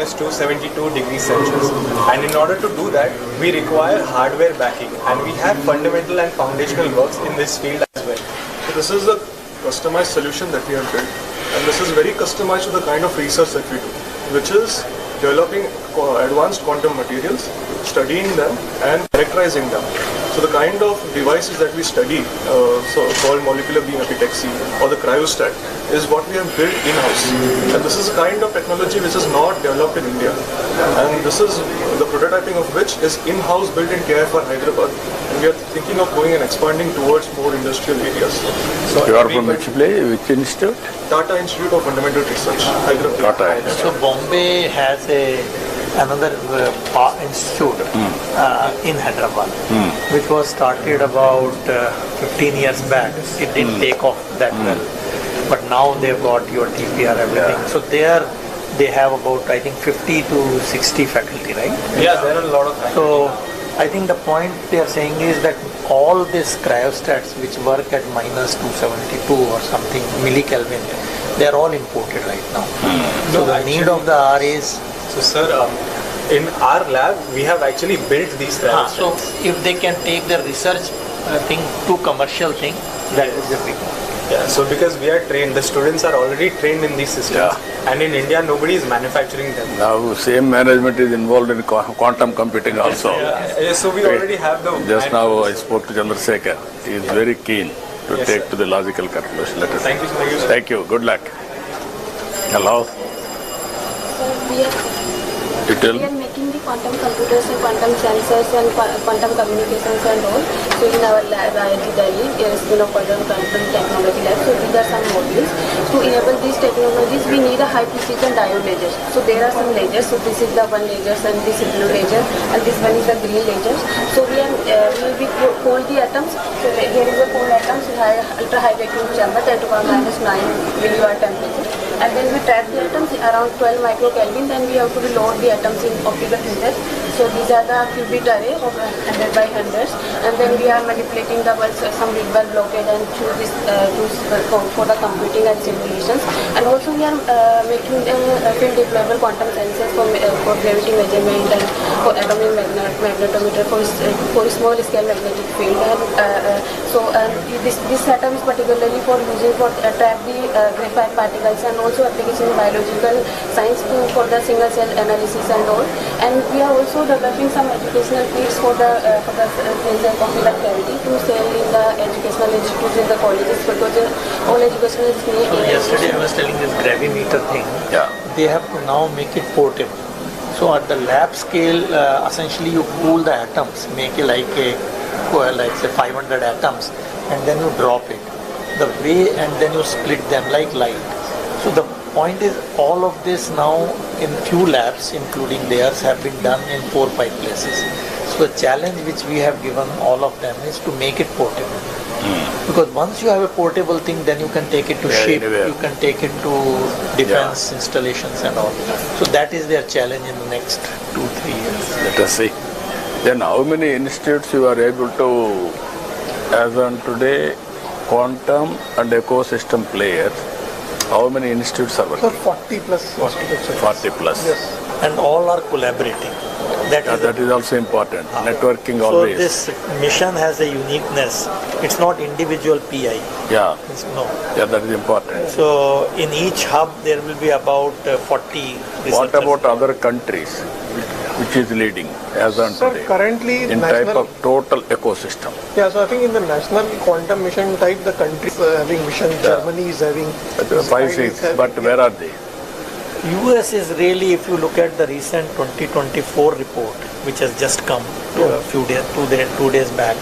minus 272 degrees Celsius. And in order to do that, we require hardware backing, and we have fundamental and foundational works in this field as well. So this is a customized solution that we have built, and this is very customized to the kind of research that we do, which is developing advanced quantum materials, studying them and characterizing them. So the kind of devices that we study, called molecular beam epitaxy or the cryostat, is what we have built in-house. And this is a kind of technology which is not developed in India. And this is the prototyping of which is in-house built in KIFR Hyderabad. And we are thinking of going and expanding towards more industrial areas. So you are from which institute? Tata Institute of Fundamental Research, Hyderabad. Tata. So Bombay has another institute in Hyderabad, which was started about 15 years back. It didn't take off that well, but now they've got your TPR, everything. So there they have about, I think, 50 to 60 faculty, right? Yeah, there are a lot of faculty. So I think the point they are saying is that all these cryostats which work at minus 272 or something millikelvin, they are all imported right now. So the need of the hour is... So sir, in our lab, we have actually built these cryostats. So if they can take the research thing to commercial thing, that is the big one. Yeah, so because we are trained, the students are already trained in these systems, and in India nobody is manufacturing them. Now same management is involved in quantum computing also. So we already have the... Just now I spoke to Chandrasekhar. He is very keen to take to the logical conclusion. Let us Thank you so much. Thank you. Good luck. Hello. We are making the quantum computers and quantum sensors and quantum communications and all. So in our lab, IIT Delhi, there is quantum technology lab. So these are some modules. To enable these technologies, we need a high precision diode lasers. So there are some lasers. So this is the one laser, and this is blue laser, and this one is the green laser. So we will be cold the atoms. So here is the cold atoms with ultra high vacuum chamber, 10 to the power minus 9 milliwatt temperature. And then we trap the atoms around 12 microkelvin. Then we have to load the atoms in optical filters. So these are the qubit array of 100 by 100s. And then we are manipulating the some big bulb blockade and choose this for the computing and simulations. And also we are making field deployable quantum sensors for gravity measurement and for atomic magnetometer for small scale magnetic field. And this atom is particularly for using for trap the graphite particles, and also application in biological science for the single cell analysis and all. And we are also developing some educational kits for the computer cavity to sell in the educational institutes in the colleges, because all educational institutes. So yesterday I was telling this gravimeter thing. Yeah. They have to now make it portable. So at the lab scale, essentially you cool the atoms, make it like say 500 atoms, and then you drop it. The way, and then you split them like light. So the point is, all of this now in few labs, including theirs, have been done in 4 or 5 places. So the challenge which we have given all of them is to make it portable. Because once you have a portable thing, then you can take it to ship, you can take it to defense installations and all. So that is their challenge in the next 2-3 years. Let us see. Then how many institutes you are able to, as on today, quantum and ecosystem players, how many institutes are working? So 40 plus. 40 plus. Yes. And all are collaborating. That is also important. Networking so always. This mission has a uniqueness. It's not individual PI. Yeah. No. Yeah, that is important. So in each hub there will be about 40 researchers. What about other countries? Which is leading as on Sir, today? currently in type of total ecosystem. Yeah, so I think in the national quantum mission type, the countries having mission, Germany is having 5, 6, but where are they? US is really, if you look at the recent 2024 report, which has just come a few days, 2 days back.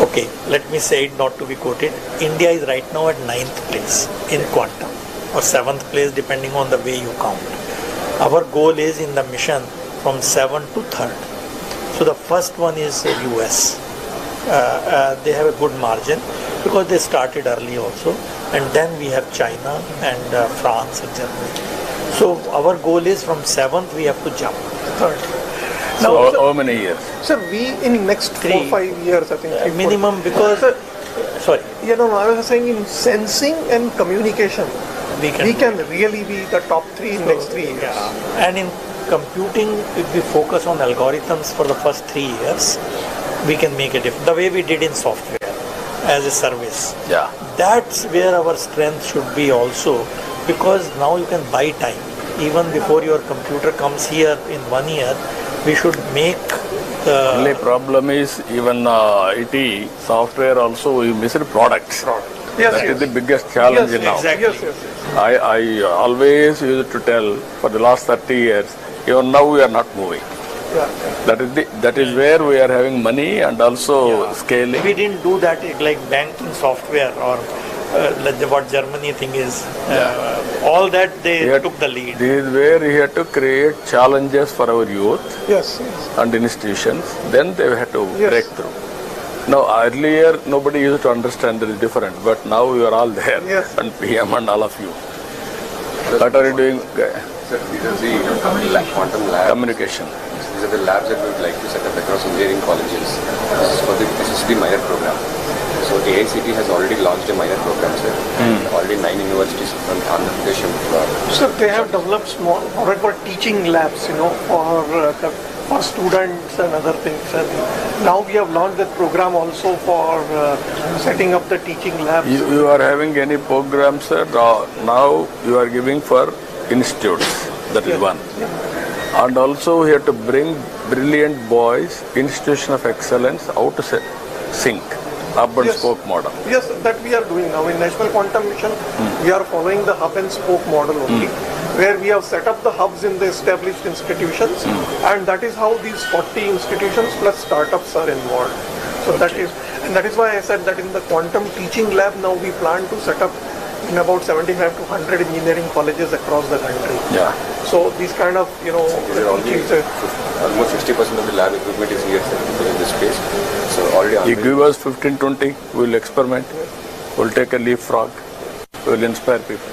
Okay, let me say it not to be quoted. India is right now at 9th place in quantum, or 7th place depending on the way you count. Our goal is in the mission from 7th to 3rd. So the first one is US. They have a good margin because they started early also, and then we have China and France and Germany. So our goal is from 7th we have to jump to 3rd. Now, how many years? Sir, we in next 4 or 5 years, I think. Minimum, because, sorry. I was saying in sensing and communication, we can. We can really be the top 3 in next 3 years. Yeah. And in computing, if we focus on algorithms for the first 3 years, we can make a difference. The way we did in software as a service. Yeah. That's where our strength should be also, because now you can buy time. Even before your computer comes here in 1 year, we should make the... Only problem is even IT software also we missed products. Yes, That yes. is the biggest challenge now. exactly. Yes, yes, yes. I always used to tell for the last 30 years, even now we are not moving. Yeah. That is where we are having money and also scaling. We didn't do that like banking software or like what Germany thing is. All that they We had- took the lead. This is where we had to create challenges for our youth Yes, yes. and institutions. Then they had to Yes. break through. Now earlier nobody used to understand there is different, but now you are all there, Yes. and PM and all of you. What are you doing? Sir, these are the quantum labs. Communication. These are the labs that we would like to set up across engineering colleges. This is for the SSB minor program. So AICT has already launched a minor program, sir. Already 9 universities from Andhra Pradesh. So they have developed small, what I call teaching labs, for students and other things. And now we have launched that program also for setting up the teaching labs. You are having any programs, sir? Now you are giving for institutes. That is one. And also we have to bring brilliant boys, institution of excellence, out to sync, urban Yes. spoke model. Yes, that we are doing now. In National Quantum Mission, we are following the hub and spoke model only, where we have set up the hubs in the established institutions, and that is how these 40 institutions plus startups are involved. So that is why I said that in the quantum teaching lab now we plan to set up in about 75 to 100 engineering colleges across the country. Yeah. So these kind of, teachings, Almost 60% of the lab equipment is here, sir, in this space. So already You on give us 15-20, we will experiment. We will take a leapfrog. We will inspire people.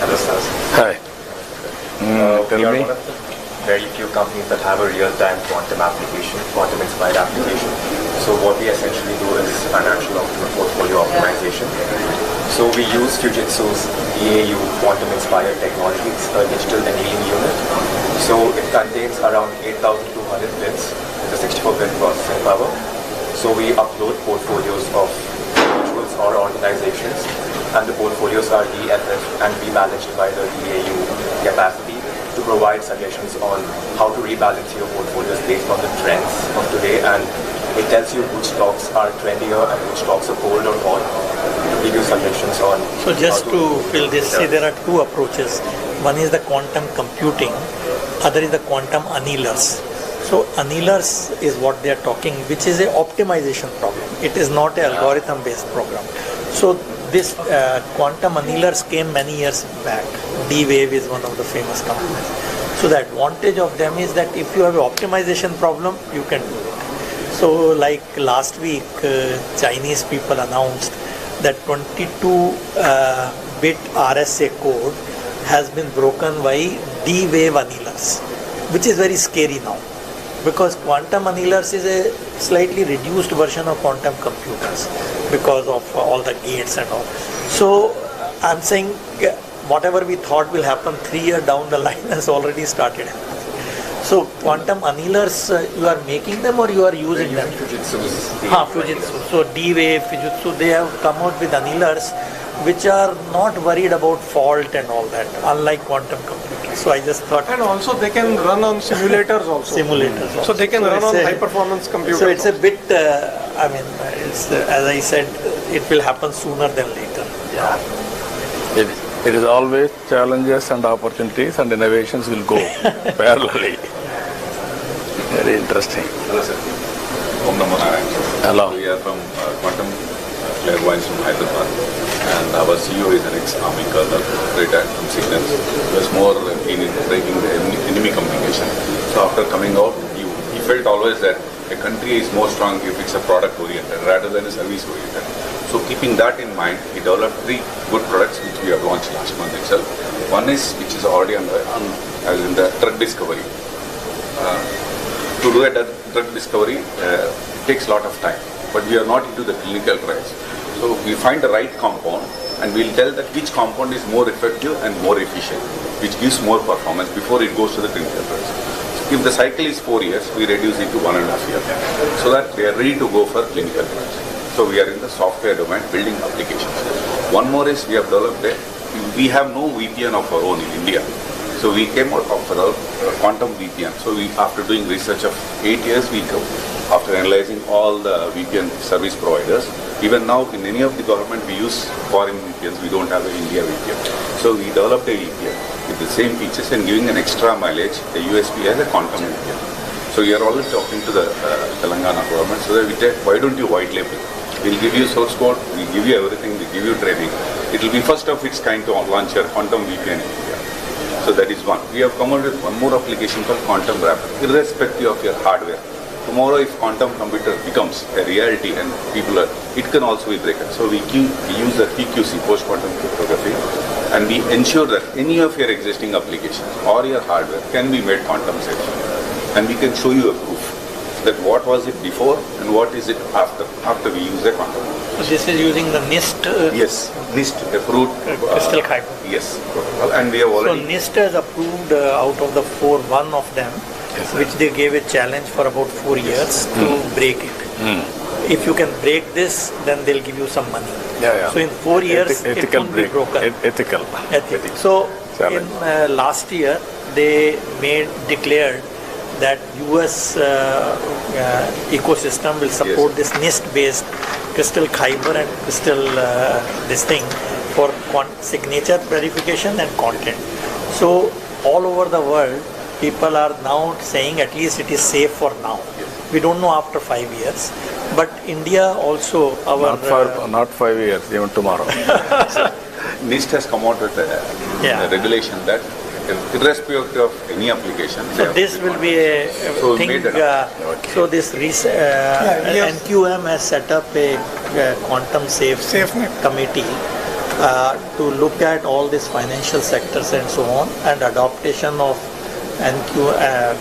Hello, sir. Hi. Tell We are me. one of the very few companies that have a real-time quantum application, quantum-inspired application. So what we essentially do is financial portfolio optimization. So we use Fujitsu's DAU quantum-inspired technology. It's a digital annealing unit. So it contains around 8,200 bits with a 64-bit processing power. So we upload portfolios of individuals or organizations, and the portfolios are DFF and rebalanced by the DAU capacity to provide suggestions on how to rebalance your portfolios based on the trends of today, and it tells you which stocks are trendier and which stocks are cold or hot to give you suggestions on. So just how to fill this, see there are two approaches. One is the quantum computing, other is the quantum annealers. So annealers is what they are talking, which is a optimization problem. It is not an algorithm based program. So this quantum annealers came many years back. D-Wave is one of the famous companies. So the advantage of them is that if you have an optimization problem, you can do it. So like last week, Chinese people announced that 22-bit RSA code has been broken by D-Wave annealers, which is very scary now. Because quantum annealers is a slightly reduced version of quantum computers because of all the gates and all. So I'm saying whatever we thought will happen 3 years down the line has already started happening. So quantum annealers, you are making them or you are using them? Fujitsu's Fujitsu. So D-Wave, Fujitsu, they have come out with annealers which are not worried about fault and all that, unlike quantum computers. So I just thought and also they can run on simulators also. simulators. So they can So run it's on a- high performance computers. So it's a also. bit, it's as I said, it will happen sooner than later. It is always challenges and opportunities, and innovations will go parallelly. Very interesting. Hello, sir. Om Namo Narayan. Hello. We are from Quantum Clairvoyance from Hyderabad, and our CEO is an ex-army colonel, retired from Signals. He was more keen in breaking the enemy communication. So after coming out, he felt always that a country is more strong if it's a product-oriented rather than a service-oriented. So keeping that in mind, he developed 3 good products which we have launched last month itself. One is, which is already as in the drug discovery. To do a drug discovery, it takes a lot of time, but we are not into the clinical trials. So we find the right compound and we'll tell that which compound is more effective and more efficient, which gives more performance before it goes to the clinical trials. So if the cycle is 4 years, we reduce it to 1.5 years, so that we are ready to go for clinical trials. So we are in the software domain building applications. One more is we have developed we have no VPN of our own in India. So we came out of our quantum VPN. So after doing research of 8 years, after analyzing all the VPN service providers, even now in any of the government we use foreign VPNs, we don't have an India VPN. So we developed a VPN with the same features and giving an extra mileage, the USP as a quantum VPN. So we are always talking to the Telangana government, so that we say, why don't you white label? We'll give you source code, we'll give you everything, we'll give you training. It will be first of its kind to launch your quantum VPN in India. So that is one. We have come out with one more application called Quantum Wrapper, irrespective of your hardware. Tomorrow if quantum computer becomes a reality and it can also be broken. So we use the PQC, post-quantum cryptography, and we ensure that any of your existing applications or your hardware can be made quantum safe. And we can show you a proof that what was it before and what is it after we use a quantum. So this is using the NIST? Yes, NIST approved. Crystal Kyber. Yes, protocol. And we have already... So NIST has approved out of the 4, one of them, which they gave a challenge for about 4 years to break it. If you can break this, then they'll give you some money. So in 4 years, it won't be broken. Ethical. So in last year, they declared that US ecosystem will support this NIST-based Crystal Kyber and Crystal this thing for signature verification and content. So all over the world, people are now saying at least it is safe for now. We don't know after 5 years, but India also not 5 years, even tomorrow. NIST has come out with a regulation that irrespective of any application. So this will be a thing. So this NQM has set up a quantum safe committee to look at all these financial sectors and so on, and adaptation of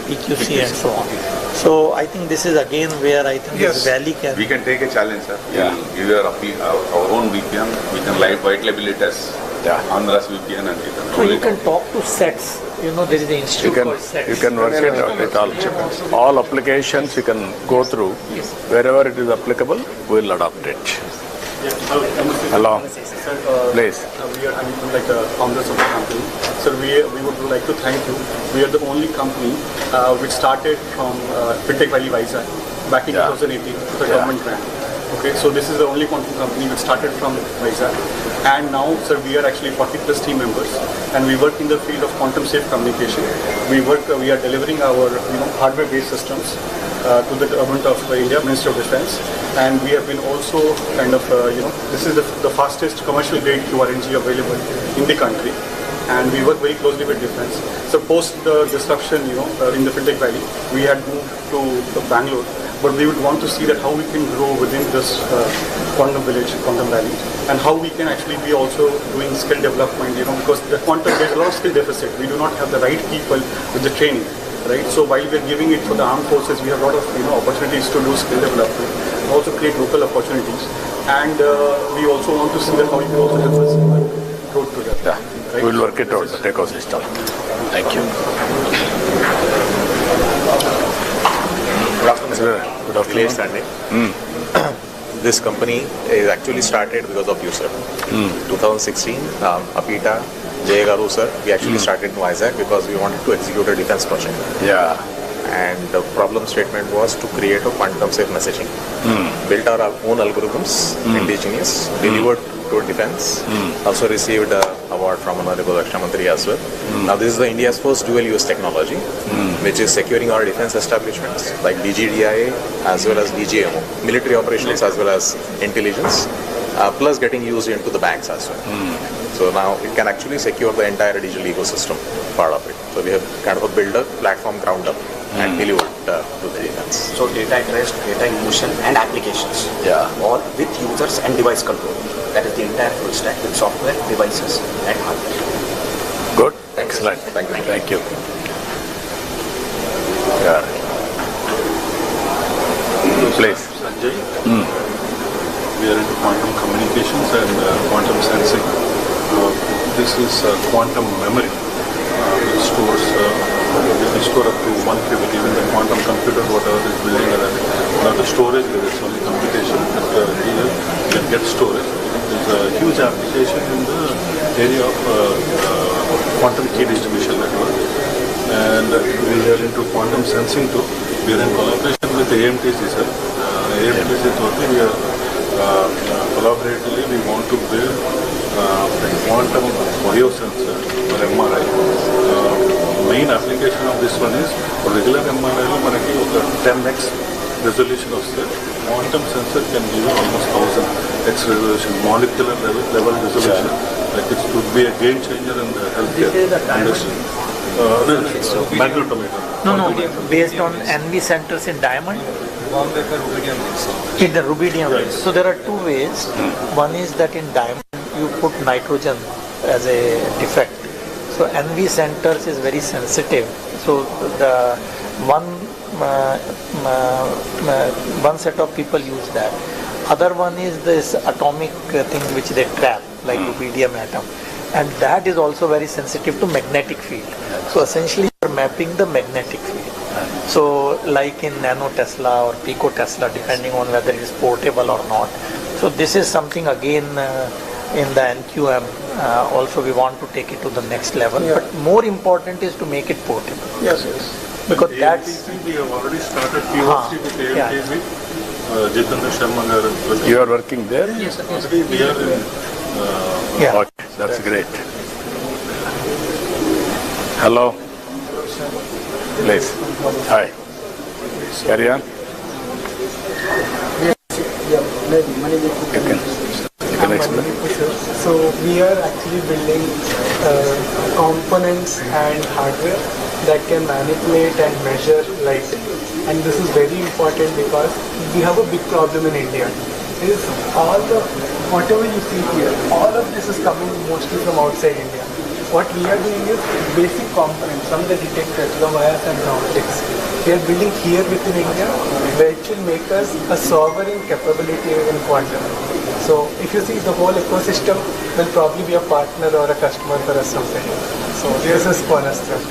PQC and so on. So I think this is again where I think this valley can... We can take a challenge, sir. Give our own VPN. We can white label it as Andhra's VPN and you can... So you can talk to SETS. There is the institute called SETS. You can work it out with all applications you can go through. Wherever it is applicable, we will adopt it. Hello. Please. We are like founders of the company. So we would like to thank you. We are the only company which started from Fintech Valley Vizag back in 2018 with a government grant. Okay, so this is the only quantum company which started from Vizag. And now, sir, we are actually 40 plus team members, and we work in the field of quantum safe communication. We are delivering our hardware-based systems to the government of India, Ministry of Defense, and we have been also kind of this is the fastest commercial grade QRNG available in the country, and we work very closely with defense. So post the disruption, in the Fintech Valley, we had moved to Bangalore. But we would want to see that how we can grow within this quantum village, quantum valley, and how we can actually be also doing skill development, because the quantum, there's a lot of skill deficit. We do not have the right people with the training, right? So while we're giving it for the armed forces, we have a lot of, opportunities to do skill development, also create local opportunities. And we also want to see that how you can also help us grow together. Right? We'll work it out, the ecosystem. Thank you. Good afternoon, Sandy. This company is actually started because of you, sir. 2016, Apita, Jay Garu, sir, we actually started in Vizag because we wanted to execute a defense project. And the problem statement was to create a quantum safe messaging. Built our own algorithms, indigenous, delivered to defense. Also received an award from Honorable Raksha Mantri as well. Now this is the India's first dual-use technology, which is securing our defense establishments like DGDIA as well as DGMO, military operations as well as intelligence, plus getting used into the banks as well. So now it can actually secure the entire digital ecosystem part of it. So we have kind of built a platform ground up and delivered to the defense. So data at rest, data in motion and applications, all with users and device control. That is the entire full stack with software, devices and hardware. Good, excellent. Thank you. Thank you. Yeah. Please. Sanjay. we are into quantum communications and quantum sensing. This is quantum memory, which stores we store up to 1 qubit. Even the quantum computer, whatever is building, now the storage is it's only computation, but here you can get storage. There's a huge application in the area of quantum key distribution network, and we are into quantum sensing too. We are in collaboration with AMTC, sir. AMTC totally we are collaboratively we want to build a quantum biosensor for MRI. Main application of this one is for regular MRI lo manaki oka 10x resolution vaste quantum sensor can give you almost 1000x resolution, molecular level resolution. Like it would be a game changer in the healthcare industry. Magnetometer. No, based on NV centers in diamond? In the rubidium. So there are two ways. One is that in diamond you put nitrogen as a defect. So NV centers is very sensitive. So the one set of people use that. Other one is this atomic thing which they trap, like rubidium atom, and that is also very sensitive to magnetic field. So essentially you are mapping the magnetic field. So like in nano Tesla or pico Tesla, depending on whether it is portable or not. So this is something again in the NQM also we want to take it to the next level. But more important is to make it portable. Yes. Because that's we have already started POC with AMTC. Jitendra Sharma garu. You are working there? Yes, sir. We are in, Okay, that's great. Hello. Please. Hi. Carry on. You can explain. So we are actually building components and hardware that can manipulate and measure light. And this is very important because we have a big problem in India. Is whatever you see here, all of this is coming mostly from outside India. What we are doing is basic components from the detectors, the wires and the optics. We are building here within India, which will make us a sovereign capability in quantum. So if you see, the whole ecosystem will probably be a partner or a customer for us someday. So this is cornerstone.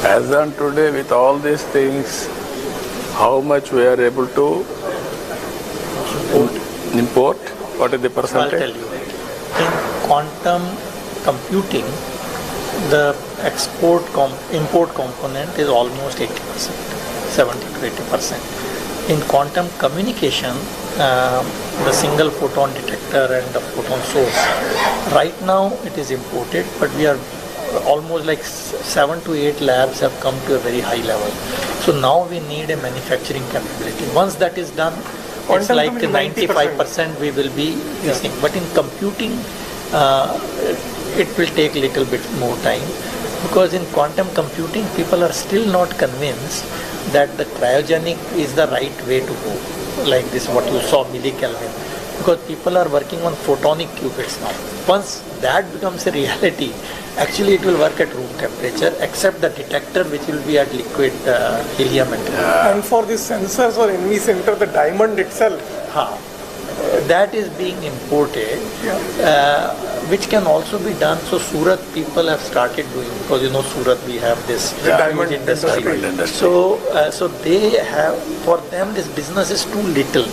As on today, with all these things, how much we are able to import? What is the percentage? I'll tell you. In quantum computing, the import component is almost 80%, 70 to 80%. In quantum communication, the single photon detector and the photon source, right now it is imported, but we are almost like 7 to 8 labs have come to a very high level. So now we need a manufacturing capability. Once that is done, it's like 95% we will be using. But in computing, it will take a little bit more time, because in quantum computing, people are still not convinced that the cryogenic is the right way to go. Like this, what you saw, millikelvin. Because people are working on photonic qubits now. Once that becomes a reality, actually it will work at room temperature, except the detector which will be at liquid helium. And for these sensors or NV center, the diamond itself, that is being imported, which can also be done. So Surat people have started doing, because you know Surat we have this diamond industry. So they have, for them this business is too little.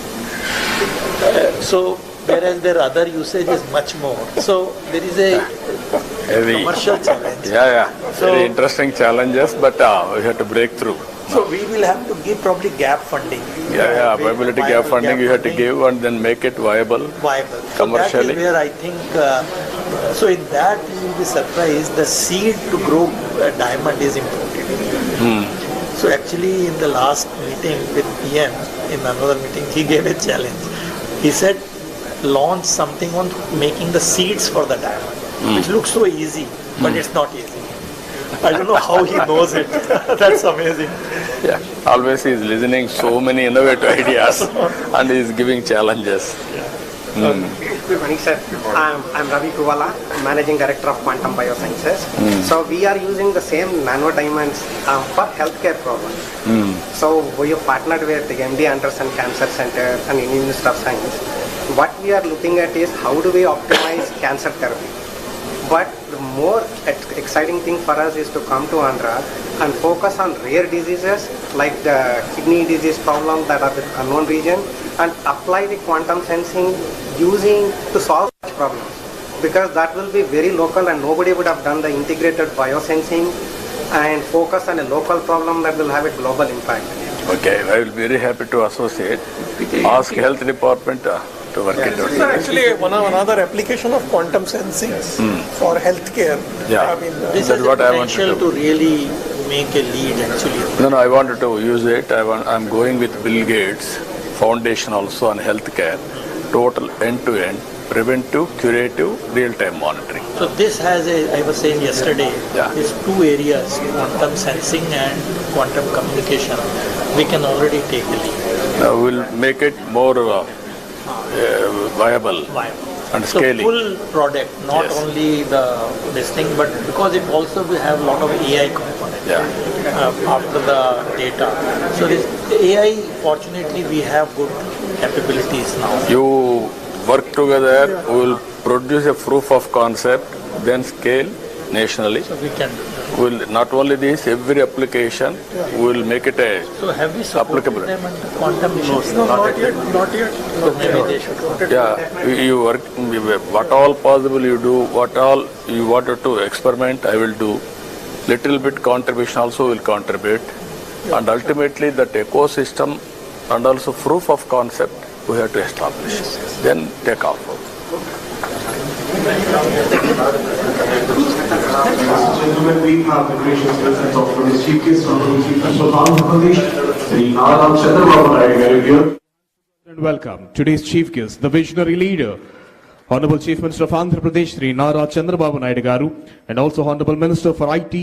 So whereas their other usage is much more. So there is a commercial challenge. Very interesting challenges, but we have to break through. So we will have to give probably gap funding. Viability gap funding you have to give and then make it viable. Commercially. So that is where I think, so in that you will be surprised, the seed to grow a diamond is imported. So actually in the last meeting with PM, in another meeting, he gave a challenge. He said, launch something on making the seeds for the diamond, which looks so easy, but it's not easy. I don't know how he knows it. That's amazing. Always he is listening so many innovative ideas and he is giving challenges. Good morning, sir. I'm Ravi Kuvala, Managing Director of Quantum Biosciences. So we are using the same nano diamonds for healthcare problems. So we have partnered with the MD Anderson Cancer Center and Indian Institute of Science. What we are looking at is how do we optimize cancer therapy. But the more exciting thing for us is to come to Andhra and focus on rare diseases like the kidney disease problem that are the unknown region and apply the quantum sensing using to solve such problems. Because that will be very local and nobody would have done the integrated biosensing and focus on a local problem that will have a global impact. Okay, I will be very happy to associate. Ask health department to work it out. Actually, another application of quantum sensing for healthcare. Yeah, I mean, This has the potential to really make a lead actually. No, I wanted to use it. I'm going with Bill Gates Foundation also on healthcare, total end-to-end, preventive, curative, real-time monitoring. So this has I was saying yesterday, is two areas, quantum sensing and quantum communication. We can already take a lead. We'll make it more viable and so scaling. Full product, not only this thing, but because it also will have a lot of AI components after the data. So this AI, fortunately, we have good capabilities now. You work together, we will produce a proof of concept, then scale nationally. So we can. We'll not only this, every application, we will make it a So have we supported applicable. them under quantum missions? No, not yet. So maybe they should. Yeah, you work, what all possible you do, what all you wanted to experiment, I will do. Little bit contribution also will contribute. And ultimately that ecosystem and also proof of concept we have to establish. Then take off. Gentlemen, we have the gracious presence of today's Chief Guest, Honorable Chief Minister of Andhra Pradesh, Sri Nara Chandrababu Naidu here. And welcome today's Chief Guest, the visionary leader, Honorable Chief Minister of Andhra Pradesh, Sri Nara Chandrababu Naidu Garu, and also Honorable Minister for IT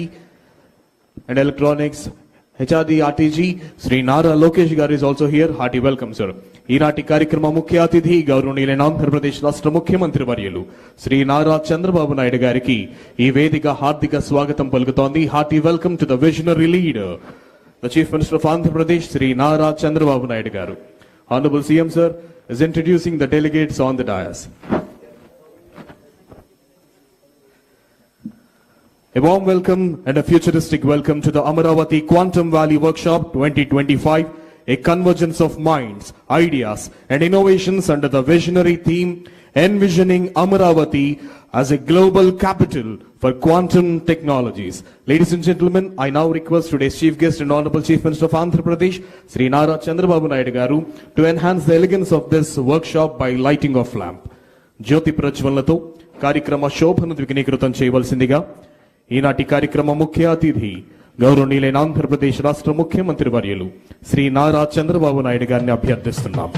and Electronics, HRD RTG, Sri Nara Lokesh Garu is also here. Hearty welcome, sir. ఈనాటి కార్యక్రమ ముఖ్య అతిథి గౌరవనీయులైన ఆంధ్రప్రదేశ్ రాష్ట్ర ముఖ్యమంత్రి వర్యులు శ్రీ నారా చంద్రబాబు నాయుడు గారికి ఈ వేదిక హార్దిక స్వాగతం పలుకుతోంది. Hearty welcome to the visionary leader, the chief minister of Andhra Pradesh Shri Nara Chandrababu Naidu garu. Honorable CM sir is introducing the delegates on the dais. A warm welcome and a futuristic welcome to the Amaravati Quantum Valley Workshop 2025. A convergence of minds, ideas and innovations under the visionary theme envisioning Amaravati as a global capital for quantum technologies. Ladies and gentlemen, I now request today's chief guest and Honorable Chief Minister of Andhra Pradesh, Sri Nara Chandrababu Naidu Garu, to enhance the elegance of this workshop by lighting of lamp. Jyoti Prajwalnato, Karikrama Shobhanu Dvignekrutam Cheyavalsindiga, ఈనాటి కార్యక్రమ ముఖ్య అతిథి గౌరవనీయులైన ఆంధ్రప్రదేశ్ రాష్ట్ర ముఖ్యమంత్రి వర్యులు శ్రీ నారా చంద్రబాబు నాయుడు గారిని అభ్యర్థిస్తున్నాం.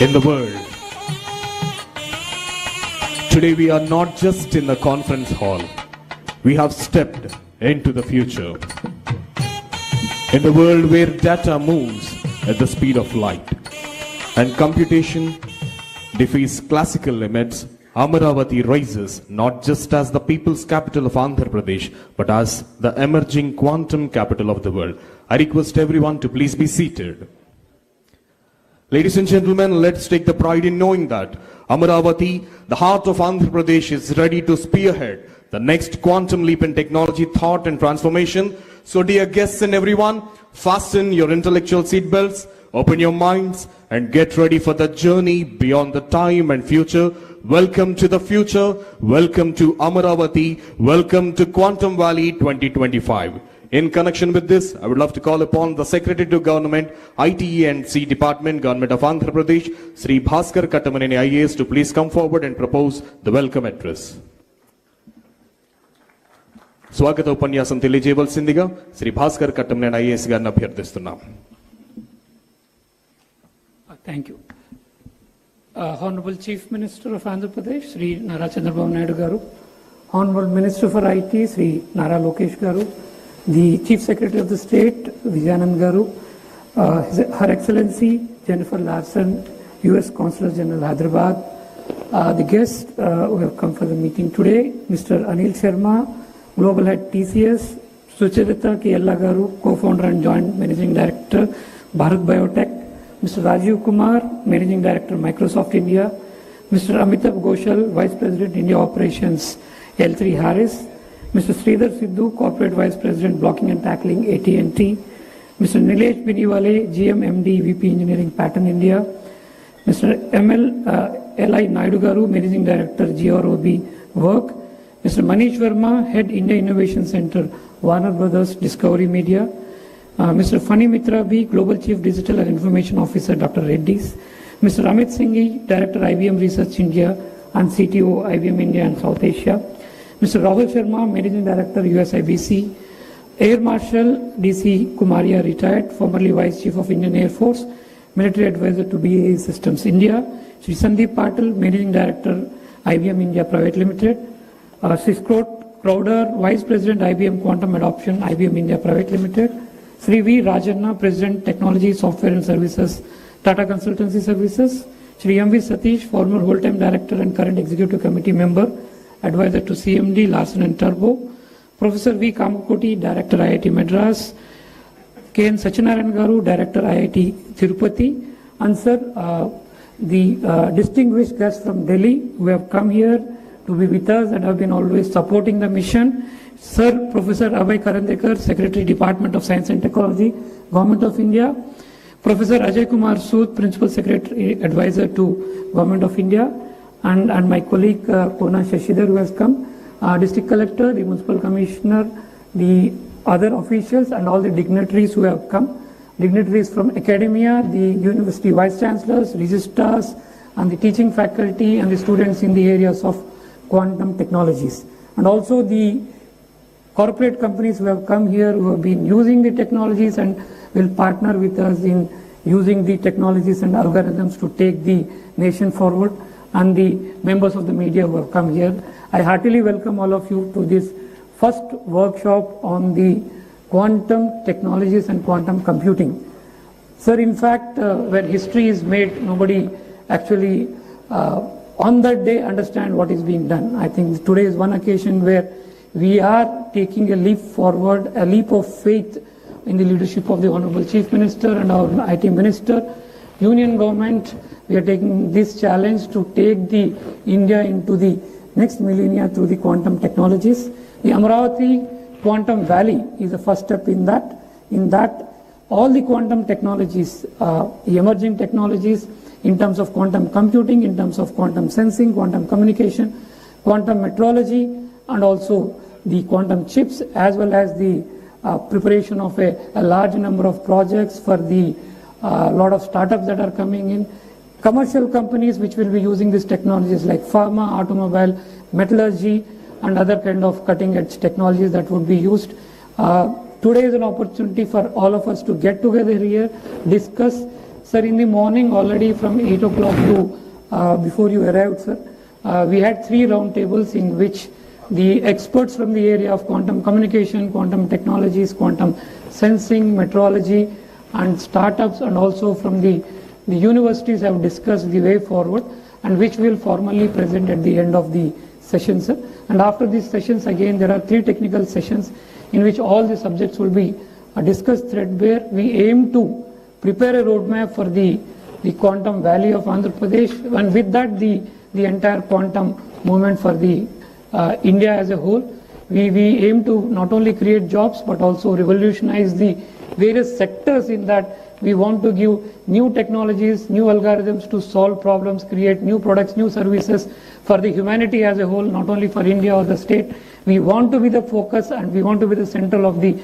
In the world, today we are not just in the conference hall, we have stepped into the future. In the world where data moves at the speed of light and computation defies classical limits, Amaravati rises not just as the people's capital of Andhra Pradesh, but as the emerging quantum capital of the world. I request everyone to please be seated. Ladies and gentlemen, let's take the pride in knowing that Amaravati, the heart of Andhra Pradesh, is ready to spearhead the next quantum leap in technology, thought and transformation. So dear guests and everyone, fasten your intellectual seatbelts, open your minds and get ready for the journey beyond the time and future. Welcome to the future, welcome to Amaravati, welcome to Quantum Valley 2025. In connection with this, I would love to call upon the Secretary to Government, ITE and C Department, Government of Andhra Pradesh, Sri Bhaskar Kattamaneni IAS, to please come forward and propose the welcome address. స్వాగత ఉపన్యాసం తెలియజేయవలసిందిగా Shri Bhaskar కట్టంనేని IAS గారిని అభ్యర్థిస్తున్నాం. Thank you. Honorable Chief Minister of Andhra Pradesh, Sri Nara Chandrababu Naidu Garu, Honorable Minister for IT, Sri Nara Lokesh Garu, the Chief Secretary of the State, Vijayanand Garu, Her Excellency Jennifer Larson, U.S. Consul General Hyderabad, the guests who have come for the meeting today, Mr. Anil Sharma, Global Head TCS, Sucharita K. Garu, Co-founder and Joint Managing Director, Bharat Biotech, Mr. Rajiv Kumar, Managing Director, Microsoft India, Mr. Amitabh Ghoshal, Vice President, India Operations, L3 Harris, Mr. Sridhar Sidhu, Corporate Vice President, Blocking and Tackling, AT&T, Mr. Nilesh Biniwale, GM MD, VP Engineering, Pattern India, Mr. L.I. Naidu Garu, Managing Director, GROB Work, Mr. Manish Verma, Head India Innovation Center, Warner Brothers Discovery Media, Mr. Fani Mitra B, Global Chief Digital and Information Officer, Dr. Reddy's, Mr. Amit Singhi, Director IBM Research India and CTO IBM India and South Asia, Mr. Rahul Sharma, Managing Director USIBC, Air Marshal DC Kumaria, retired, formerly Vice Chief of Indian Air Force, Military Advisor to BAE Systems India, Sri Sandeep Patil, Managing Director IBM India Private Limited, Sri Scott Crowder, Vice President IBM Quantum Adoption, IBM India Private Limited, Sri V. Rajanna, President Technology, Software and Services, Tata Consultancy Services, Sri M. V. Satish, former whole-time Director and current Executive Committee Member, Advisor to CMD, Larsen and Turbo, Professor V. Kamakoti, Director IIT Madras, K. N. Sachinarayan Garu, Director IIT Tirupati, and sir, the distinguished guests from Delhi who have come here to be with us and have been always supporting the mission. Sir, Professor Abhay Karandekar, Secretary, Department of Science and Technology, Government of India. Professor Ajay Kumar Sood, Principal Secretary, Advisor to Government of India. And my colleague, Purna Shashidhar, who has come. District Collector, the Municipal Commissioner, the other officials and all the dignitaries who have come. Dignitaries from academia, the University Vice Chancellors, Registrars, and the teaching faculty and the students in the areas of quantum technologies. And also the corporate companies who have come here, who have been using the technologies and will partner with us in using the technologies and algorithms to take the nation forward, and the members of the media who have come here. I heartily welcome all of you to this first workshop on the quantum technologies and quantum computing. Sir, in fact, when history is made, nobody actually on that day understand what is being done. I think today is one occasion where we are taking a leap forward, a leap of faith in the leadership of the Honorable Chief Minister and our IT Minister, Union Government. We are taking this challenge to take the India into the next millennia through the quantum technologies. The Amaravati Quantum Valley is the first step in that. In that, all the quantum technologies, the emerging technologies in terms of quantum computing, in terms of quantum sensing, quantum communication, quantum metrology, and also the quantum chips, as well as the preparation of a large number of projects for the lot of startups that are coming in. Commercial companies which will be using these technologies like pharma, automobile, metallurgy, and other kind of cutting edge technologies that would be used. Today is an opportunity for all of us to get together here, discuss. Sir, in the morning already from 8 o'clock to before you arrived, sir, we had 3 round tables in which the experts from the area of quantum communication, quantum technologies, quantum sensing, metrology, and startups, and also from the universities have discussed the way forward, and which will formally present at the end of the session, sir. And after these sessions, again, there are 3 technical sessions in which all the subjects will be discussed threadbare. We aim to prepare a roadmap for the quantum valley of Andhra Pradesh, and with that, the entire quantum movement for the India as a whole. We aim to not only create jobs but also revolutionize the various sectors in that. We want to give new technologies, new algorithms to solve problems, create new products, new services for the humanity as a whole, not only for India or the state. We want to be the focus and we want to be the center of the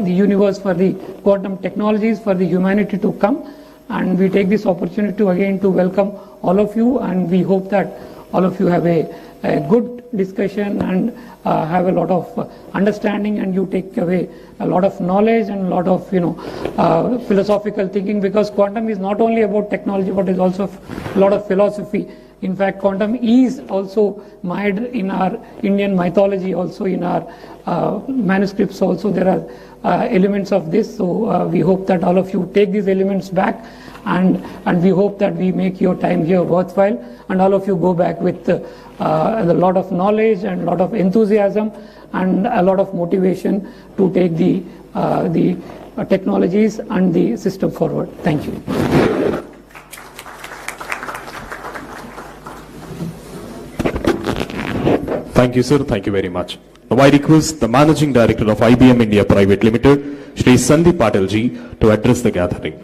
universe for the quantum technologies for the humanity to come. And we take this opportunity to again to welcome all of you, and we hope that all of you have a good discussion and have a lot of understanding, and you take away a lot of knowledge and a lot of philosophical thinking, because quantum is not only about technology but is also a lot of philosophy. In fact, quantum is also mired in our Indian mythology, also in our manuscripts also there are elements of this. So we hope that all of you take these elements back, and we hope that we make your time here worthwhile, and all of you go back with a lot of knowledge and a lot of enthusiasm and a lot of motivation to take the technologies and the system forward. Thank you. Thank you, sir. Thank you very much. Now I request the Managing Director of IBM India Private Limited, Shri Sandeep Patil ji, to address the gathering.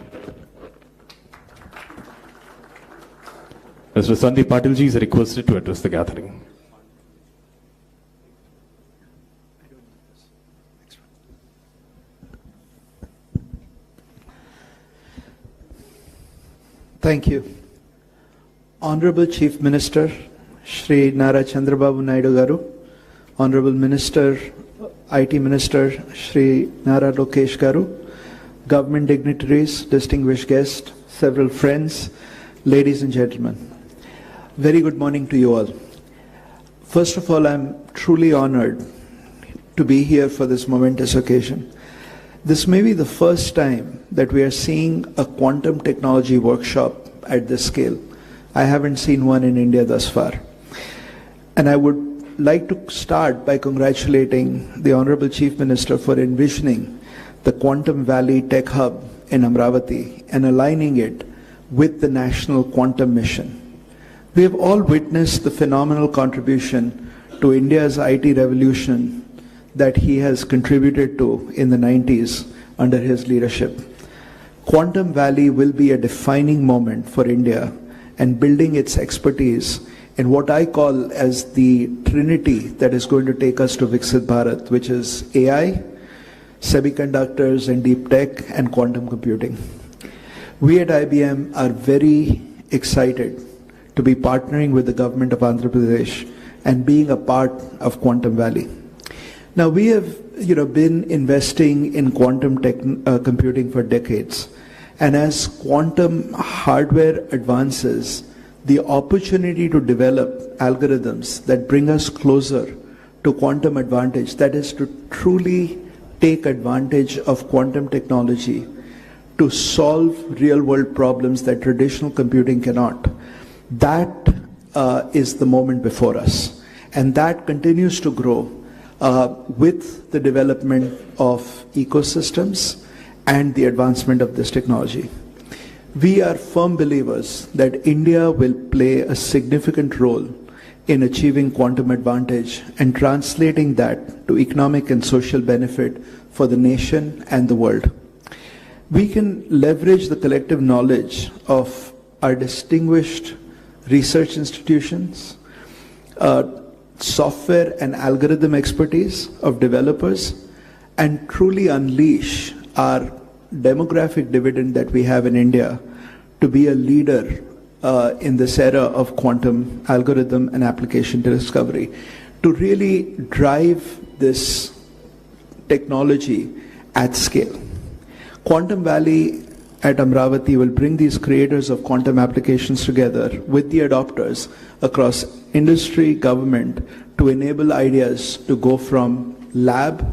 Mr. Sandeep Patil ji is requested to address the gathering. Thank you. Honorable Chief Minister, Shri Nara Chandrababu Naidu Garu, Honorable Minister, IT Minister, Shri Nara Lokesh Garu, government dignitaries, distinguished guests, several friends, ladies and gentlemen. Very good morning to you all. First of all, I'm truly honored to be here for this momentous occasion. This may be the first time that we are seeing a quantum technology workshop at this scale. I haven't seen one in India thus far. And I would like to start by congratulating the Honorable Chief Minister for envisioning the Quantum Valley Tech Hub in Amravati and aligning it with the National Quantum Mission. We have all witnessed the phenomenal contribution to India's IT revolution that he has contributed to in the 90s under his leadership. Quantum Valley will be a defining moment for India and building its expertise in what I call as the trinity that is going to take us to Viksit Bharat, which is AI, semiconductors and deep tech, and quantum computing. We at IBM are very excited to be partnering with the government of Andhra Pradesh and being a part of Quantum Valley. Now, we have been investing in quantum computing for decades, and as quantum hardware advances, the opportunity to develop algorithms that bring us closer to quantum advantage, that is to truly take advantage of quantum technology to solve real-world problems that traditional computing cannot, that is the moment before us. And that continues to grow with the development of ecosystems and the advancement of this technology. We are firm believers that India will play a significant role in achieving quantum advantage and translating that to economic and social benefit for the nation and the world. We can leverage the collective knowledge of our distinguished research institutions, software and algorithm expertise of developers, and truly unleash our demographic dividend that we have in India to be a leader in this era of quantum algorithm and application discovery, to really drive this technology at scale. Quantum Valley at Amravati will bring these creators of quantum applications together with the adopters across industry, government, to enable ideas to go from lab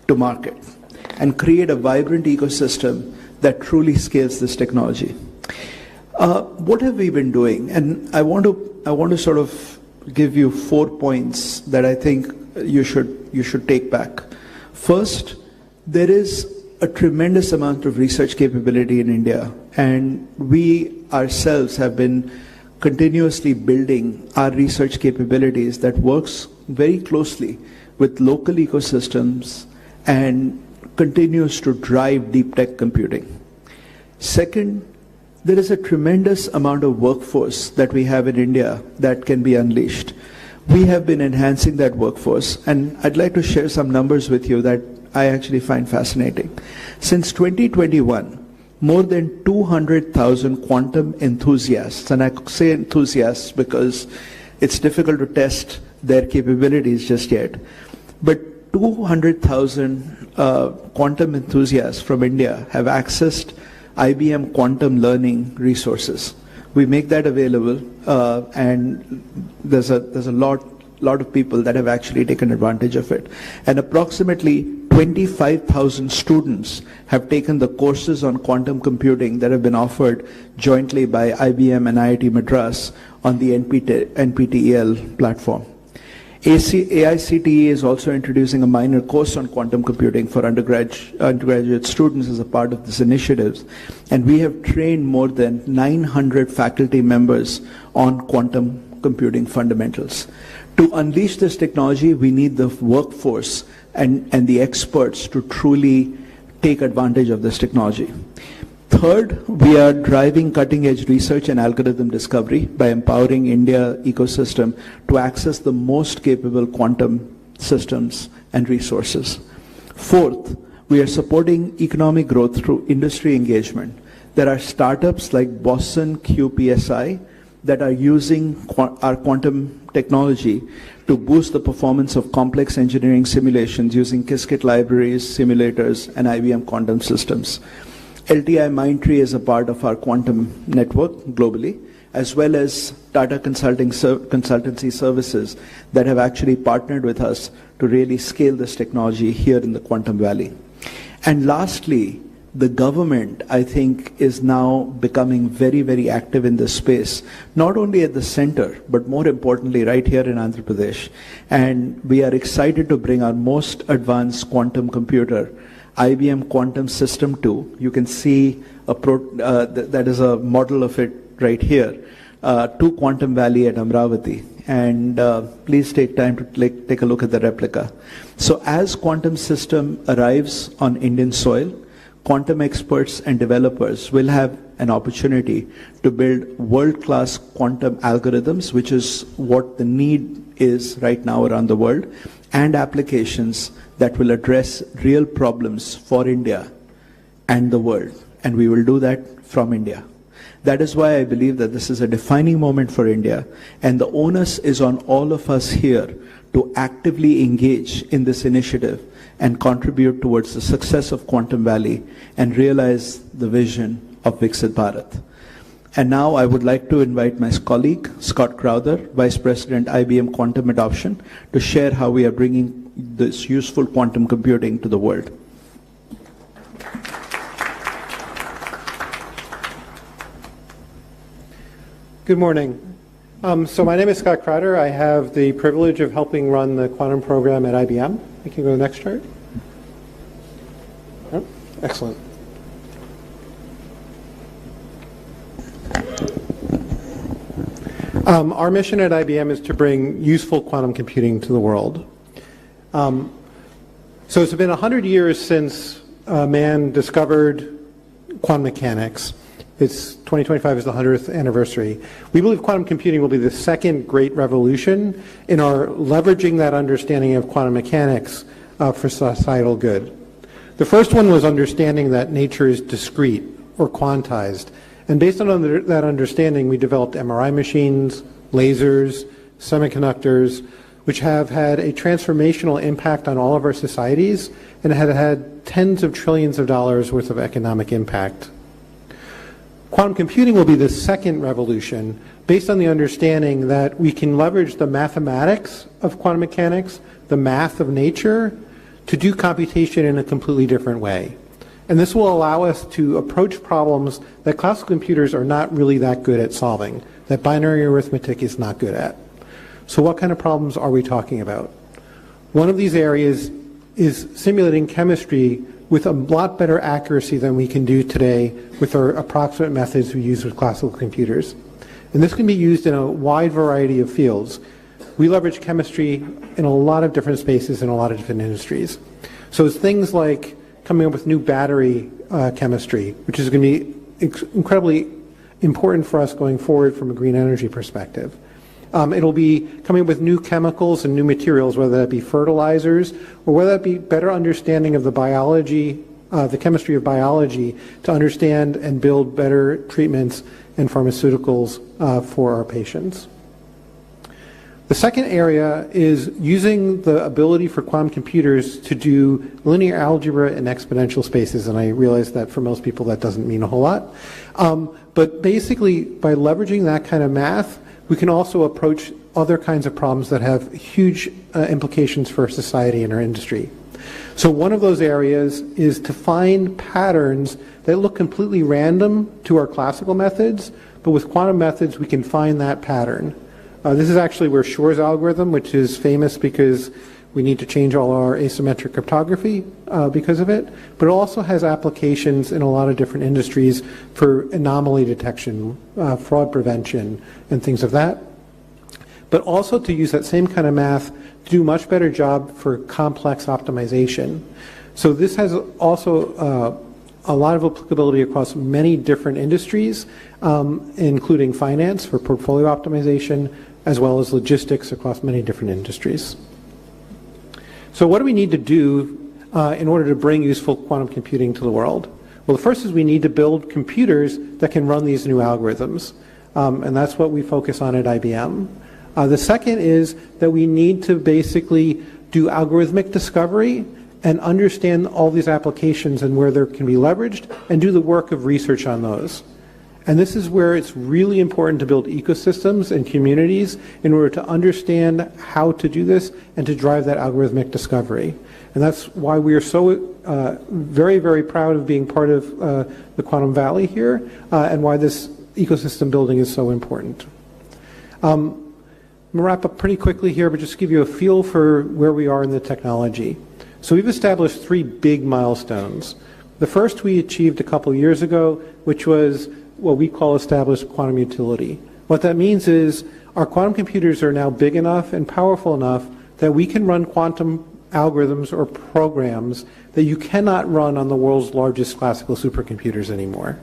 to market and create a vibrant ecosystem that truly scales this technology. What have we been doing? And I want to sort of give you 4 points that I think you should take back. First, there is a tremendous amount of research capability in India, and we ourselves have been continuously building our research capabilities that works very closely with local ecosystems and continues to drive deep tech computing. Second, there is a tremendous amount of workforce that we have in India that can be unleashed. We have been enhancing that workforce, and I'd like to share some numbers with you that I actually find fascinating. Since 2021, more than 200,000 quantum enthusiasts, and I say enthusiasts because It's difficult to test their capabilities just yet. But 200,000 quantum enthusiasts from India have accessed IBM quantum learning resources. We make that available, and there's a lot of people that have actually taken advantage of it. And approximately 25,000 students have taken the courses on quantum computing that have been offered jointly by IBM and IIT Madras on the NPTEL platform. AICTE is also introducing a minor course on quantum computing for undergraduate students as a part of this initiative. And we have trained more than 900 faculty members on quantum computing fundamentals. To unleash this technology, we need the workforce and the experts to truly take advantage of this technology. Third, we are driving cutting-edge research and algorithm discovery by empowering India ecosystem to access the most capable quantum systems and resources. Fourth, we are supporting economic growth through industry engagement. There are startups like Boston QPSI that are using our quantum technology to boost the performance of complex engineering simulations using Qiskit libraries, simulators, and IBM quantum systems. LTI Mindtree is a part of our quantum network globally, as well as Tata Consultancy Services that have actually partnered with us to really scale this technology here in the Quantum Valley. And lastly, the government, I think, is now becoming very, very active in this space, not only at the center, but more importantly, right here in Andhra Pradesh. And we are excited to bring our most advanced quantum computer, IBM Quantum System 2. You can see that is a model of it right here, to Quantum Valley at Amravati. And please take time to take a look at the replica. So as quantum system arrives on Indian soil, quantum experts and developers will have an opportunity to build world-class quantum algorithms, which is what the need is right now around the world, and applications that will address real problems for India and the world. And we will do that from India. That is why I believe that this is a defining moment for India, and the onus is on all of us here to actively engage in this initiative and contribute towards the success of Quantum Valley and realize the vision of Viksit Bharat. And now I would like to invite my colleague, Scott Crowther, Vice President, IBM Quantum Adoption, to share how we are bringing this useful quantum computing to the world. Good morning. So my name is Scott Crowther. I have the privilege of helping run the quantum program at IBM. We can go to the next chart. Oh, excellent. Our mission at IBM is to bring useful quantum computing to the world. So it's been 100 years since man discovered quantum mechanics. It's 2025 is the 100th anniversary. We believe quantum computing will be the second great revolution in our leveraging that understanding of quantum mechanics for societal good. The first one was understanding that nature is discrete or quantized. And based on that understanding, we developed MRI machines, lasers, semiconductors, which have had a transformational impact on all of our societies and have had tens of trillions of dollars worth of economic impact. Quantum computing will be the second revolution based on the understanding that we can leverage the mathematics of quantum mechanics, the math of nature, to do computation in a completely different way. And this will allow us to approach problems that classical computers are not really that good at solving, that binary arithmetic is not good at. So what kind of problems are we talking about? One of these areas is simulating chemistry with a lot better accuracy than we can do today with our approximate methods we use with classical computers. And this can be used in a wide variety of fields. We leverage chemistry in a lot of different spaces in a lot of different industries. So it's things like coming up with new battery chemistry, which is going to be incredibly important for us going forward from a green energy perspective. It'll be coming up with new chemicals and new materials, whether that be fertilizers or whether that be better understanding of the biology, the chemistry of biology, to understand and build better treatments and pharmaceuticals for our patients. The second area is using the ability for quantum computers to do linear algebra in exponential spaces, and I realize that for most people that doesn't mean a whole lot. But basically, by leveraging that kind of math, we can also approach other kinds of problems that have huge implications for society and our industry. So one of those areas is to find patterns that look completely random to our classical methods, but with quantum methods we can find that pattern. This is actually where Shor's algorithm, which is famous because we need to change all our asymmetric cryptography because of it, but it also has applications in a lot of different industries for anomaly detection, fraud prevention, and things of that. But also to use that same kind of math to do a much better job for complex optimization. So this has also a lot of applicability across many different industries, including finance for portfolio optimization, as well as logistics across many different industries. So what do we need to do in order to bring useful quantum computing to the world? Well, the first is we need to build computers that can run these new algorithms, and that's what we focus on at IBM. The second is that we need to basically do algorithmic discovery and understand all these applications and where they can be leveraged and do the work of research on those. And this is where it's really important to build ecosystems and communities in order to understand how to do this and to drive that algorithmic discovery. And that's why we are so very, very proud of being part of the Quantum Valley here and why this ecosystem building is so important. I'm going to wrap up pretty quickly here, but just give you a feel for where we are in the technology. So we've established 3 big milestones. The first we achieved a couple years ago, which was what we call established quantum utility. What that means is our quantum computers are now big enough and powerful enough that we can run quantum algorithms or programs that you cannot run on the world's largest classical supercomputers anymore.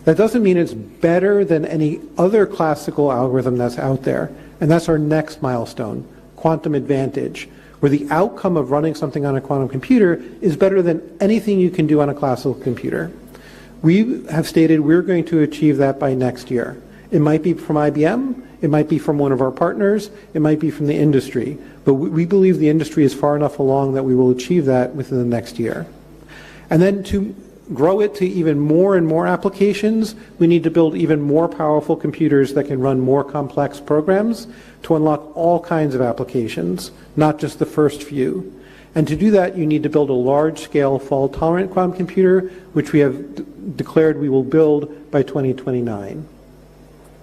That doesn't mean it's better than any other classical algorithm that's out there, and that's our next milestone, quantum advantage, where the outcome of running something on a quantum computer is better than anything you can do on a classical computer. We have stated we're going to achieve that by next year. It might be from IBM, it might be from one of our partners, it might be from the industry, but we believe the industry is far enough along that we will achieve that within the next year. And then to grow it to even more and more applications, we need to build even more powerful computers that can run more complex programs to unlock all kinds of applications, not just the first few. And to do that, you need to build a large-scale fault-tolerant quantum computer, which we have declared we will build by 2029. I'm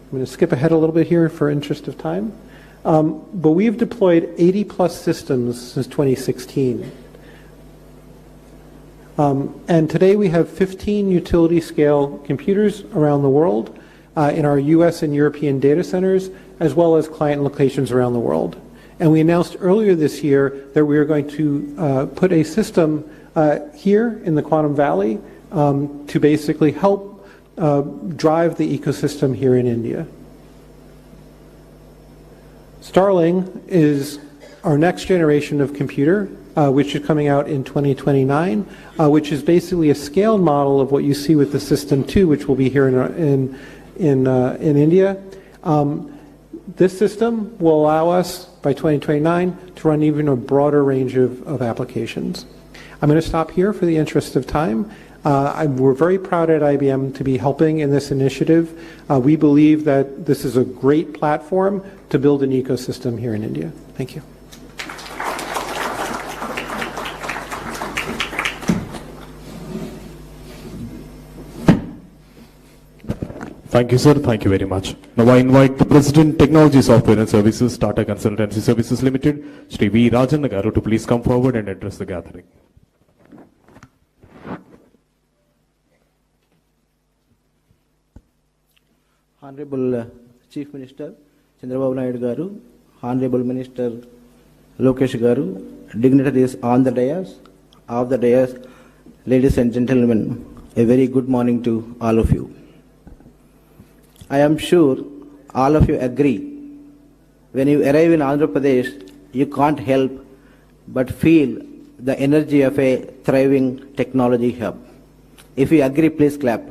going to skip ahead a little bit here for interest of time. But we've deployed 80-plus systems since 2016. And today we have 15 utility-scale computers around the world in our US and European data centers, as well as client locations around the world. And we announced earlier this year that we are going to put a system here in the Quantum Valley to basically help drive the ecosystem here in India. Starling is our next generation of computer, which is coming out in 2029, which is basically a scaled model of what you see with the System 2, which will be here in India. This system will allow us, by 2029, to run even a broader range of applications. I'm going to stop here for the interest of time. We're very proud at IBM to be helping in this initiative. We believe that this is a great platform to build an ecosystem here in India. Thank you. Thank you, sir. Thank you very much. Now I invite the President, Technology Software and Services, Tata Consultancy Services Limited, Shri V. Rajan Garu, to please come forward and address the gathering. Honorable Chief Minister Chandrababu Naidu Garu, Honorable Minister Lokesh Garu, dignitaries on the dais, off the dais, ladies and gentlemen, a very good morning to all of you. I am sure all of you agree, when you arrive in Andhra Pradesh, you can't help but feel the energy of a thriving technology hub. If you agree, please clap.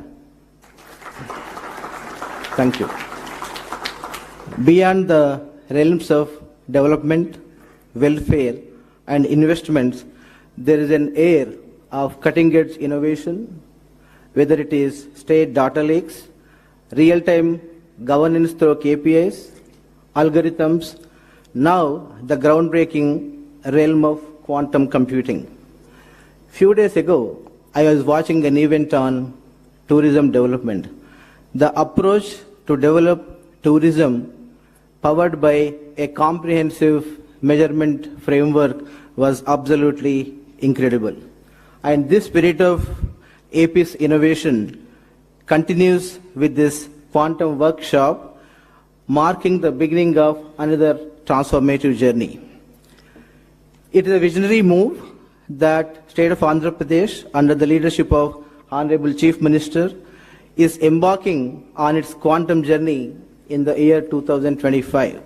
Thank you. Beyond the realms of development, welfare, and investments, there is an air of cutting-edge innovation, whether it is state data lakes, real-time governance through KPIs, algorithms, now the groundbreaking realm of quantum computing. Few days ago, I was watching an event on tourism development. The approach to develop tourism powered by a comprehensive measurement framework was absolutely incredible. And this spirit of AP's innovation continues with this quantum workshop, marking the beginning of another transformative journey. It is a visionary move that State of Andhra Pradesh, under the leadership of Honorable Chief Minister, is embarking on its quantum journey in the year 2025.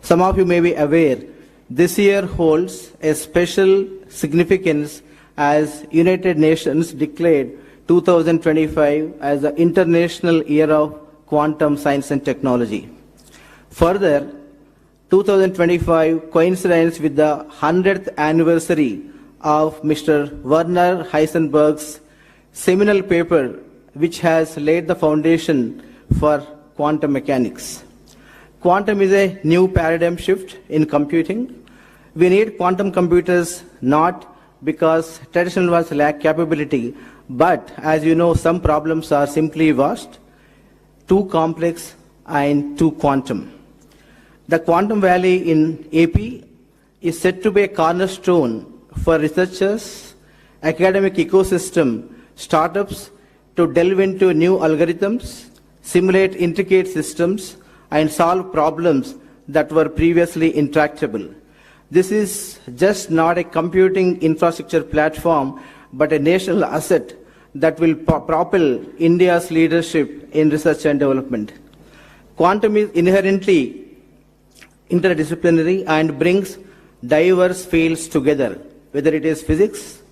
Some of you may be aware, this year holds a special significance as United Nations declared 2025 as the International Year of Quantum Science and Technology. Further, 2025 coincides with the 100th anniversary of Mr. Werner Heisenberg's seminal paper, which has laid the foundation for quantum mechanics. Quantum is a new paradigm shift in computing. We need quantum computers not because traditional ones lack capability, but as you know, some problems are simply vast, too complex, and too quantum. The Quantum Valley in AP is said to be a cornerstone for researchers, academic ecosystem, startups to delve into new algorithms, simulate intricate systems, and solve problems that were previously intractable. This is just not a computing infrastructure platform, but a national asset that will propel India's leadership in research and development. Quantum is inherently interdisciplinary and brings diverse fields together, whether it is physics,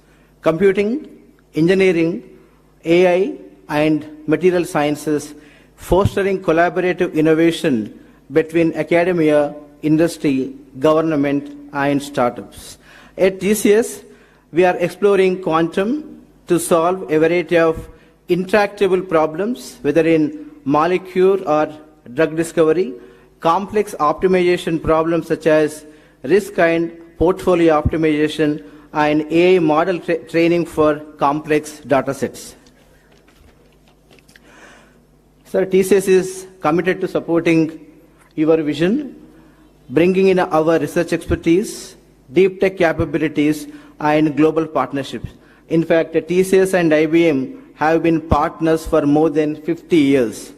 computing, engineering, AI, and material sciences, fostering collaborative innovation between academia, industry, government, and startups. At TCS, we are exploring quantum to solve a variety of intractable problems, whether in molecule or drug discovery, complex optimization problems such as risk and portfolio optimization, and AI model training for complex data sets. Sir, TCS is committed to supporting your vision, bringing in our research expertise, deep tech capabilities, and global partnerships. In fact, TCS and IBM have been partners for more than 50 years.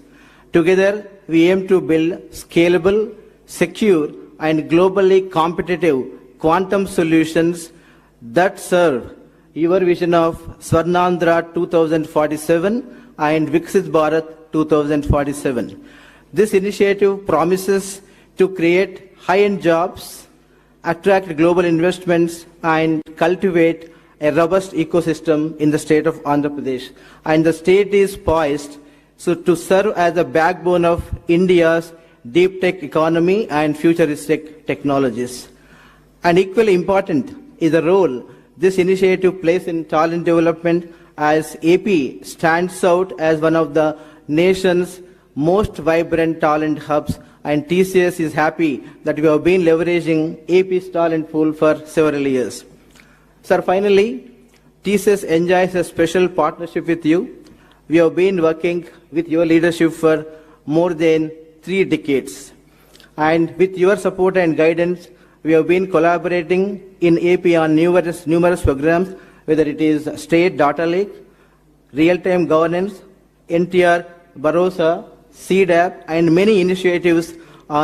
Together, we aim to build scalable, secure, and globally competitive quantum solutions that serve your vision of Swarnandhra 2047 and Viksit Bharat 2047. This initiative promises to create high-end jobs, attract global investments, and cultivate a robust ecosystem in the state of Andhra Pradesh. And the state is poised to serve as the backbone of India's deep tech economy and futuristic technologies. And equally important is the role this initiative plays in talent development, as AP stands out as one of the nation's most vibrant talent hubs, and TCS is happy that we have been leveraging AP's talent pool for several years. Sir, finally, TCS enjoys a special partnership with you. We have been working with your leadership for more than 3 decades. And with your support and guidance, we have been collaborating in AP on numerous programs, whether it is State Data Lake, Real-Time Governance, NTR, Barossa, CDAP, and many initiatives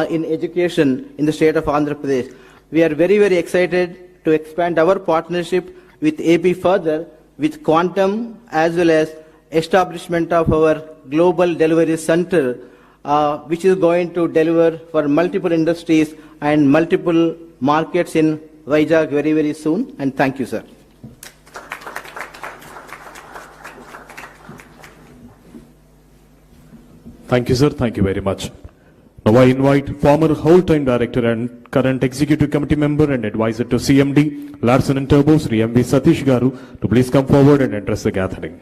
in education in the state of Andhra Pradesh. We are very, very excited to expand our partnership with AP further with quantum as well as establishment of our global delivery center, which is going to deliver for multiple industries and multiple markets in Vizag very, very soon. And thank you, sir. Thank you, sir. Thank you very much. Now Now I invite former whole-time director and current executive committee member and advisor to CMD, Larsen & Toubro, Sri M.V. Satish Garu, to please come forward and address the gathering.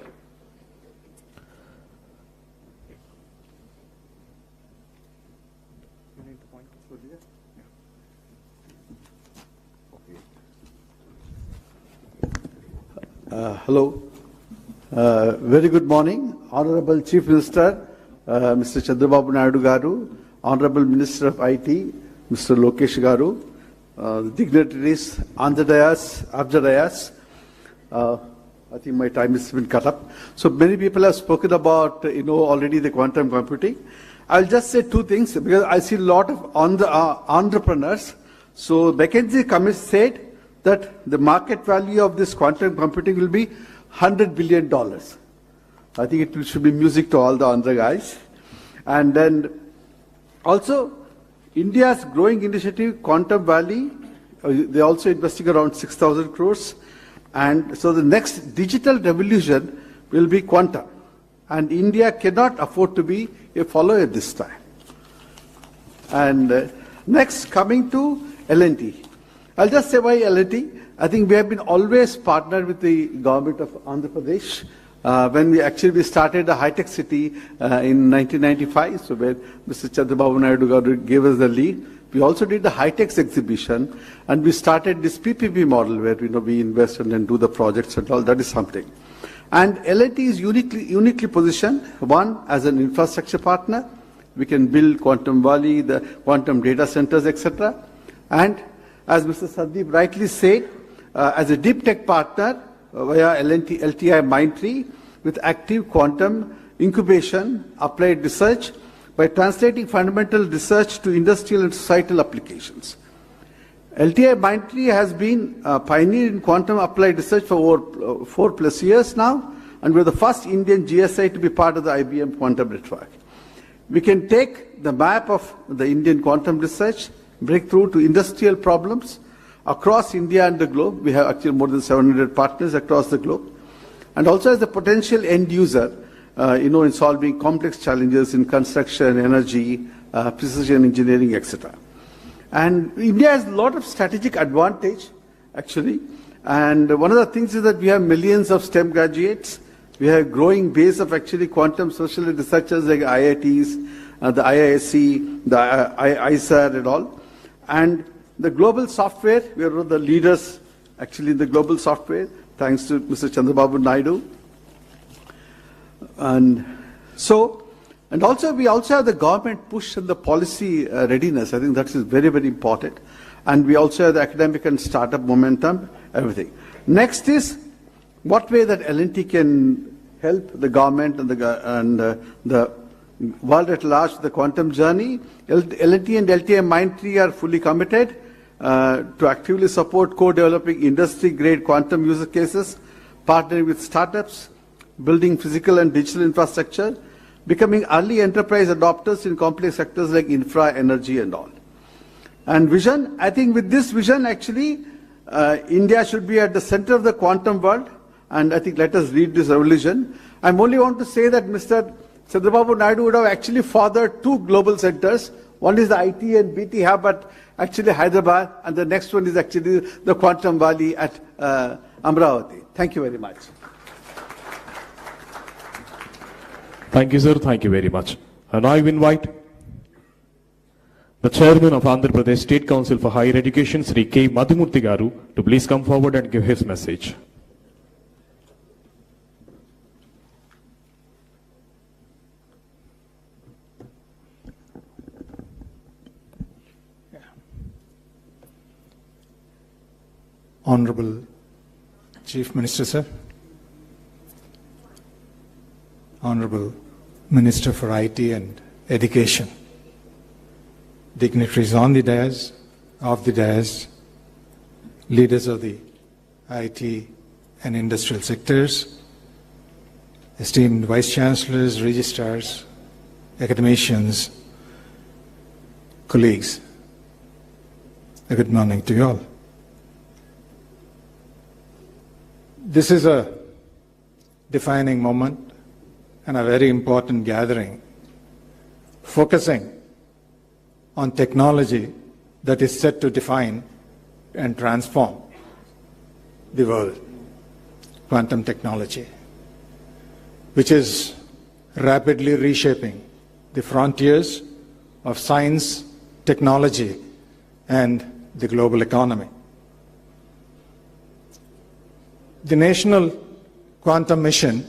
Hello. Very good morning, Honorable Chief Minister, Mr. Chandrababu Naidu Garu, Honorable Minister of IT, Mr. Lokesh Garu, dignitaries on the dais, off the dais. I think my time has been cut up. So many people have spoken about, already the quantum computing. I'll just say two things because I see a lot of entrepreneurs. So McKinsey Committee said that the market value of this quantum computing will be $100 billion. I think it should be music to all the other guys. And then also, India's growing initiative, Quantum Valley, they're also investing around 6,000 crores. And so the next digital revolution will be quantum. And India cannot afford to be a follower this time. And next, coming to L&T. I'll just say why L&T. I think we have been always partnered with the government of Andhra Pradesh. When we started the high-tech city in 1995, so when Mr. Chandrababu Naidu gave us the lead, we also did the high-tech exhibition, and we started this PPP model where we invest and then do the projects and all. That is something. And L&T is uniquely positioned, one, as an infrastructure partner. We can build Quantum Valley, the quantum data centers, etc. And as Mr. Sandeep rightly said, as a deep tech partner via LTI Mindtree with active quantum incubation, applied research by translating fundamental research to industrial and societal applications. LTI Mindtree has been pioneer in quantum applied research for over 4+ years now, and we're the first Indian GSI to be part of the IBM Quantum Network. We can take the map of the Indian quantum research, breakthrough to industrial problems across India and the globe. We have actually more than 700 partners across the globe. And also as a potential end user, in solving complex challenges in construction, energy, precision engineering, etc. And India has a lot of strategic advantage, actually. And one of the things is that we have millions of STEM graduates. We have a growing base of actually quantum social researchers like IITs, the IISc, the ISAR and all. And the global software, we are one of the leaders actually in the global software, thanks to Mr. Chandrababu Naidu. And also we also have the government push and the policy readiness. I think that is very, very important. And we also have the academic and startup momentum, everything. Next is what way that L&T can help the government and the world at large, the quantum journey. L&T and LTI Mindtree are fully committed to actively support co-developing industry-grade quantum user cases, partnering with startups, building physical and digital infrastructure, becoming early enterprise adopters in complex sectors like infra, energy and all. And vision, I think with this vision actually, India should be at the center of the quantum world, and I think let us lead this revolution. I only want to say that Mr. Chandrababu Naidu would have actually fathered two global centers. One is the IT and BT hub at actually Hyderabad, and the next one is actually the Quantum Valley at Amravati. Thank you very much. Thank you, sir. Thank you very much. And I invite the Chairman of Andhra Pradesh State Council for Higher Education, Sri K. Madhumurthy Garu, to please come forward and give his message. Honorable Chief Minister, sir. Honorable Minister for IT and Education. Dignitaries on the dais, off the dais, leaders of the IT and industrial sectors, esteemed Vice Chancellors, Registrars, academicians, colleagues. A good morning to you all. This is a defining moment and a very important gathering, focusing on technology that is set to define and transform the world, quantum technology, which is rapidly reshaping the frontiers of science, technology, and the global economy. The National Quantum Mission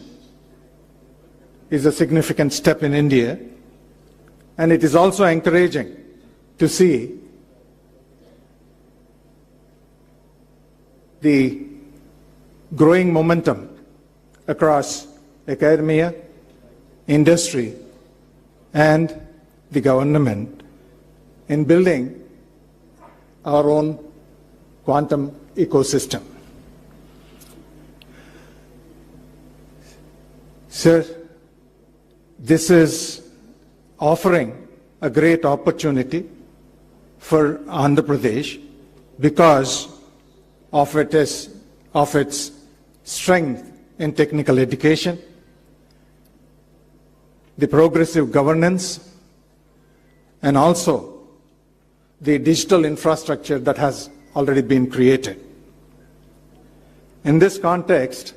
is a significant step in India, and it is also encouraging to see the growing momentum across academia, industry, and the government in building our own quantum ecosystem. Sir, this is offering a great opportunity for Andhra Pradesh because of its strength in technical education, the progressive governance, and also the digital infrastructure that has already been created. In this context,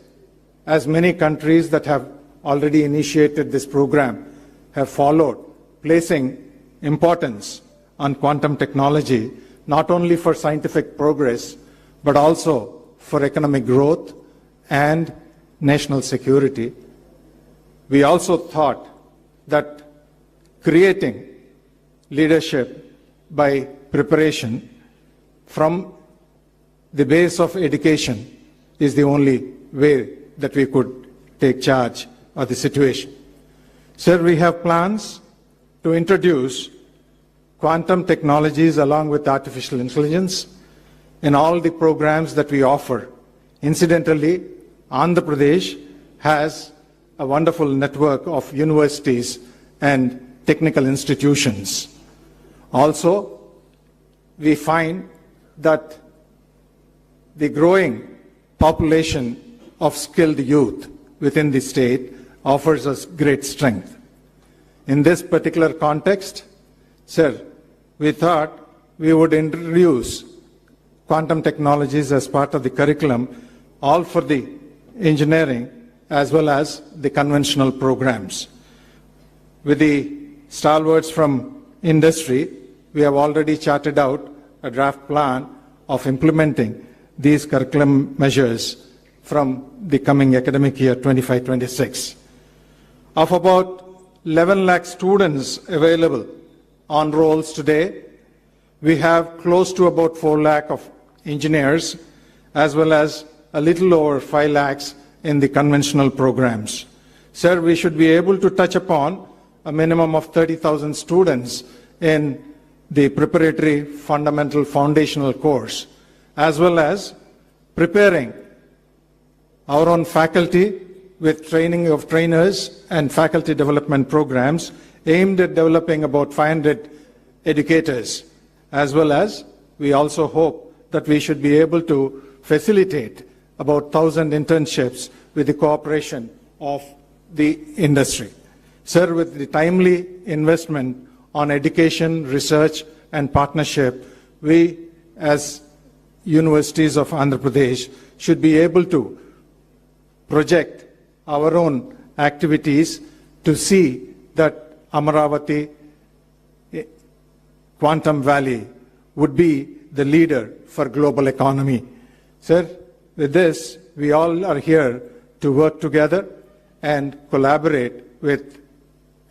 as many countries that have already initiated this program have followed, placing importance on quantum technology, not only for scientific progress, but also for economic growth and national security. We also thought that creating leadership by preparation from the base of education is the only way that we could take charge of the situation. Sir, we have plans to introduce quantum technologies along with artificial intelligence in all the programs that we offer. Incidentally, Andhra Pradesh has a wonderful network of universities and technical institutions. Also, we find that the growing population of skilled youth within the state offers us great strength. In this particular context, sir, we thought we would introduce quantum technologies as part of the curriculum, all for the engineering as well as the conventional programs. With the stalwarts from industry, we have already charted out a draft plan of implementing these curriculum measures from the coming academic year 25-26. Of about 11 lakh students available on rolls today, we have close to about 4 lakh of engineers, as well as a little over 5 lakhs in the conventional programs. Sir, we should be able to touch upon a minimum of 30,000 students in the preparatory fundamental foundational course, as well as preparing our own faculty with training of trainers and faculty development programs aimed at developing about 500 educators, as well as we also hope that we should be able to facilitate about 1,000 internships with the cooperation of the industry. Sir, with the timely investment on education, research, and partnership, we as universities of Andhra Pradesh should be able to project our own activities to see that Amaravati Quantum Valley would be the leader for global economy. Sir, with this, we all are here to work together and collaborate with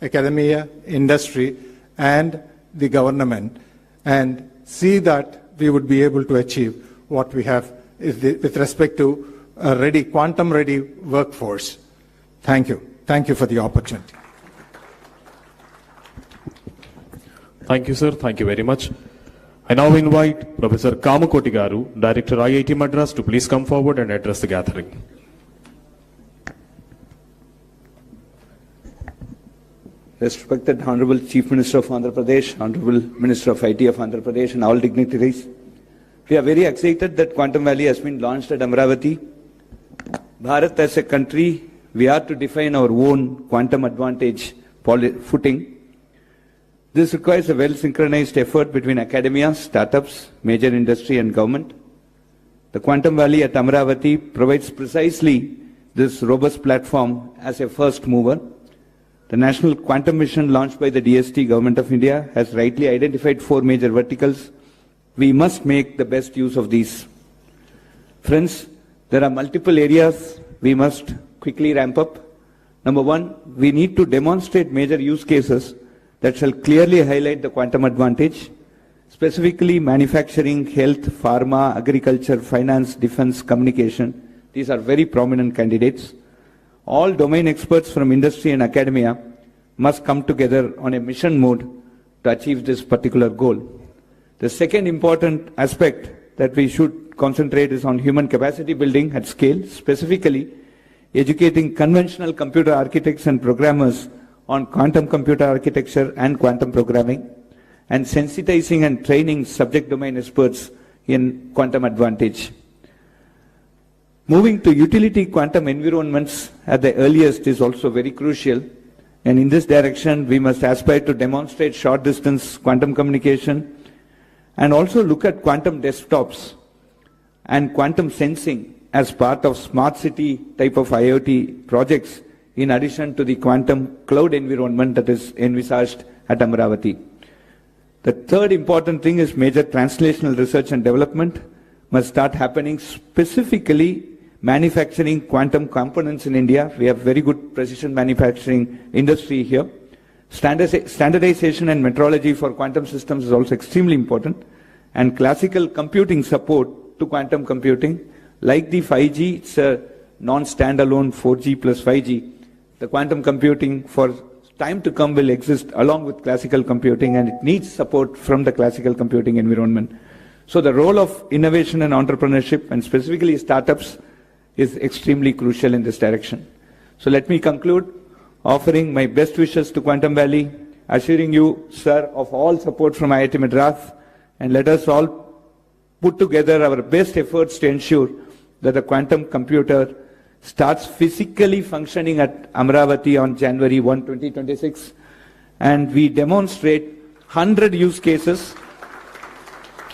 academia, industry, and the government, and see that we would be able to achieve what we have with respect to a quantum-ready workforce. Thank you. Thank you for the opportunity. Thank you, sir. Thank you very much. I now invite Professor Kamakoti Garu, Director IIT Madras, to please come forward and address the gathering. Respected Honorable Chief Minister of Andhra Pradesh, Honorable Minister of IT of Andhra Pradesh, and all dignitaries, we are very excited that Quantum Valley has been launched at Amaravati. Bharat as a country, we are to define our own quantum advantage footing. This requires a well-synchronized effort between academia, startups, major industry and government. The Quantum Valley at Amaravati provides precisely this robust platform as a first mover. The National Quantum Mission launched by the DST Government of India has rightly identified 4 major verticals. We must make the best use of these. Friends, there are multiple areas we must quickly ramp up. Number 1, we need to demonstrate major use cases that shall clearly highlight the quantum advantage, specifically manufacturing, health, pharma, agriculture, finance, defense, communication. These are very prominent candidates. All domain experts from industry and academia must come together on a mission mode to achieve this particular goal. The second important aspect that we should concentrate is on human capacity building at scale, specifically educating conventional computer architects and programmers on quantum computer architecture and quantum programming, and sensitizing and training subject domain experts in quantum advantage. Moving to utility quantum environments at the earliest is also very crucial, and in this direction we must aspire to demonstrate short distance quantum communication and also look at quantum desktops and quantum sensing as part of smart city type of IoT projects in addition to the quantum cloud environment that is envisaged at Amaravati. The third important thing is major translational research and development must start happening, specifically manufacturing quantum components in India. We have very good precision manufacturing industry here. Standardization and metrology for quantum systems is also extremely important, and classical computing support to quantum computing, like the 5G, it's a non-standalone 4G plus 5G. The quantum computing for time to come will exist along with classical computing, and it needs support from the classical computing environment. So the role of innovation and entrepreneurship, and specifically startups, is extremely crucial in this direction. So let me conclude offering my best wishes to Quantum Valley, assuring you, sir, of all support from IIT Madras, and let us all put together our best efforts to ensure that the quantum computer starts physically functioning at Amaravati on January 1, 2026, and we demonstrate 100 use cases.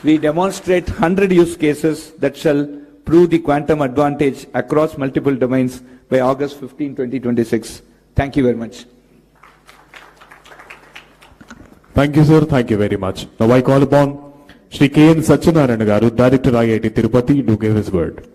We demonstrate 100 use cases that shall prove the quantum advantage across multiple domains by August 15, 2026. Thank you very much. Thank you, sir. Thank you very much. Now I call upon Shri K. N. Satyanarayana Garu, Director IIT Tirupati, to give his word.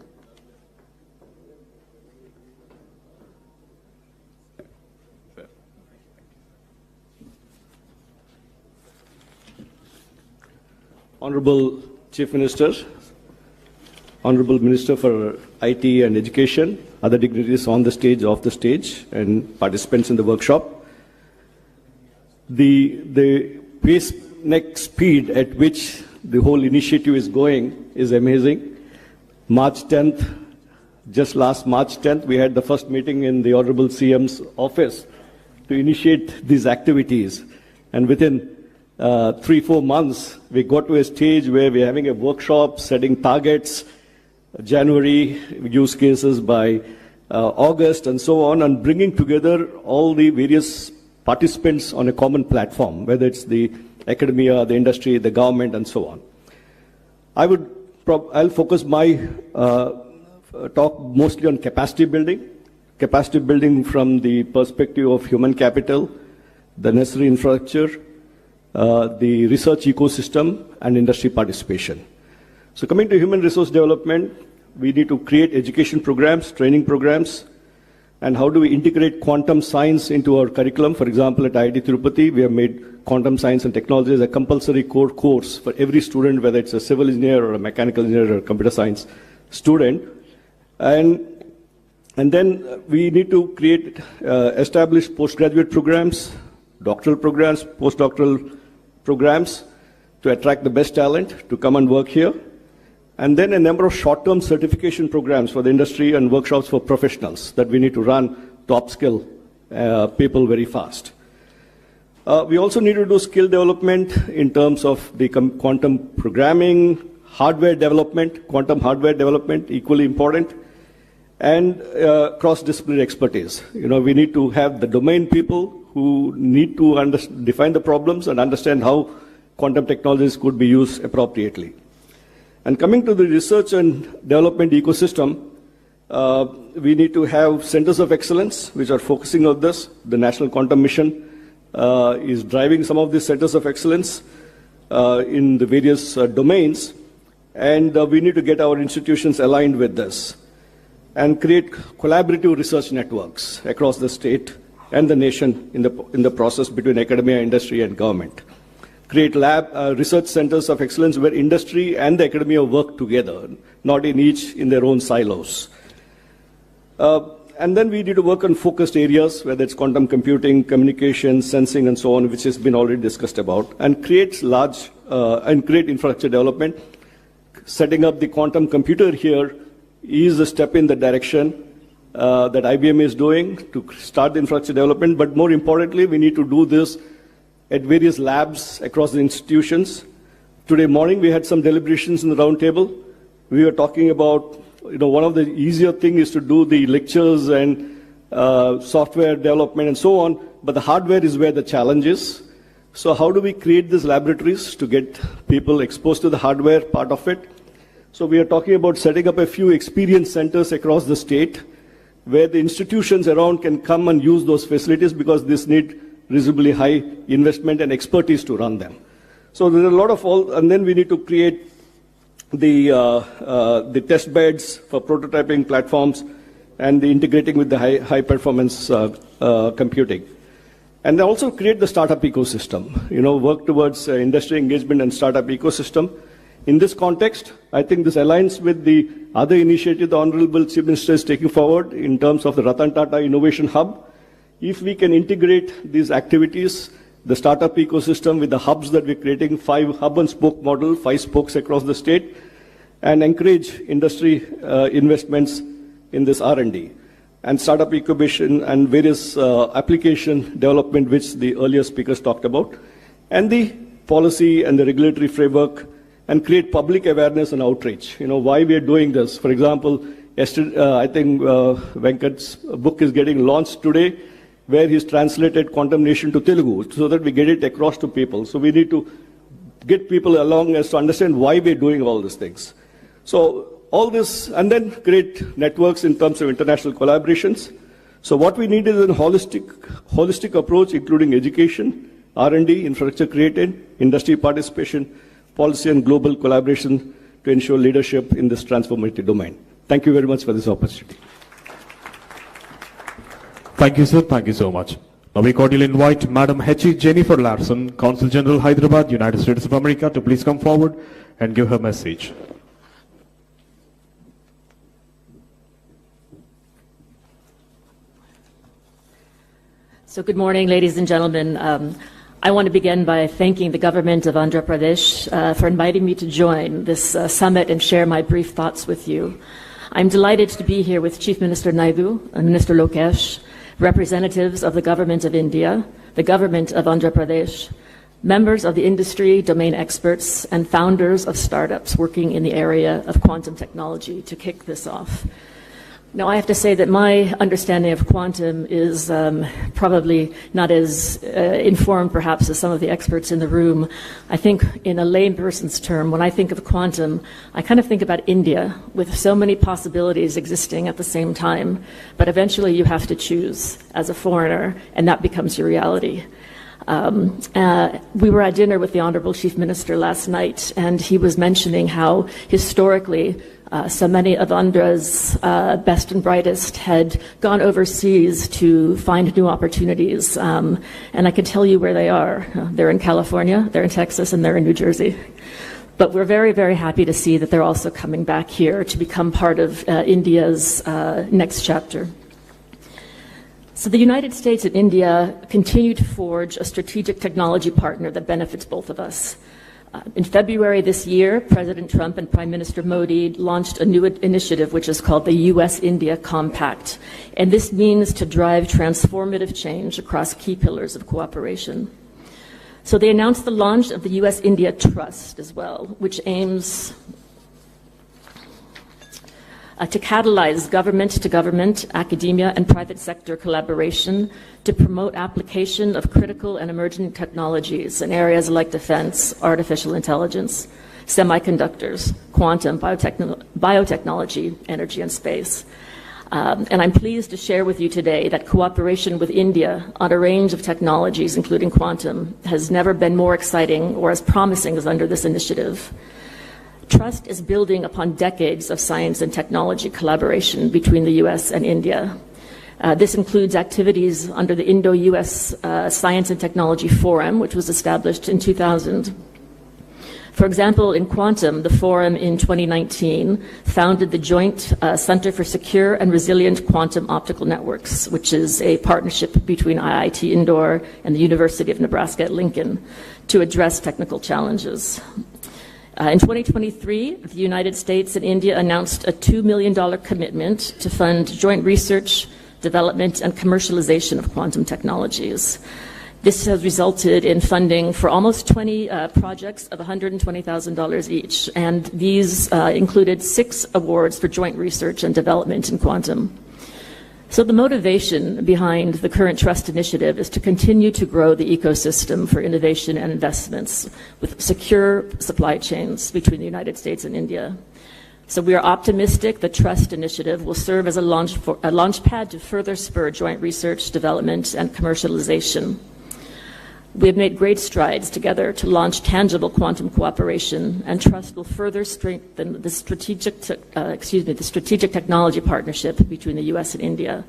Honorable Chief Minister, Honorable Minister for IT and Education, other dignitaries on the stage, off the stage, and participants in the workshop. The pace, next speed at which the whole initiative is going is amazing. March 10th, just last March 10th, we had the first meeting in the Honorable CM's office to initiate these activities. And within 3-4 months, we got to a stage where we're having a workshop, setting targets, January use cases by August, and so on, and bringing together all the various participants on a common platform, whether it's the academia, the industry, the government, and so on. I'll focus my talk mostly on capacity building from the perspective of human capital, the necessary infrastructure, the research ecosystem, and industry participation. So coming to human resource development, we need to create education programs, training programs, and how do we integrate quantum science into our curriculum. For example, at IIT Tirupati, we have made quantum science and technology as a compulsory core course for every student, whether it's a civil engineer or a mechanical engineer or a computer science student. And then we need to create, establish postgraduate programs, doctoral programs, postdoctoral programs to attract the best talent to come and work here. And then a number of short-term certification programs for the industry and workshops for professionals that we need to run to upskill people very fast. We also need to do skill development in terms of the quantum programming, hardware development, quantum hardware development, equally important, and cross-disciplinary expertise. We need to have the domain people who need to define the problems and understand how quantum technologies could be used appropriately. And coming to the research and development ecosystem, we need to have centers of excellence which are focusing on this. The National Quantum Mission is driving some of these centers of excellence in the various domains, and we need to get our institutions aligned with this and create collaborative research networks across the state and the nation in the process between academia, industry, and government. Create research centers of excellence where industry and the academia work together, not each in their own silos. And then we need to work on focused areas, whether it's quantum computing, communication, sensing, and so on, which has been already discussed about, and create infrastructure development. Setting up the quantum computer here is a step in the direction that IBM is doing to start the infrastructure development. But more importantly, we need to do this at various labs across the institutions. Today morning, we had some deliberations in the round table. We were talking about, one of the easier things is to do the lectures and software development and so on, but the hardware is where the challenge is. So how do we create these laboratories to get people exposed to the hardware part of it? So we are talking about setting up a few experience centers across the state where the institutions around can come and use those facilities because this need reasonably high investment and expertise to run them. So there are a lot of and then we need to create the test beds for prototyping platforms and the integrating with the high performance computing. And then also create the startup ecosystem, work towards industry engagement and startup ecosystem. In this context, I think this aligns with the other initiative the Honorable Chief Minister is taking forward in terms of the Ratan Tata Innovation Hub. If we can integrate these activities, the startup ecosystem with the hubs that we're creating, 5 hub and spoke model, 5 spokes across the state, and encourage industry investments in this R&D. And startup incubation and various application development, which the earlier speakers talked about, and the policy and the regulatory framework, and create public awareness and outreach. Why we are doing this. For example, yesterday, I think Venkat's book is getting launched today, where he's translated Quantum Nation to Telugu, so that we get it across to people. So we need to get people along as to understand why we're doing all these things. So all this, and then create networks in terms of international collaborations. So what we need is a holistic approach, including education, R&D, infrastructure created, industry participation, policy and global collaboration to ensure leadership in this transformative domain. Thank you very much for this opportunity. Thank you, sir. Thank you so much. Now we cordially invite Madam H.E. Jennifer Larson, Consul General, Hyderabad, United States of America, to please come forward and give her message. So good morning, ladies and gentlemen. I want to begin by thanking the government of Andhra Pradesh for inviting me to join this summit and share my brief thoughts with you. I'm delighted to be here with Chief Minister Naidu and Minister Lokesh, representatives of the government of India, the government of Andhra Pradesh, members of the industry, domain experts, and founders of startups working in the area of quantum technology to kick this off. Now, I have to say that my understanding of quantum is probably not as informed, perhaps, as some of the experts in the room. I think in a layperson's term, when I think of quantum, I kind of think about India, with so many possibilities existing at the same time. But eventually you have to choose as a foreigner, and that becomes your reality. We were at dinner with the Honorable Chief Minister last night, and he was mentioning how historically so many of Andhra's best and brightest had gone overseas to find new opportunities. And I can tell you where they are. They're in California, they're in Texas, and they're in New Jersey. But we're very, very happy to see that they're also coming back here to become part of India's next chapter. So the United States and India continue to forge a strategic technology partner that benefits both of us. In February this year, President Trump and Prime Minister Modi launched a new initiative which is called the U.S.-India Compact. And this means to drive transformative change across key pillars of cooperation. So they announced the launch of the U.S.-India Trust as well, which aims to catalyze government-to-government, academia, and private sector collaboration to promote application of critical and emerging technologies in areas like defense, artificial intelligence, semiconductors, quantum, biotechnology, energy, and space. And I'm pleased to share with you today that cooperation with India on a range of technologies, including quantum, has never been more exciting or as promising as under this initiative. Trust is building upon decades of science and technology collaboration between the U.S. and India. This includes activities under the Indo-U.S. Science and Technology Forum, which was established in 2000. For example, in quantum, the forum in 2019 founded the Joint Center for Secure and Resilient Quantum Optical Networks, which is a partnership between IIT Indore and the University of Nebraska at Lincoln to address technical challenges. In 2023, the United States and India announced a $2 million commitment to fund joint research, development, and commercialization of quantum technologies. This has resulted in funding for almost 20 projects of $120,000 each, and these included 6 awards for joint research and development in quantum. So the motivation behind the current Trust Initiative is to continue to grow the ecosystem for innovation and investments with secure supply chains between the United States and India. So we are optimistic the Trust Initiative will serve as a launch pad to further spur joint research, development, and commercialization. We have made great strides together to launch tangible quantum cooperation, and Trust will further strengthen the strategic technology partnership between the U.S. and India,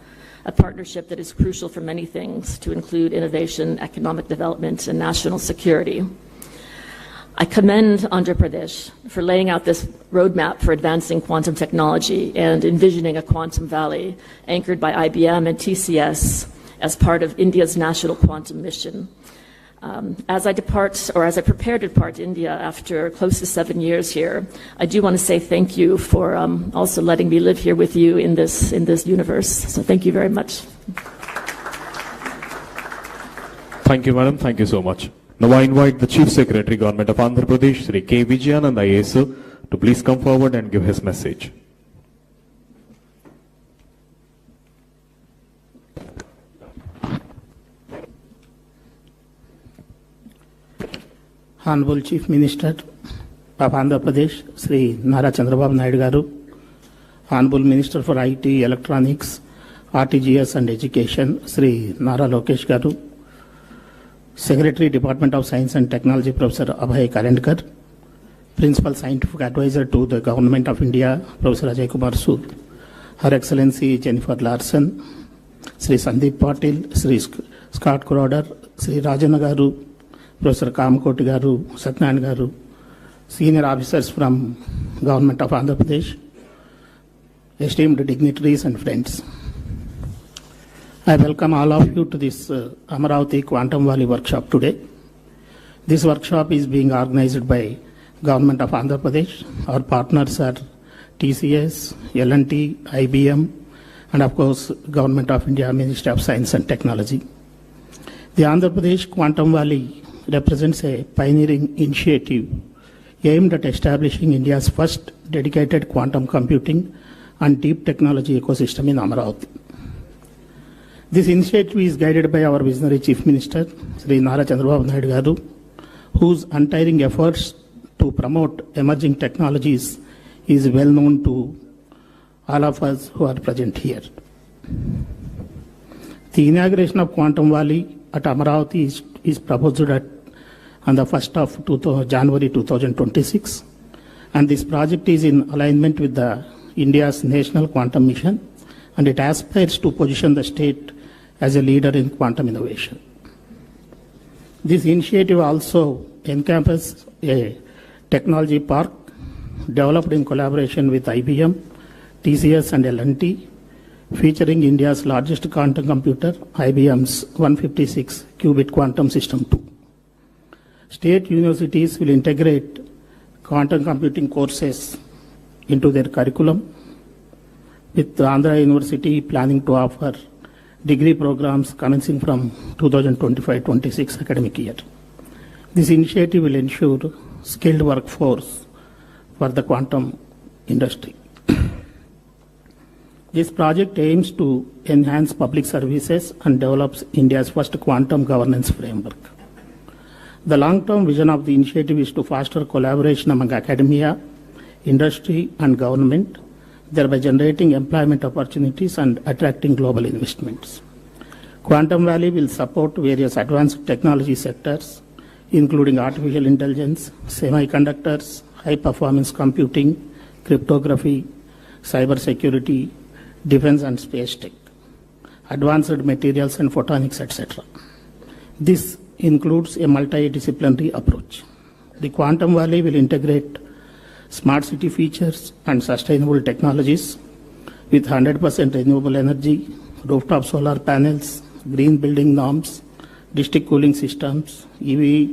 a partnership that is crucial for many things, to include innovation, economic development, and national security. I commend Andhra Pradesh for laying out this roadmap for advancing quantum technology and envisioning a quantum valley anchored by IBM and TCS as part of India's national quantum mission. As I prepare to depart India after close to 7 years here, I do want to say thank you for also letting me live here with you in this universe. So thank you very much. Thank you, Madam. Thank you so much. Now I invite the Chief Secretary, Government of Andhra Pradesh, Sri K. Vijayanand IAS, to please come forward and give his message. Honorable Chief Minister of Andhra Pradesh, Sri Nara Chandrababu Naidu Garu, Honorable Minister for IT, Electronics, RTGS and Education, Sri Nara Lokesh Garu, Secretary, Department of Science and Technology, Professor Abhay Karendkar, Principal Scientific Advisor to the Government of India, Professor Ajay Kumar Sood, Her Excellency Jennifer Larson, Sri Sandeep Patil, Sri Scott Crowder, Sri Rajana Garu, Professor Kamakoti Garu, Satyan Garu, senior officers from Government of Andhra Pradesh, esteemed dignitaries and friends. I welcome all of you to this Amaravati Quantum Valley workshop today. This workshop is being organized by Government of Andhra Pradesh. Our partners are TCS, L&T, IBM, and of course Government of India, Ministry of Science and Technology. The Andhra Pradesh Quantum Valley represents a pioneering initiative aimed at establishing India's first dedicated quantum computing and deep technology ecosystem in Amaravati. This initiative is guided by our visionary Chief Minister, Sri Nara Chandrababu Naidu Garu, whose untiring efforts to promote emerging technologies is well known to all of us who are present here. The inauguration of Quantum Valley at Amaravati is proposed on the 1st of January 2026, and this project is in alignment with India's National Quantum Mission, and it aspires to position the state as a leader in quantum innovation. This initiative also encompasses a technology park developed in collaboration with IBM, TCS and L&T, featuring India's largest quantum computer, IBM's 156 qubit quantum system 2. State universities will integrate quantum computing courses into their curriculum, with Andhra University planning to offer degree programs commencing from 2025-26 academic year. This initiative will ensure skilled workforce for the quantum industry. This project aims to enhance public services and develops India's first quantum governance framework. The long-term vision of the initiative is to foster collaboration among academia, industry, and government, thereby generating employment opportunities and attracting global investments. Quantum Valley will support various advanced technology sectors, including artificial intelligence, semiconductors, high-performance computing, cryptography, cybersecurity, defense and space tech, advanced materials and photonics, etc. This includes a multidisciplinary approach. The Quantum Valley will integrate smart city features and sustainable technologies with 100% renewable energy, rooftop solar panels, green building norms, district cooling systems, EV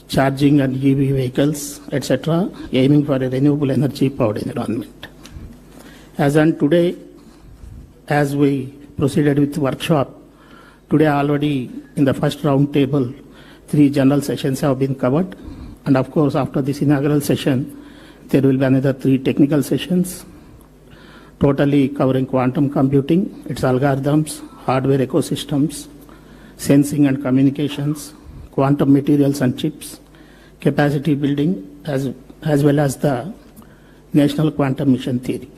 charging and EV vehicles, etc., aiming for a renewable energy powered environment. As on today, as we proceeded with the workshop, today already in the first round table, 3 general sessions have been covered. And of course, after this inaugural session, there will be another 3 technical sessions, totally covering quantum computing, its algorithms, hardware ecosystems, sensing and communications, quantum materials and chips, capacity building, as well as the National Quantum Mission Theory.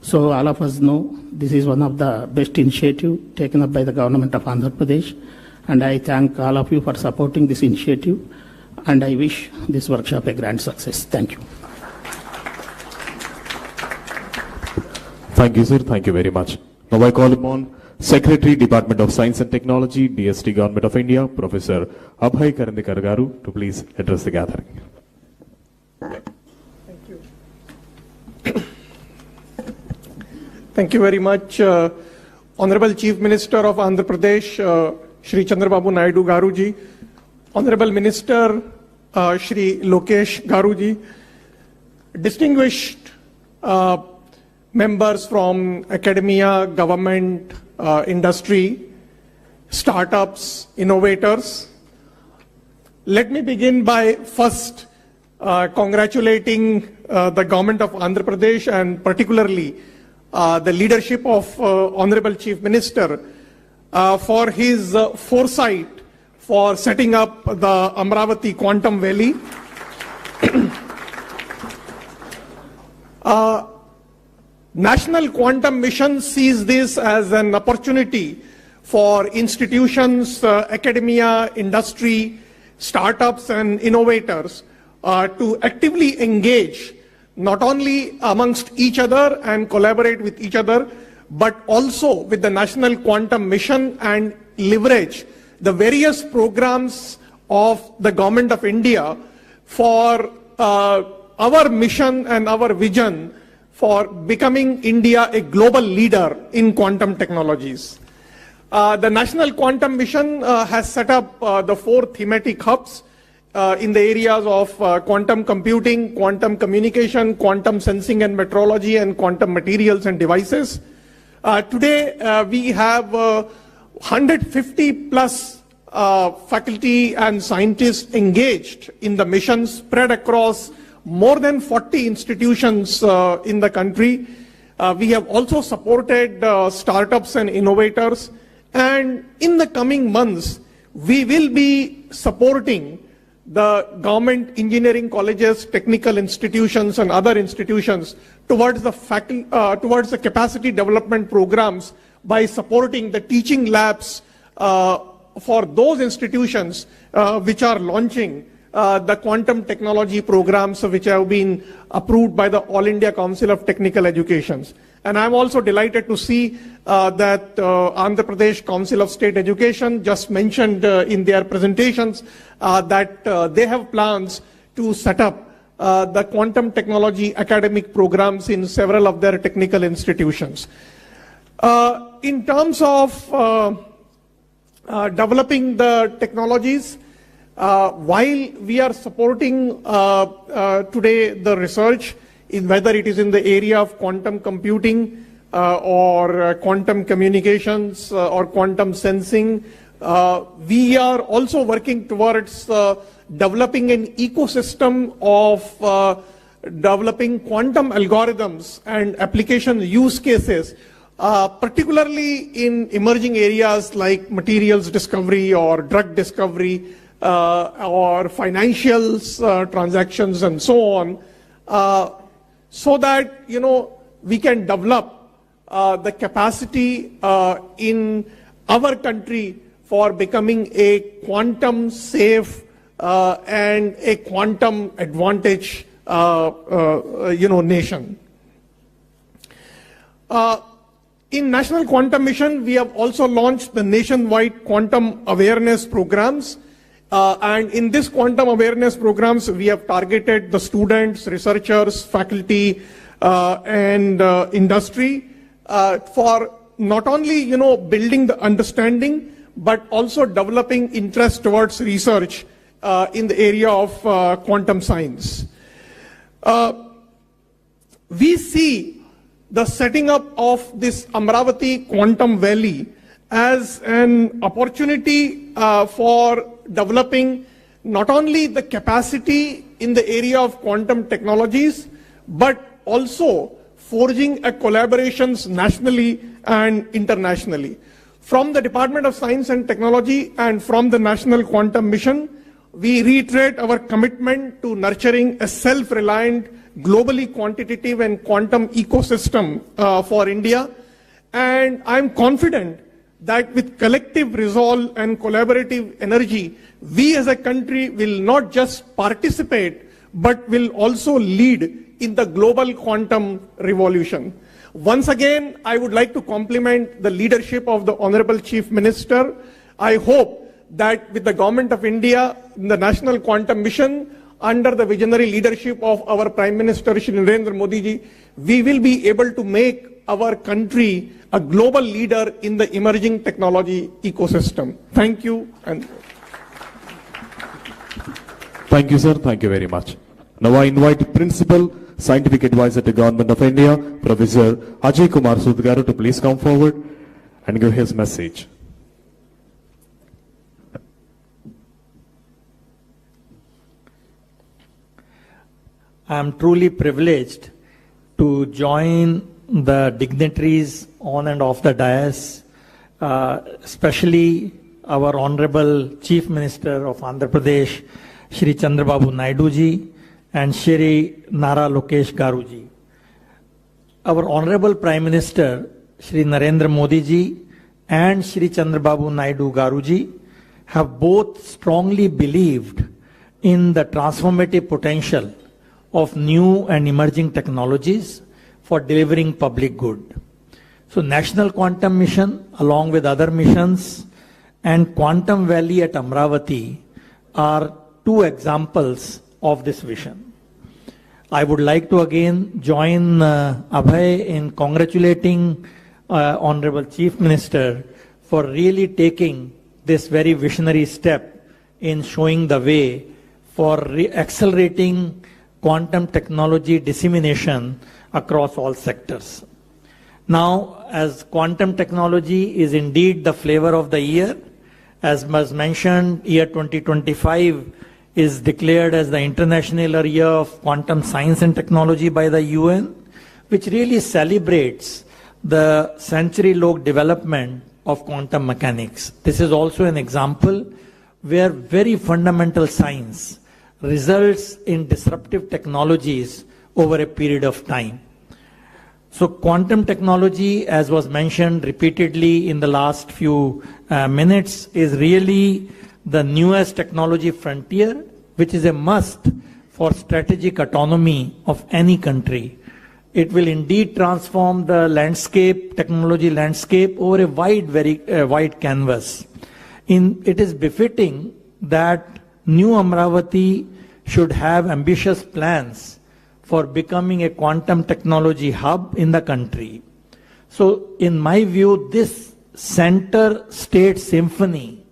So all of us know this is one of the best initiatives taken up by the government of Andhra Pradesh, and I thank all of you for supporting this initiative, and I wish this workshop a grand success. Thank you. Thank you, sir. Thank you very much. Now I call upon Secretary, Department of Science and Technology, DST, Government of India, Professor Abhay Karandikar Garu, to please address the gathering. Thank you very much, Honorable Chief Minister of Andhra Pradesh, Shri Chandrababu Naidu Garuji, Honorable Minister Shri Lokesh Garuji, distinguished members from academia, government, industry, startups, innovators. Let me begin by first congratulating the government of Andhra Pradesh and particularly the leadership of Honorable Chief Minister for his foresight for setting up the Amravati Quantum Valley. National Quantum Mission sees this as an opportunity for institutions, academia, industry, startups and innovators to actively engage not only amongst each other and collaborate with each other, but also with the National Quantum Mission and leverage the various programs of the Government of India for our mission and our vision for becoming India a global leader in quantum technologies. The National Quantum Mission has set up the 4 thematic hubs in the areas of quantum computing, quantum communication, quantum sensing and metrology, and quantum materials and devices. Today, we have 150 plus faculty and scientists engaged in the mission spread across more than 40 institutions in the country. We have also supported startups and innovators, and in the coming months, we will be supporting the government engineering colleges, technical institutions and other institutions towards the capacity development programs by supporting the teaching labs for those institutions which are launching the quantum technology programs which have been approved by the All India Council of Technical Education. And I'm also delighted to see that Andhra Pradesh Council of State Education just mentioned in their presentations that they have plans to set up the quantum technology academic programs in several of their technical institutions. In terms of developing the technologies, while we are supporting today the research, whether it is in the area of quantum computing or quantum communications or quantum sensing, we are also working towards developing an ecosystem of developing quantum algorithms and application use cases, particularly in emerging areas like materials discovery or drug discovery or financials transactions and so on, so that we can develop the capacity in our country for becoming a quantum safe and a quantum advantage nation. In National Quantum Mission, we have also launched the nationwide quantum awareness programs. And in this quantum awareness programs, we have targeted the students, researchers, faculty, and industry for not only, building the understanding, but also developing interest towards research in the area of quantum science. We see the setting up of this Amaravati Quantum Valley as an opportunity for developing not only the capacity in the area of quantum technologies, but also forging a collaborations nationally and internationally. From the Department of Science and Technology and from the National Quantum Mission, we reiterate our commitment to nurturing a self-reliant, globally quantitative and quantum ecosystem for India. And I'm confident that with collective resolve and collaborative energy, we as a country will not just participate, but will also lead in the global quantum revolution. Once again, I would like to compliment the leadership of the Honorable Chief Minister. I hope that with the Government of India, the National Quantum Mission, under the visionary leadership of our Prime Minister, Shri Narendra Modi ji, we will be able to make our country a global leader in the emerging technology ecosystem. Thank you. Thank you, sir. Thank you very much. Now I invite Principal Scientific Advisor to Government of India, Professor Ajay Kumar Sood garu to please come forward and give his message. I am truly privileged to join the dignitaries on and off the dais, especially our Honorable Chief Minister of Andhra Pradesh, Shri Chandrababu Naidu ji, and Shri Nara Lokesh Garu ji. Our Honorable Prime Minister, Shri Narendra Modi ji, and Shri Chandrababu Naidu Garu ji have both strongly believed in the transformative potential of new and emerging technologies for delivering public good. So National Quantum Mission, along with other missions, and Quantum Valley at Amaravati are two examples of this vision. I would like to again join Abhay in congratulating Honorable Chief Minister for really taking this very visionary step in showing the way for accelerating quantum technology dissemination across all sectors. Now, as quantum technology is indeed the flavor of the year, as was mentioned, year 2025 is declared as the International Year of Quantum Science and Technology by the UN, which really celebrates the century-long development of quantum mechanics. This is also an example where very fundamental science results in disruptive technologies over a period of time. So quantum technology, as was mentioned repeatedly in the last few minutes, is really the newest technology frontier, which is a must for strategic autonomy of any country. It will indeed transform the landscape, technology landscape, over a wide canvas. It is befitting that New Amaravati should have ambitious plans for becoming a quantum technology hub in the country. So in my view, this center-state symphony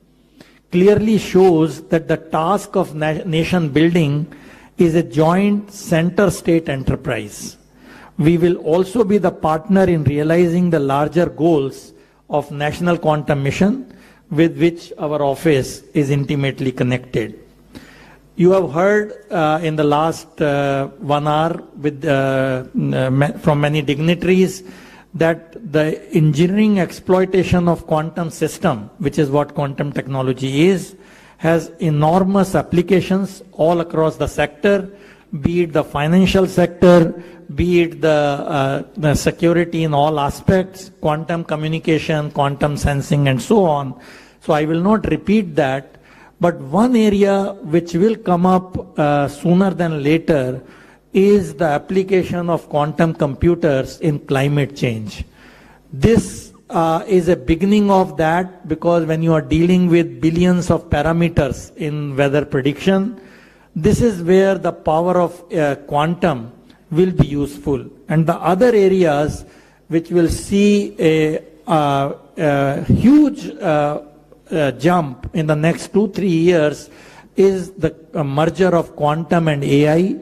clearly shows that the task of nation building is a joint center-state enterprise. We will also be the partner in realizing the larger goals of National Quantum Mission, with which our office is intimately connected. You have heard in the last 1 hour from many dignitaries that the engineering exploitation of quantum system, which is what quantum technology is, has enormous applications all across the sector, be it the financial sector, be it the security in all aspects, quantum communication, quantum sensing, and so on. So I will not repeat that. But one area which will come up sooner than later is the application of quantum computers in climate change. This is a beginning of that, because when you are dealing with billions of parameters in weather prediction, this is where the power of quantum will be useful. And the other areas which will see a huge jump in the next 2-3 years is the merger of quantum and AI,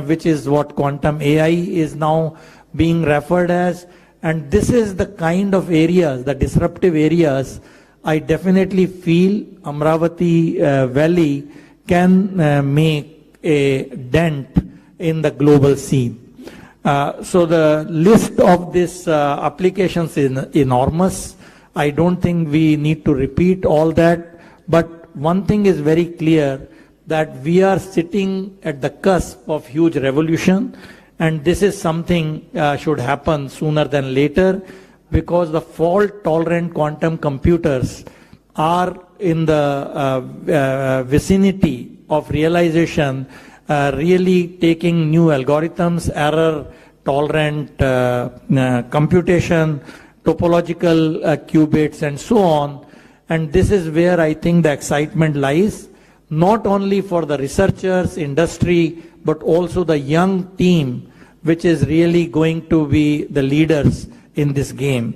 which is what quantum AI is now being referred as. And this is the kind of areas, the disruptive areas, I definitely feel Amravati Valley can make a dent in the global scene. So the list of these applications is enormous. I don't think we need to repeat all that, but one thing is very clear, that we are sitting at the cusp of huge revolution, and this is something should happen sooner than later, because the fault-tolerant quantum computers are in the vicinity of realization, really taking new algorithms, error-tolerant computation, topological qubits, and so on. And this is where I think the excitement lies, not only for the researchers, industry, but also the young team, which is really going to be the leaders in this game.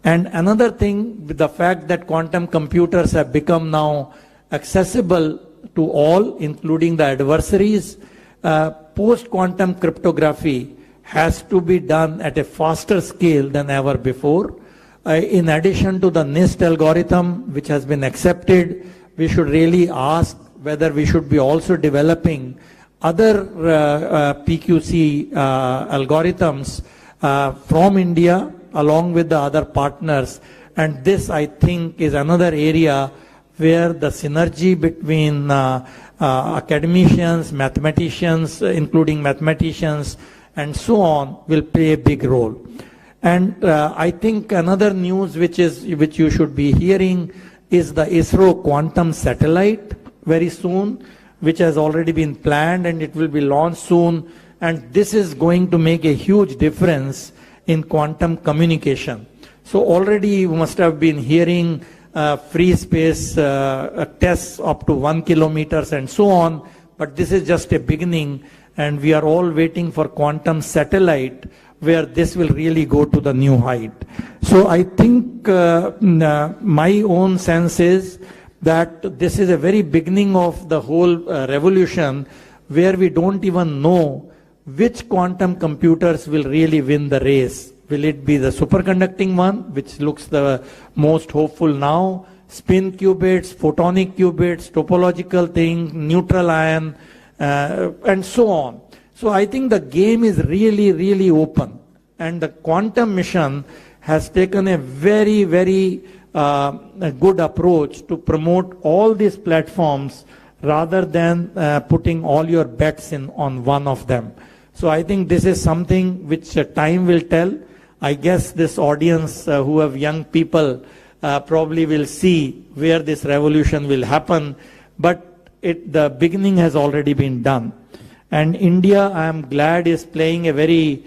And another thing, with the fact that quantum computers have become now accessible to all, including the adversaries, post-quantum cryptography has to be done at a faster scale than ever before. In addition to the NIST algorithm, which has been accepted, we should really ask whether we should be also developing other PQC algorithms from India along with the other partners. And this, I think, is another area where the synergy between academicians, mathematicians, including mathematicians, and so on, will play a big role. And I think another news which you should be hearing is the ISRO quantum satellite very soon, which has already been planned, and it will be launched soon. And this is going to make a huge difference in quantum communication. So already you must have been hearing free space tests up to 1 kilometer and so on, but this is just a beginning, and we are all waiting for quantum satellite, where this will really go to the new height. So I think my own sense is that this is a very beginning of the whole revolution, where we don't even know which quantum computers will really win the race. Will it be the superconducting one, which looks the most hopeful now, spin qubits, photonic qubits, topological thing, neutral ion, and so on. So I think the game is really, really open. And the quantum mission has taken a very, very good approach to promote all these platforms rather than putting all your bets on one of them. So I think this is something which time will tell. I guess this audience who have young people probably will see where this revolution will happen, but the beginning has already been done. And India, I am glad, is playing a very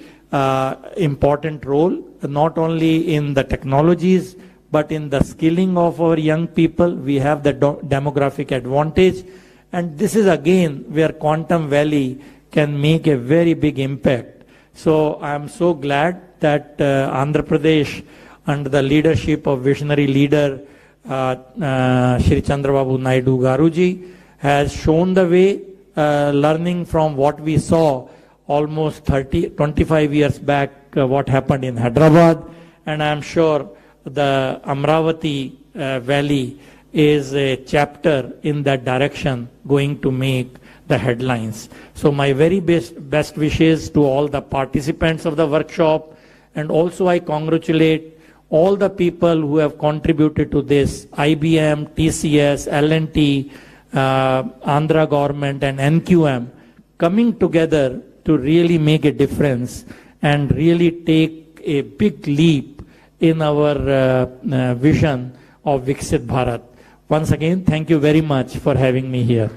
important role, not only in the technologies, but in the skilling of our young people. We have the demographic advantage. And this is again where Quantum Valley can make a very big impact. So I am so glad that Andhra Pradesh, under the leadership of visionary leader Shri Chandrababu Naidu Garuji, has shown the way, learning from what we saw almost 25 years back, what happened in Hyderabad. And I am sure the Amravati Valley is a chapter in that direction, going to make the headlines. So my very best wishes to all the participants of the workshop, and also I congratulate all the people who have contributed to this, IBM, TCS, L&T, Andhra government and NQM, coming together to really make a difference and really take a big leap in our vision of Viksit Bharat. Once again, thank you very much for having me here.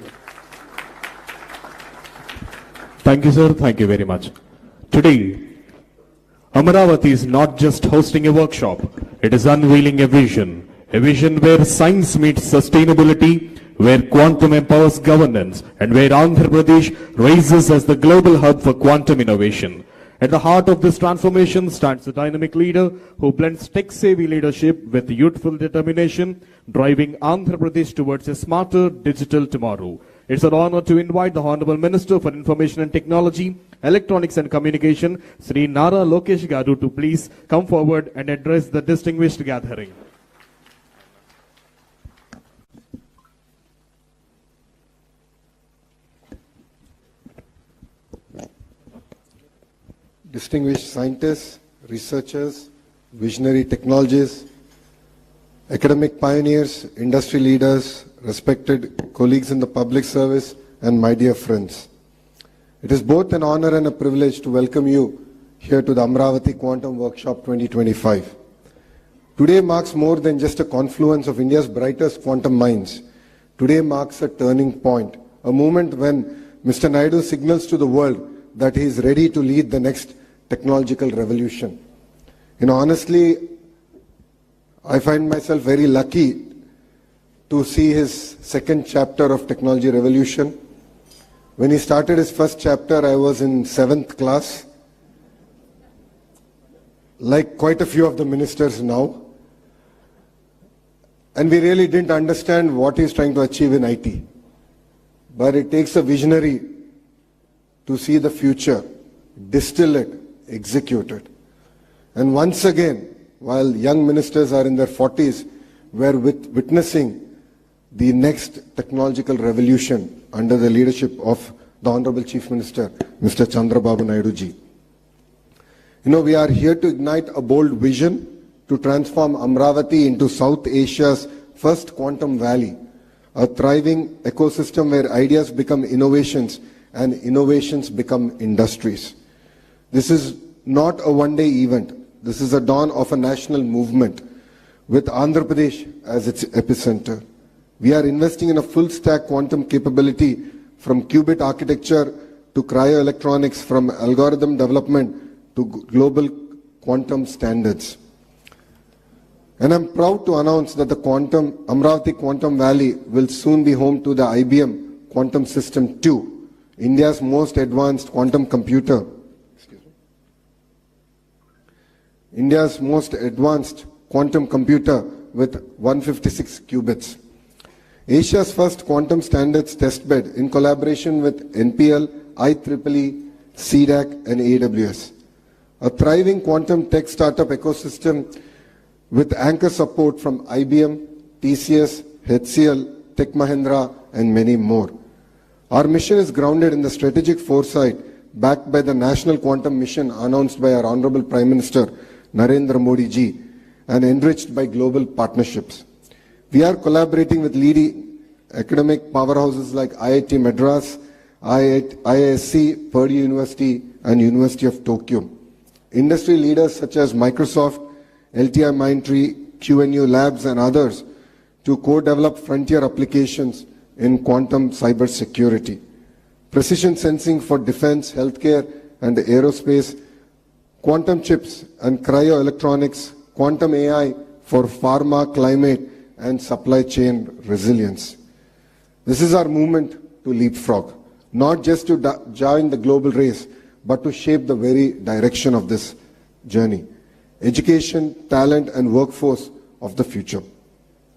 Thank you, sir. Thank you very much. Today, Amaravati is not just hosting a workshop, it is unveiling a vision where science meets sustainability, where quantum empowers governance, and where Andhra Pradesh rises as the global hub for quantum innovation. At the heart of this transformation stands a dynamic leader who blends tech-savvy leadership with youthful determination, driving Andhra Pradesh towards a smarter digital tomorrow. It's an honor to invite the Honorable Minister for Information and Technology, Electronics and Communication, Sri Nara Lokesh Garu, to please come forward and address the distinguished gathering. Distinguished scientists, researchers, visionary technologists, academic pioneers, industry leaders, respected colleagues in the public service, and my dear friends. It is both an honor and a privilege to welcome you here to the Amaravati Quantum Workshop 2025. Today marks more than just a confluence of India's brightest quantum minds. Today marks a turning point, a moment when Mr. Naidu signals to the world that he is ready to lead the next technological revolution. Honestly, I find myself very lucky to see his second chapter of Technology Revolution. When he started his first chapter, I was in 7th class, like quite a few of the ministers now. And we really didn't understand what he's trying to achieve in IT. But it takes a visionary to see the future, distill it, execute it. And once again, while young ministers are in their 40s, we're witnessing the next technological revolution under the leadership of the Honorable Chief Minister, Mr. Chandrababu Naidu ji. We are here to ignite a bold vision to transform Amaravati into South Asia's first quantum valley, a thriving ecosystem where ideas become innovations and innovations become industries. This is not a one-day event. This is the dawn of a national movement with Andhra Pradesh as its epicenter. We are investing in a full-stack quantum capability from qubit architecture to cryoelectronics, from algorithm development to global quantum standards. And I'm proud to announce that the Amaravati Quantum Valley will soon be home to the IBM Quantum System 2, India's most advanced quantum computer. India's most advanced quantum computer with 156 qubits. Asia's first quantum standards testbed in collaboration with NPL, IEEE, CDAC and AWS. A thriving quantum tech startup ecosystem with anchor support from IBM, TCS, HCL, Tech Mahindra and many more. Our mission is grounded in the strategic foresight backed by the National Quantum Mission announced by our Honorable Prime Minister Narendra Modi ji and enriched by global partnerships. We are collaborating with leading academic powerhouses like IIT Madras, IISc, Purdue University and University of Tokyo. Industry leaders such as Microsoft, LTIMindtree, QNU Labs and others to co-develop frontier applications in quantum cybersecurity. Precision sensing for defense, healthcare and aerospace, quantum chips and cryoelectronics, quantum AI for pharma, climate and supply chain resilience. This is our movement to leapfrog, not just to join the global race, but to shape the very direction of this journey. Education, talent and workforce of the future.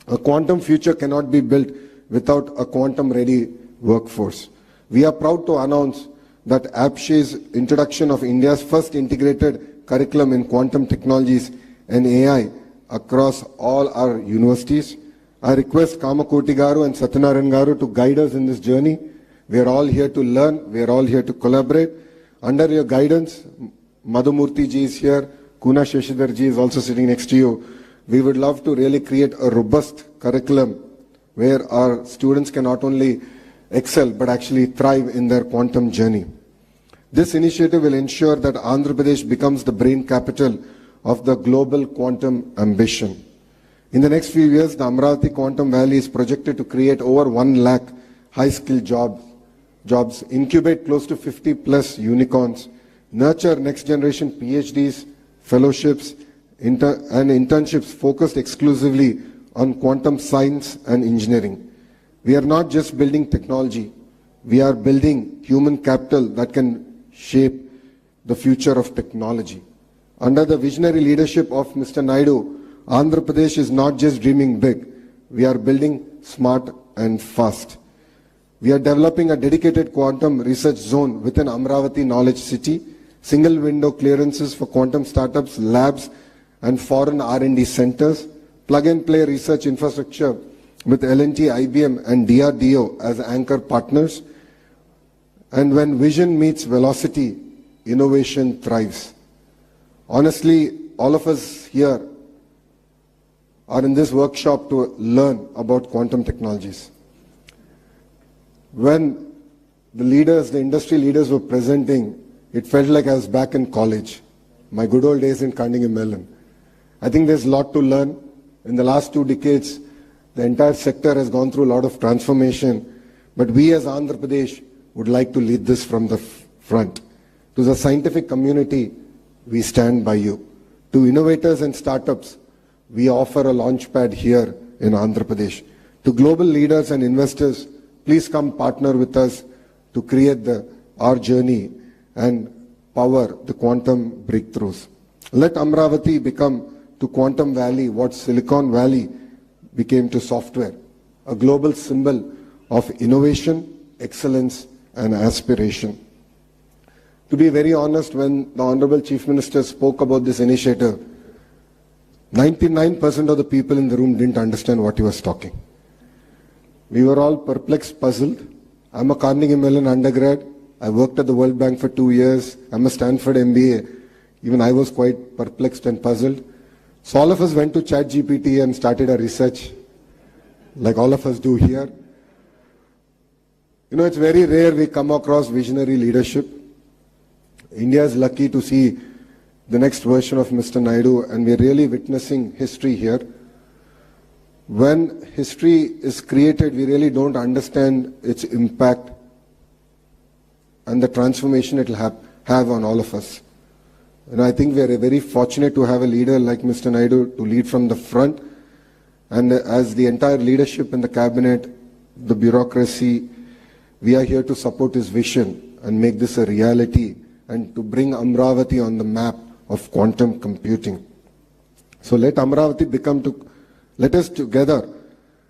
A quantum future cannot be built without a quantum-ready workforce. We are proud to announce that APSHE's introduction of India's first integrated curriculum in quantum technologies and AI across all our universities. I request Kamakoti Garu and Satyanarayan Garu to guide us in this journey. We are all here to learn. We are all here to collaborate. Under your guidance, Madhumurthy ji is here. Kuna Sheshidhar ji is also sitting next to you. We would love to really create a robust curriculum where our students can not only excel but actually thrive in their quantum journey. This initiative will ensure that Andhra Pradesh becomes the brain capital of the global quantum ambition. In the next few years, the Amravati Quantum Valley is projected to create over 1 lakh high-skilled jobs, incubate close to 50 plus unicorns, nurture next-generation PhDs, fellowships, and internships focused exclusively on quantum science and engineering. We are not just building technology, we are building human capital that can shape the future of technology. Under the visionary leadership of Mr. Naidu, Andhra Pradesh is not just dreaming big, we are building smart and fast. We are developing a dedicated quantum research zone within Amravati Knowledge City, single window clearances for quantum startups, labs and foreign R&D centers, plug and play research infrastructure with L&T, IBM and DRDO as anchor partners. And when vision meets velocity, innovation thrives. Honestly, all of us here are in this workshop to learn about quantum technologies. When the industry leaders were presenting, it felt like I was back in college, my good old days in Carnegie Mellon. I think there's a lot to learn. In the last 2 decades, the entire sector has gone through a lot of transformation, but we as Andhra Pradesh would like to lead this from the front. To the scientific community, we stand by you. To innovators and startups, we offer a launchpad here in Andhra Pradesh. To global leaders and investors, please come partner with us to create our journey and power the quantum breakthroughs. Let Amravati become to Quantum Valley what Silicon Valley became to software, a global symbol of innovation, excellence and aspiration. To be very honest, when the Honorable Chief Minister spoke about this initiative, 99% of the people in the room didn't understand what he was talking. We were all perplexed, puzzled. I'm a Carnegie Mellon undergrad. I worked at the World Bank for 2 years. I'm a Stanford MBA. Even I was quite perplexed and puzzled. So all of us went to ChatGPT and started our research, like all of us do here. You know, it's very rare we come across visionary leadership. India is lucky to see the next version of Mr. Naidu, and we're really witnessing history here. When history is created, we really don't understand its impact and the transformation it will have on all of us. And I think we are very fortunate to have a leader like Mr. Naidu to lead from the front. And as the entire leadership in the cabinet, the bureaucracy, we are here to support his vision and make this a reality and to bring Amravati on the map of quantum computing. So let us together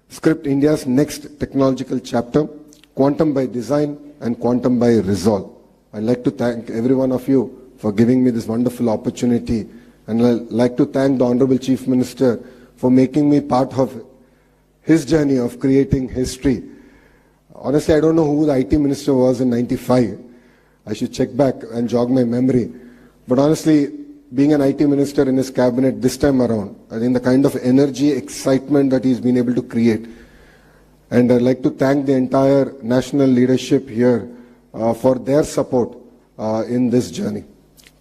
script India's next technological chapter, quantum by design and quantum by resolve. I'd like to thank every one of you for giving me this wonderful opportunity, and I'd like to thank the Honorable Chief Minister for making me part of his journey of creating history. Honestly, I don't know who the IT Minister was in '95. I should check back and jog my memory. But honestly, being an IT Minister in his cabinet this time around, I think the kind of energy, excitement that he's been able to create. And I'd like to thank the entire national leadership here for their support in this journey.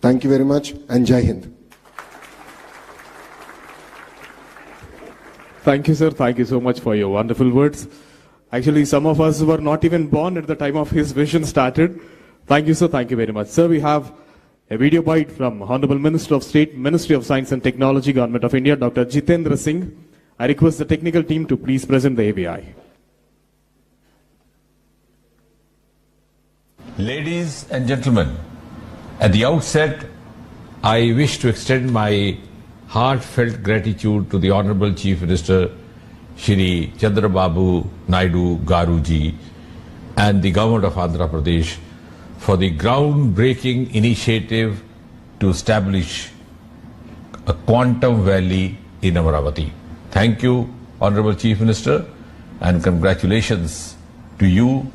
Thank you very much, and Jai Hind. Thank you, sir. Thank you so much for your wonderful words. Actually, some of us were not even born at the time of his vision started. Thank you, sir. Thank you very much. Sir, we have a video bite from Honorable Minister of State, Ministry of Science and Technology, Government of India, Dr. Jitendra Singh. I request the technical team to please present the ABI. Ladies and gentlemen, at the outset, I wish to extend my heartfelt gratitude to the Honorable Chief Minister, Shri Chandrababu Naidu Garuji, and the Government of Andhra Pradesh for the groundbreaking initiative to establish a quantum valley in Amravati. Thank you, Honorable Chief Minister, and congratulations to you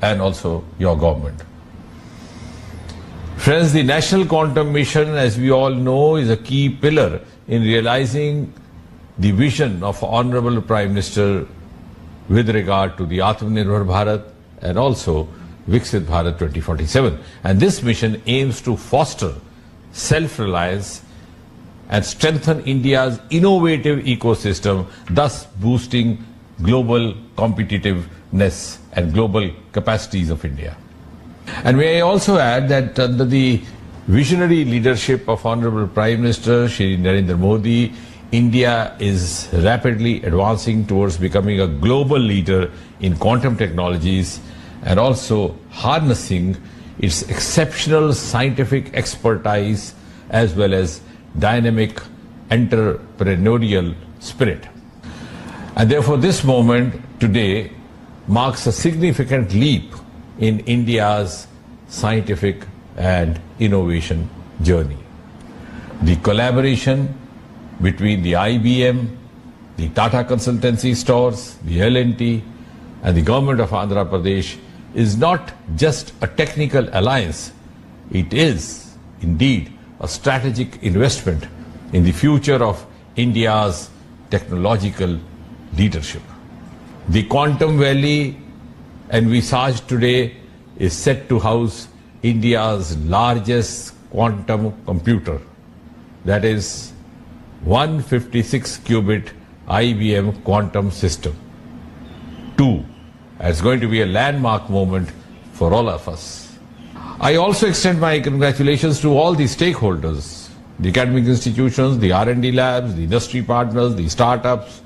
and also your government. Friends, the National Quantum Mission, as we all know, is a key pillar in realizing the vision of Honorable Prime Minister with regard to the Atmanirbhar Bharat and also Viksit Bharat 2047. And this mission aims to foster self-reliance and strengthen India's innovative ecosystem, thus boosting global competitiveness and global capacities of India. And may I also add that under the visionary leadership of Honorable Prime Minister Shri Narendra Modi, India is rapidly advancing towards becoming a global leader in quantum technologies and also harnessing its exceptional scientific expertise as well as dynamic entrepreneurial spirit. And therefore this moment today marks a significant leap in India's scientific and innovation journey. The collaboration between the IBM, the Tata Consultancy Stores, the L&T and the government of Andhra Pradesh is not just a technical alliance, it is indeed a strategic investment in the future of India's technological leadership. The Quantum Valley envisaged today is set to house India's largest quantum computer, that is 156-qubit IBM quantum system. 2. It's going to be a landmark moment for all of us. I also extend my congratulations to all the stakeholders, the academic institutions, the R&D labs, the industry partners, the startups,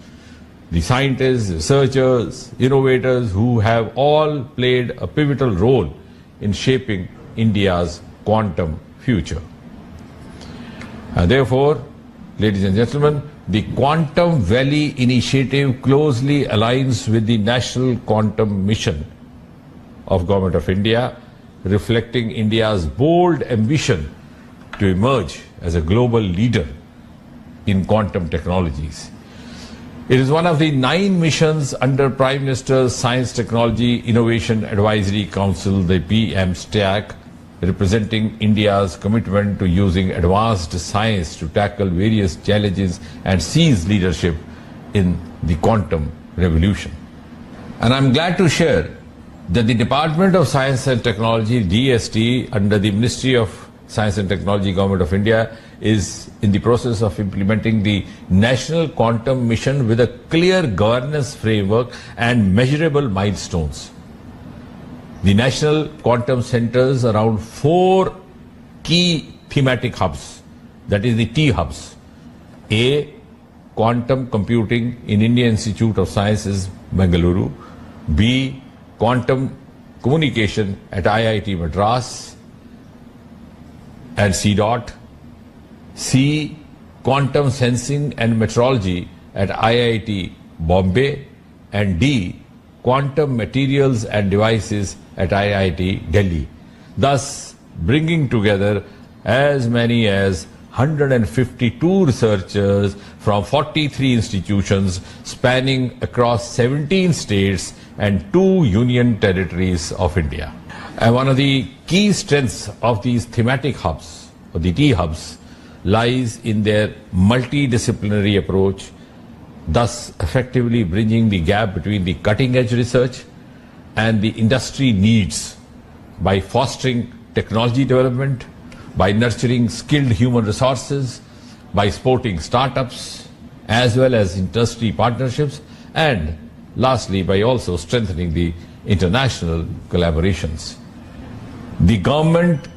the scientists, researchers, innovators who have all played a pivotal role in shaping India's quantum future. And therefore, ladies and gentlemen, the Quantum Valley initiative closely aligns with the National Quantum Mission of Government of India, reflecting India's bold ambition to emerge as a global leader in quantum technologies. It is one of the 9 missions under Prime Minister's Science Technology Innovation Advisory Council, the PM-STAC, representing India's commitment to using advanced science to tackle various challenges and seize leadership in the quantum revolution. And I'm glad to share that the Department of Science and Technology, DST, under the Ministry of Science and Technology, Government of India, is in the process of implementing the National Quantum Mission with a clear governance framework and measurable milestones. The National Quantum centers around 4 key thematic hubs, that is the T hubs. A, quantum computing in Indian Institute of Sciences, Bengaluru. B, quantum communication at IIT Madras and CDOT. C, quantum sensing and metrology at IIT Bombay. And D, quantum materials and devices at IIT Delhi, thus bringing together as many as 152 researchers from 43 institutions spanning across 17 states and 2 union territories of India. And one of the key strengths of these thematic hubs, or the T hubs, lies in their multidisciplinary approach, thus effectively bridging the gap between the cutting-edge research and the industry needs by fostering technology development, by nurturing skilled human resources, by supporting startups, as well as industry partnerships, and lastly, by also strengthening the international collaborations. The government,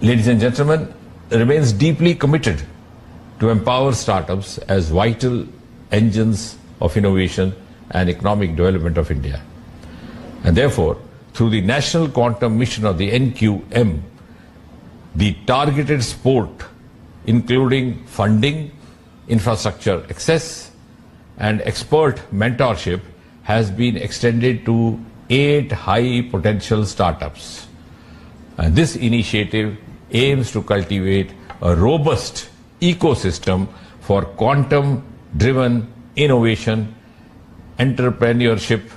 ladies and gentlemen, remains deeply committed to empower startups as vital engines of innovation and economic development of India. And therefore, through the National Quantum Mission of the NQM, the targeted support, including funding, infrastructure access, and expert mentorship, has been extended to 8 high-potential startups. And this initiative aims to cultivate a robust ecosystem for quantum-driven innovation, entrepreneurship,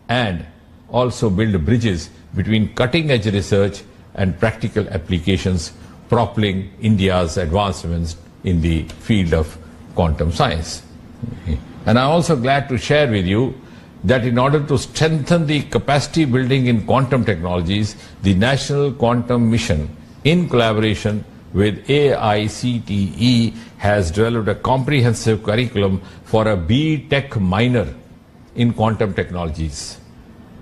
and also build bridges between cutting-edge research and practical applications, propelling India's advancements in the field of quantum science. And I'm also glad to share with you that in order to strengthen the capacity building in quantum technologies, the National Quantum Mission, in collaboration with AICTE, has developed a comprehensive curriculum for a B.Tech minor in quantum technologies,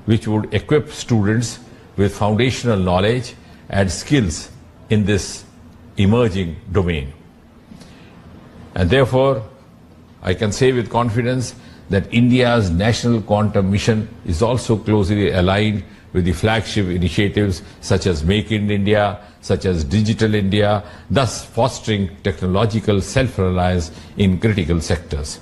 which would equip students with foundational knowledge and skills in this emerging domain. And therefore, I can say with confidence that India's National Quantum Mission is also closely aligned with the flagship initiatives such as Make in India, such as Digital India, thus fostering technological self-reliance in critical sectors.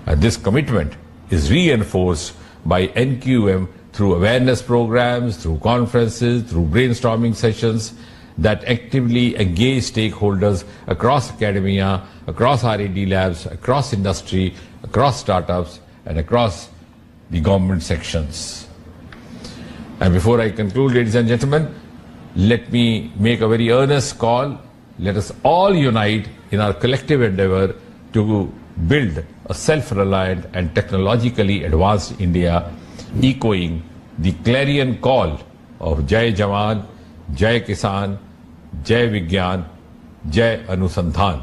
And this commitment is reinforced by NQM through awareness programs, through conferences, through brainstorming sessions that actively engage stakeholders across academia, across R&D labs, across industry, across startups, and across the government sections. And before I conclude, ladies and gentlemen, let me make a very earnest call. Let us all unite in our collective endeavor to build a self-reliant and technologically advanced India, echoing the clarion call of Jai Jawan, Jai Kisan, Jai Vigyan, Jai Anusandhan,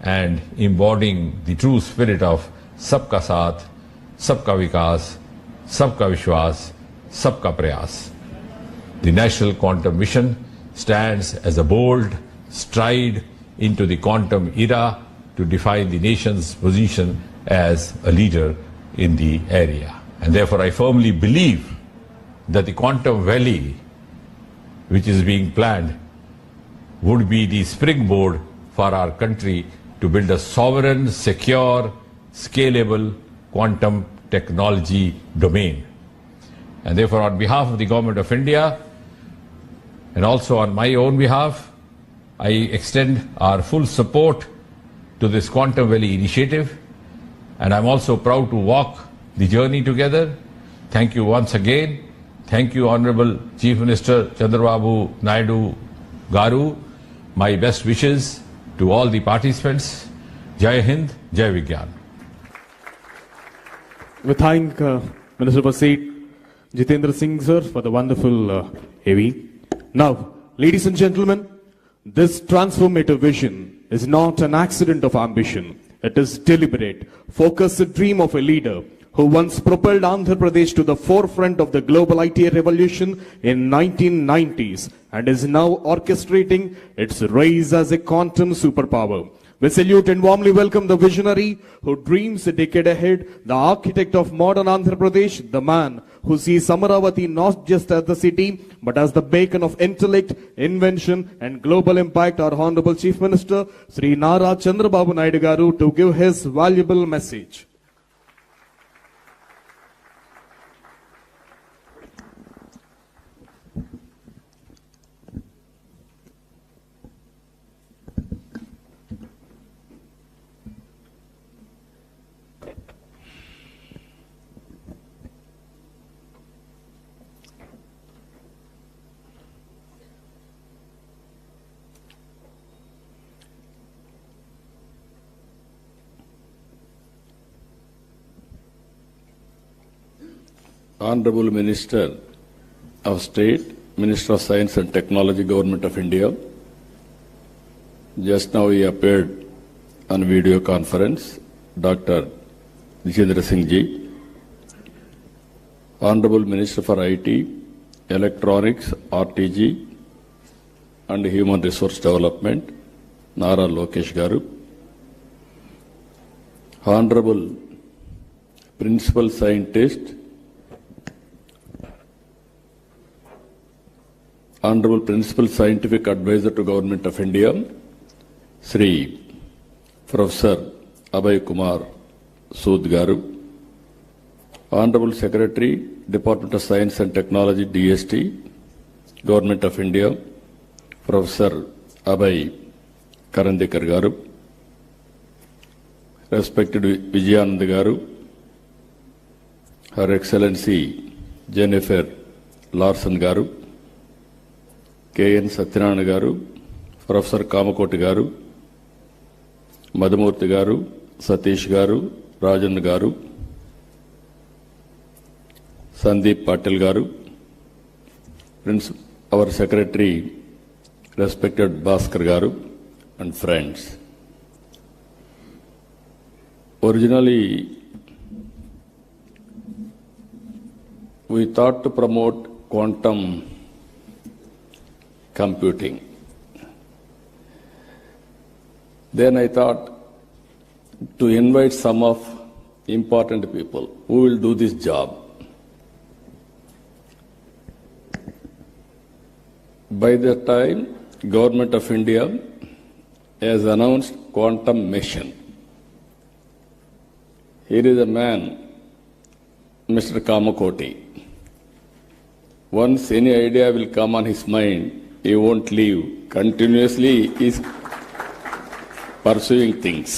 and embodying the true spirit of Sabka Saath, Sabka Vikas, Sabka Vishwas, Sabka Prayas. The National Quantum Mission stands as a bold stride into the quantum era to define the nation's position as a leader in the area. And therefore, I firmly believe that the Quantum Valley, which is being planned, would be the springboard for our country to build a sovereign, secure, scalable quantum technology domain. And therefore, on behalf of the Government of India, and also on my own behalf, I extend our full support to this Quantum Valley initiative, and I'm also proud to walk the journey together. Thank you once again. Thank you, Honorable Chief Minister Chandrababu Naidu Garu. My best wishes to all the participants. Jai Hind, Jai Vigyan. We thank Minister for State Jitendra Singh sir for the wonderful AV. Now, ladies and gentlemen, this transformative vision is not an accident of ambition. It is deliberate, focused dream of a leader who once propelled Andhra Pradesh to the forefront of the global IT revolution in 1990s and is now orchestrating its rise as a quantum superpower. We salute and warmly welcome the visionary who dreams a decade ahead, the architect of modern Andhra Pradesh, the man who sees Amaravati not just as the city, but as the beacon of intellect, invention, and global impact, our Honorable Chief Minister, Sri Nara Chandrababu Naidu Garu, to give his valuable message. Honorable Minister of State, Minister of Science and Technology, Government of India. Just now he appeared on video conference, Dr. Jitendra Singh Ji. Honorable Minister for IT, Electronics, RTG and Human Resource Development, Nara Lokesh Garu. Honorable Principal Scientist, Honorable Principal Scientific Advisor to Government of India, Sri Professor Abhay Kumar Sood Garu, Honorable Secretary, Department of Science and Technology, DST, Government of India, Professor Abhay Karandekar Garu, respected Vijayananda Garu, Her Excellency Jennifer Larson garu, K N Satyanarayana garu, professor Kamakoti గారు, మధుమూర్తి గారు, సతీష్ గారు, రాజన్ గారు, సందీప్ పాటిల్ గారు, our secretary, respected Bhaskar garu, and friends. Originally, we thought to promote quantum computing. Then I thought to invite some of important people who will do this job. By that time, Government of India has announced quantum mission. Here is a man, Mr. Kamakoti. Once any idea will come on his mind, he won't leave. Continuously he is pursuing things.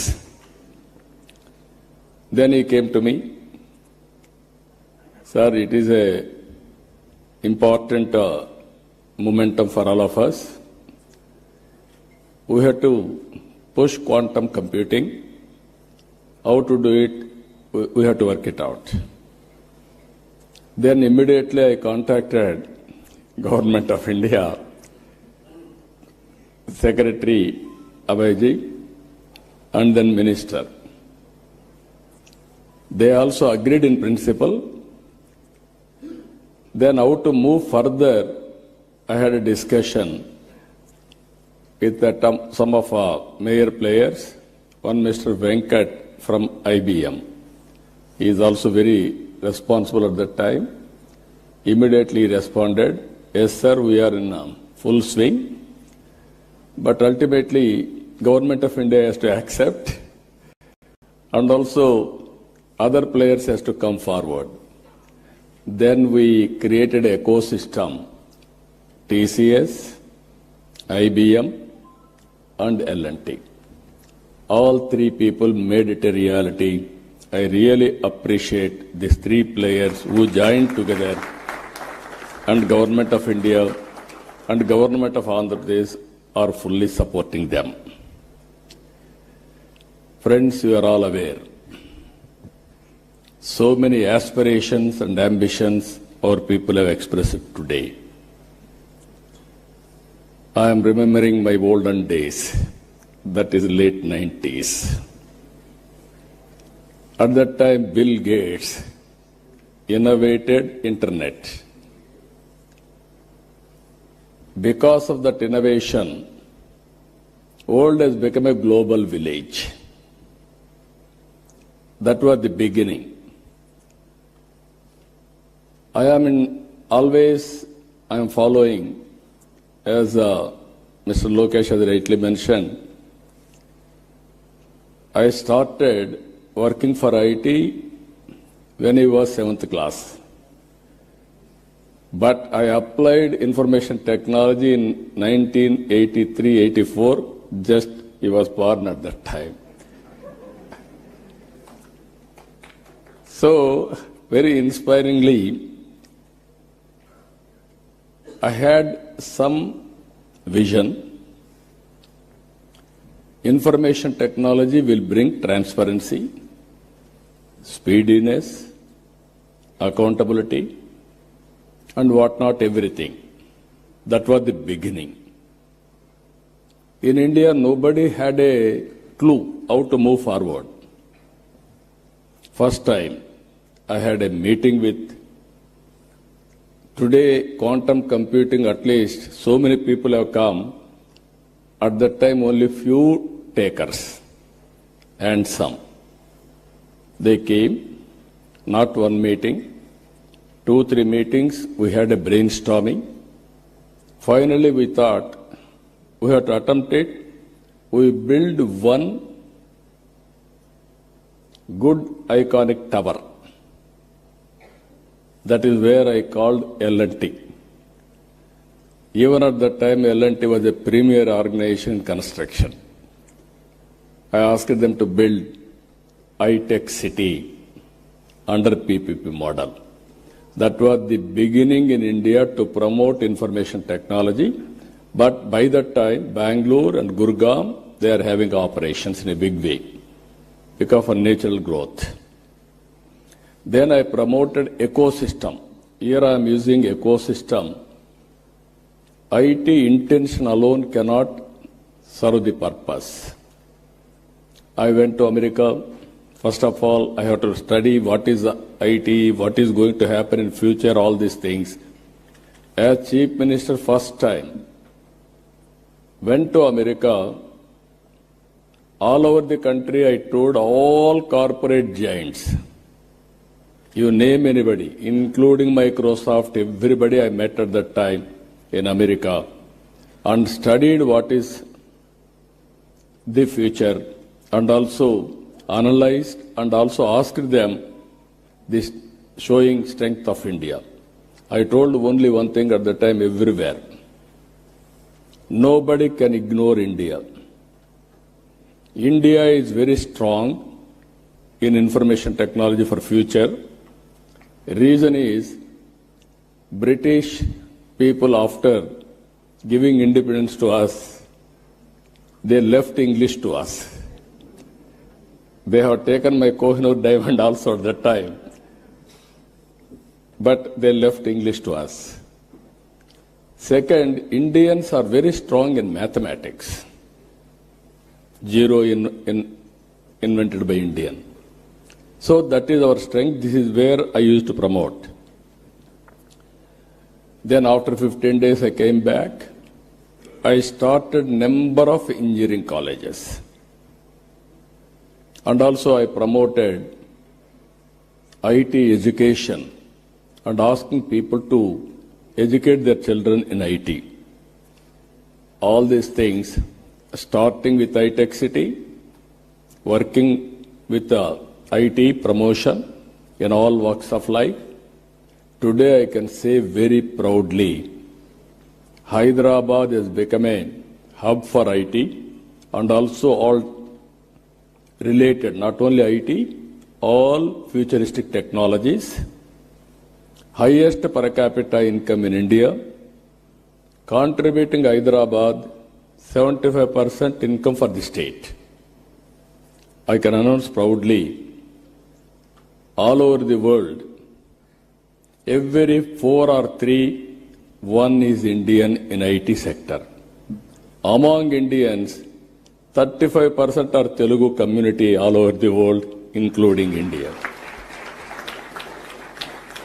Then he came to me. Sir, it is a important momentum for all of us. We have to push quantum computing. How to do it? We have to work it out. Then immediately I contacted Government of India, Secretary Abhayji, and then Minister. They also agreed in principle. Then how to move further, I had a discussion with some of our major players. One Mr. Venkat from IBM. He is also very responsible at that time. Immediately responded, yes sir, we are in full swing. But ultimately, Government of India has to accept, and also other players has to come forward. Then we created an ecosystem. TCS, IBM, and L&T. All three people made it a reality. I really appreciate these three players who joined together, and Government of India and Government of Andhra Pradesh are fully supporting them. Friends, you are all aware. So many aspirations and ambitions our people have expressed today. I am remembering my olden days, that is late 90s. At that time, Bill Gates innovated internet. Because of that innovation, world has become a global village. That was the beginning. I am following, as Mr. Lokesh has rightly mentioned, I started working for IT when I was 7th class. But I applied information technology in 1983-84, just he was born at that time. So, very inspiringly, I had some vision. Information technology will bring transparency, speediness, accountability, and whatnot, everything. That was the beginning. In India, nobody had a clue how to move forward. First time, I had a meeting with. Today, quantum computing, at least, so many people have come. At that time, only few takers and some. They came, not one meeting, 2-3 meetings, we had a brainstorming. Finally, we thought, we have to attempt it. We build one good iconic tower. That is where I called L&T. Even at that time, L&T was a premier organization in construction. I asked them to build high-tech city under PPP model. That was the beginning in India to promote information technology. But by that time, Bangalore and Gurgaon, they are having operations in a big way because of natural growth. Then I promoted ecosystem. Here I am using ecosystem. IT intention alone cannot serve the purpose. I went to America. First of all, I have to study what is IT, what is going to happen in future, all these things. As Chief Minister, first time, went to America. All over the country, I toured all corporate giants. You name anybody, including Microsoft, everybody I met at that time in America, and studied what is the future, and also analyzed and also asked them this showing strength of India. I told only one thing at the time everywhere. Nobody can ignore India. India is very strong in information technology for future. Reason is British people, after giving independence to us, they left English to us. They have taken my Kohinoor diamond also at that time, but they left English to us. Second, Indians are very strong in mathematics. Zero invented by Indian. So that is our strength. This is where I used to promote. Then after 15 days I came back. I started number of engineering colleges. And also I promoted IT education and asking people to educate their children in IT. All these things, starting with iTech City, working with IT promotion in all walks of life. Today I can say very proudly, Hyderabad has become a hub for IT and also all related, not only IT, all futuristic technologies. Highest per capita income in India, contributing Hyderabad 75% income for the state. I can announce proudly, all over the world, every 4 or 3, one is Indian in IT sector. Among Indians, 35% are Telugu community all over the world, including India.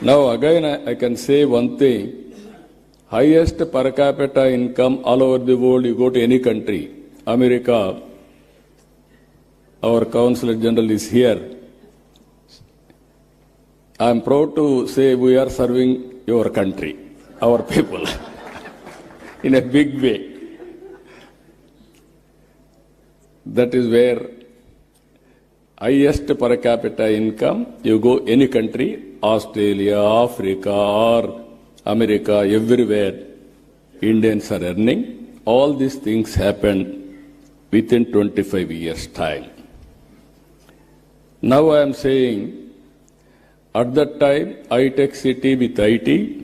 Now again I can say one thing, highest per capita income all over the world, you go to any country, America, our Consul General is here. I am proud to say we are serving your country, our people, in a big way. That is where highest per capita income, you go any country, Australia, Africa, or America, everywhere, Indians are earning. All these things happened within 25 years' time. Now I am saying, at that time, iTech City with IT,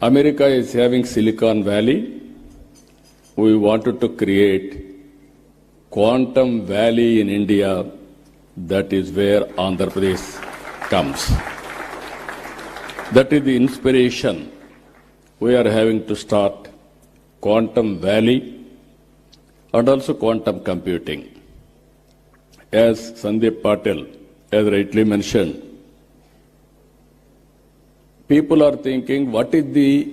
America is having Silicon Valley. We wanted to create Quantum Valley in India. That is where Andhra Pradesh comes. That is the inspiration. We are having to start Quantum Valley and also quantum computing. As Sandeep Patel has rightly mentioned, people are thinking, what is the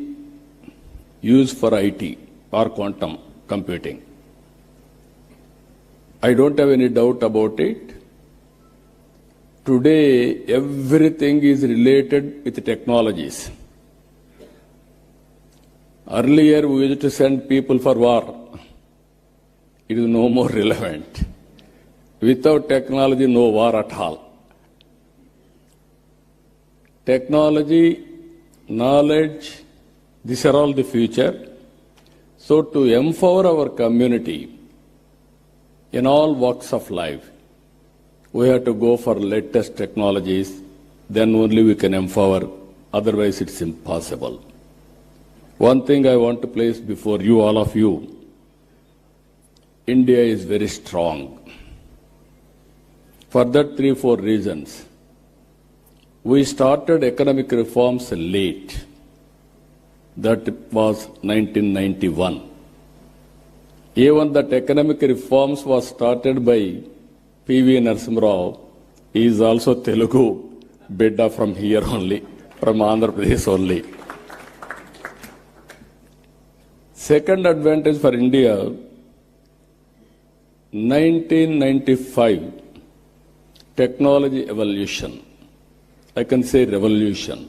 use for IT or quantum computing? I don't have any doubt about it. Today, everything is related with technologies. Earlier, we used to send people for war. It is no more relevant. Without technology, no war at all. Technology, knowledge, these are all the future. So to empower our community in all walks of life, we have to go for latest technologies then only we can empower. Otherwise, it's impossible. One thing I want to place before you, all of you, India is very strong. For that, 3-4 reasons. We started economic reforms late. That was 1991. Even that economic reforms was started by P.V. Narasimha Rao. He is also Telugu, Bidda from here only, from Andhra Pradesh only. Second advantage for India, 1995, technology evolution. I can say revolution.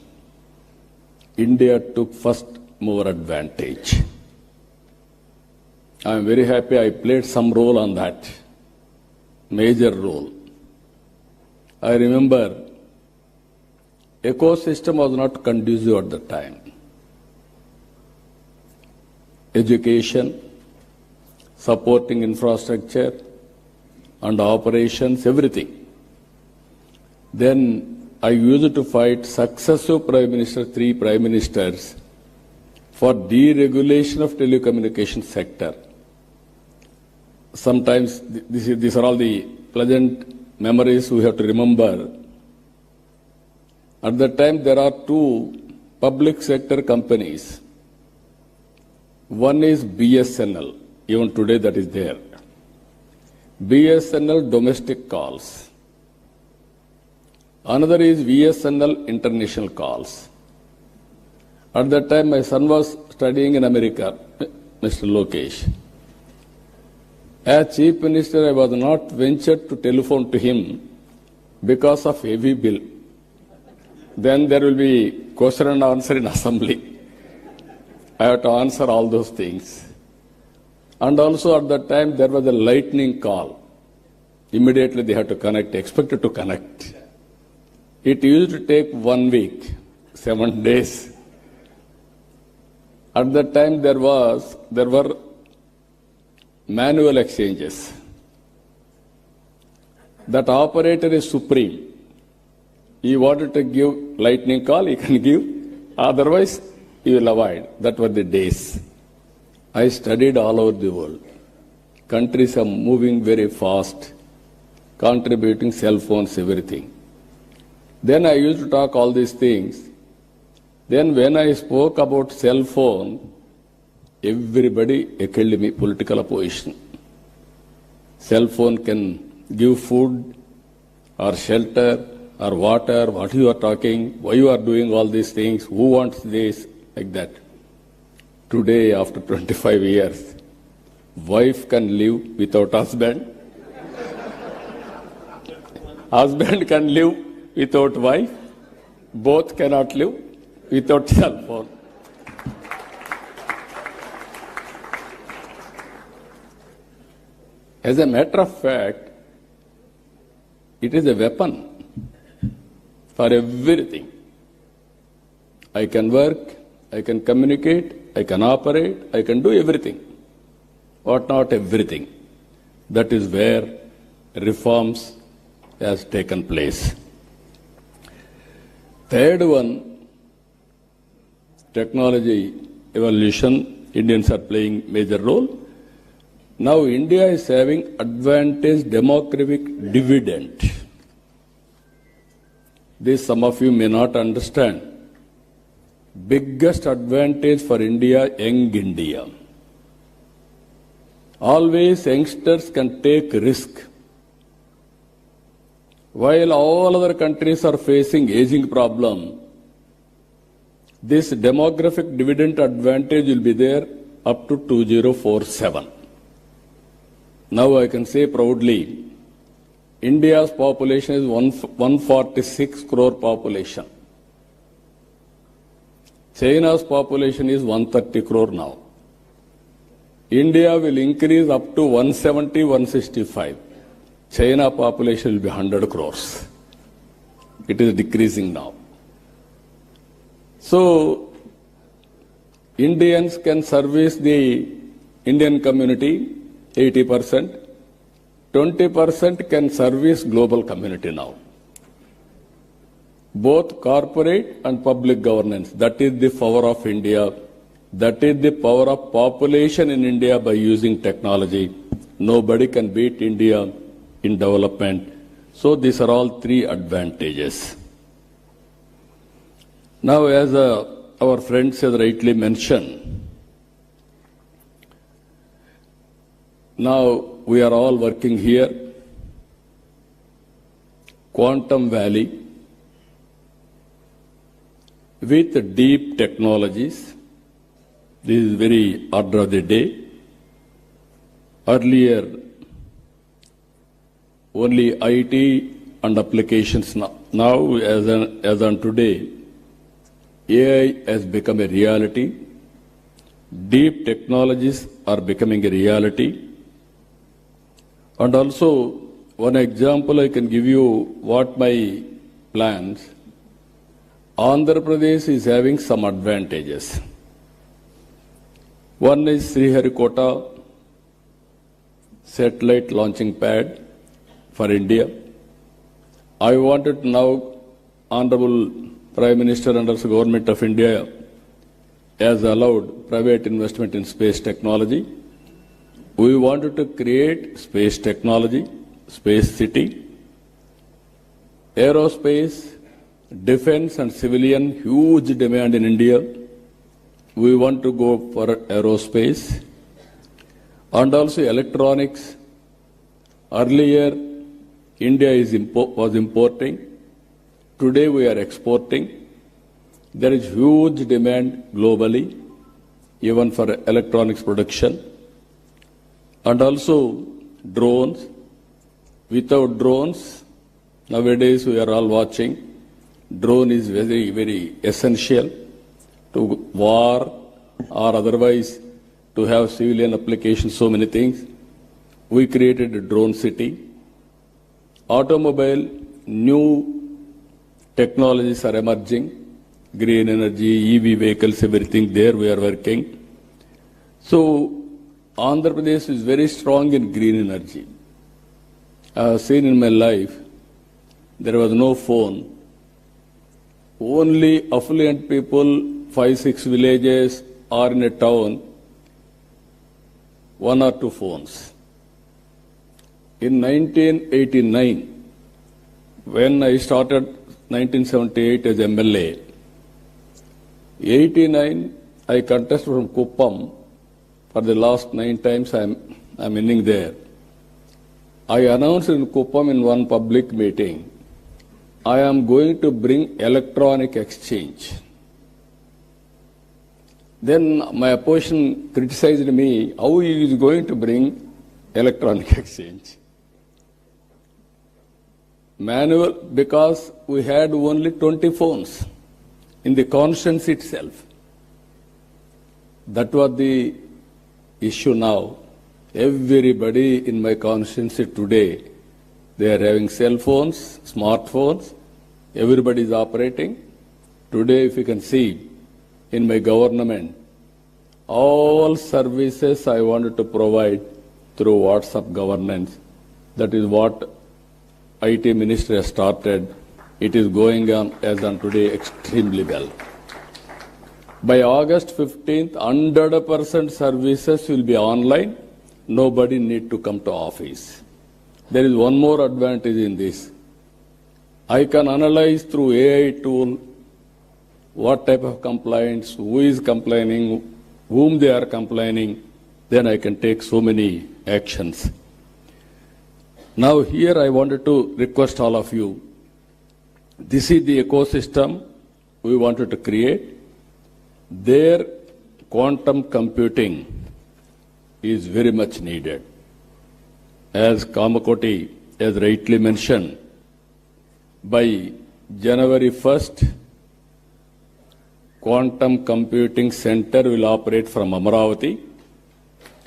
India took first mover advantage. I am very happy I played some role on that, major role. I remember ecosystem was not conducive at the time. Education, supporting infrastructure and operations, everything. Then I used to fight successive prime ministers, 3 prime ministers, for deregulation of telecommunication sector. Sometimes these are all the pleasant memories we have to remember. At that time, there are 2 public sector companies. One is BSNL, even today that is there. BSNL domestic calls. Another is VSNL international calls. At that time, my son was studying in America, Mr. Lokesh. As Chief Minister, I was not ventured to telephone to him because of heavy bill. Then there will be question and answer in assembly. I have to answer all those things. And also at that time, there was a lightning call. Immediately they had to connect, expected to connect. It used to take 1 week, 7 days. At that time, there were manual exchanges. That operator is supreme. He wanted to give lightning call, he can give. Otherwise, he will avoid. That were the days. I studied all over the world. Countries are moving very fast, contributing cell phones, everything. Then I used to talk all these things. Then when I spoke about cell phone, everybody heckled me, political opposition. Cell phone can give food or shelter or water, what you are talking, why you are doing all these things, who wants this, like that. Today, after 25 years, wife can live without husband. Husband can live without wife. Both cannot live without cell phone. As a matter of fact, it is a weapon for everything. I can work, I can communicate, I can operate, I can do everything. But not everything. That is where reforms has taken place. Third one, technology evolution. Indians are playing major role. Now India is having advantage demographic dividend. This some of you may not understand. Biggest advantage for India, young India. Always youngsters can take risk. While all other countries are facing aging problem, this demographic dividend advantage will be there up to 2047. Now I can say proudly, India's population is 146 crore population. China's population is 130 crore now. India will increase up to 170, 165. China population will be 100 crores. It is decreasing now. So, Indians can service the Indian community 80%. 20% can service global community now. both corporate and public governance. That is the power of India. That is the power of population in India by using technology. Nobody can beat India in development. So these are all three advantages. Now, as our friends have rightly mentioned, now we are all working here. Quantum Valley with deep technologies. This is very order of the day. Earlier, only IT and applications. Now, as on today, AI has become a reality. Deep technologies are becoming a reality. And also, one example I can give you what my plans. Andhra Pradesh is having some advantages. One is Sriharikota satellite launching pad for India. I wanted now, Honorable Prime Minister under the Government of India has allowed private investment in space technology. We wanted to create space technology, space city, aerospace, defense and civilian, huge demand in India. We want to go for aerospace and also electronics. Earlier, India was importing. Today, we are exporting. There is huge demand globally, even for electronics production. And also drones. Without drones, nowadays we are all watching. Drone is very, very essential to war or otherwise to have civilian applications, so many things. We created a drone city. Automobile, new technologies are emerging. Green energy, EV vehicles, everything there we are working. So, Andhra Pradesh is very strong in green energy. I have seen in my life, there was no phone. Only affluent people, 5-6 villages or in a town, 1 or 2 phones. In 1989, when I started 1978 as MLA, 89 I contested from Kuppam. For the last 9 times I'm winning there. I announced in Kuppam in one public meeting, I am going to bring electronic exchange. Then my opposition criticized me, how he is going to bring electronic exchange. Manual, because we had only 20 phones in the constituency itself. That was the issue now. Everybody in my constituency today, they are having cell phones, smartphones, everybody is operating. Today, if you can see, in my government, all services I wanted to provide through WhatsApp governance. That is what IT Ministry has started. It is going on as on today extremely well. By August 15th, 100% services will be online. Nobody need to come to office. There is one more advantage in this. I can analyze through AI tool what type of complaints, who is complaining, whom they are complaining. Then I can take so many actions. Now here I wanted to request all of you. This is the ecosystem we wanted to create. There, quantum computing is very much needed. As Kamakoti has rightly mentioned, by January 1st, Quantum Computing Center will operate from Amaravati.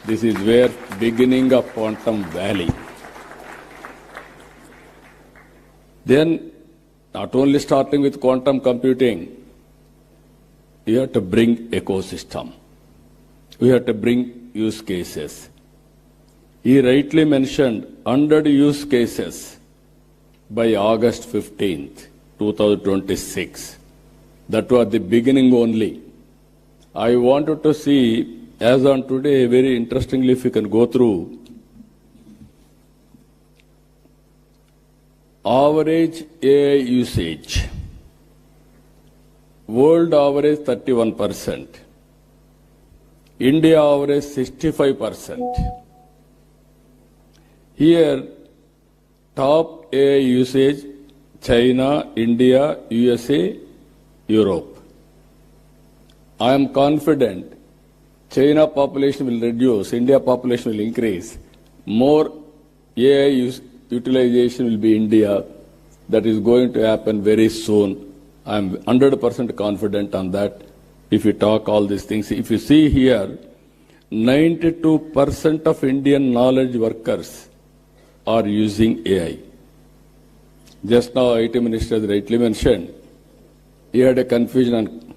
This is where beginning of Quantum Valley. Then, not only starting with quantum computing, you have to bring ecosystem. We have to bring use cases. He rightly mentioned 100 use cases by August 15th, 2026. That was the beginning only. I wanted to see, as on today, very interestingly, if you can go through average AI usage. World average 31%. India average 65%. Here, top AI usage, China, India, USA, Europe. I am confident China population will reduce, India population will increase. More AI utilization will be India. That is going to happen very soon. I am 100% confident on that. If you talk all these things, if you see here, 92% of Indian knowledge workers are using AI. Just now, IT Minister rightly mentioned, he had a confusion on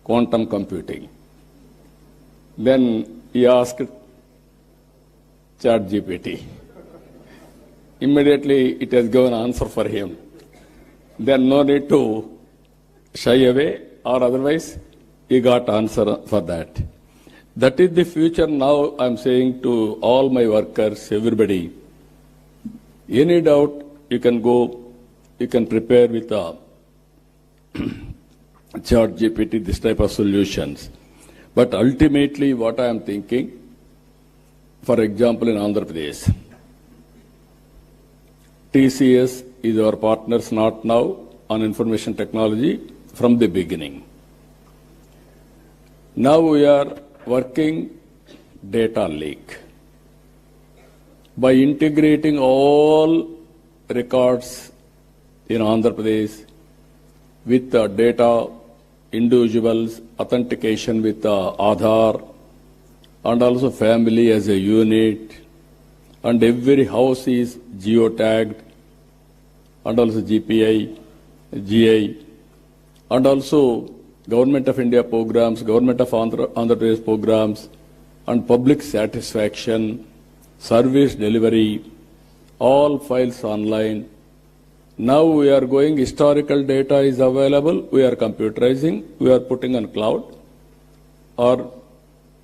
quantum computing. Then he asked ChatGPT. Immediately, it has given answer for him. Then no need to shy away, or otherwise, he got answer for that. That is the future. Now I'm saying to all my workers, everybody, any doubt, you can go, you can prepare with a ChatGPT, this type of solutions. But ultimately, what I am thinking, for example, in Andhra Pradesh, TCS is our partners, not now, on information technology from the beginning. Now we are working data lake. By integrating all records in Andhra Pradesh with data, individuals, authentication with Aadhaar, and also family as a unit, and every house is geotagged, and also GPI, GI, and also Government of India programs, Government of Andhra Pradesh programs, and public satisfaction, service delivery, all files online. Now we are going, historical data is available, we are computerizing, we are putting on cloud or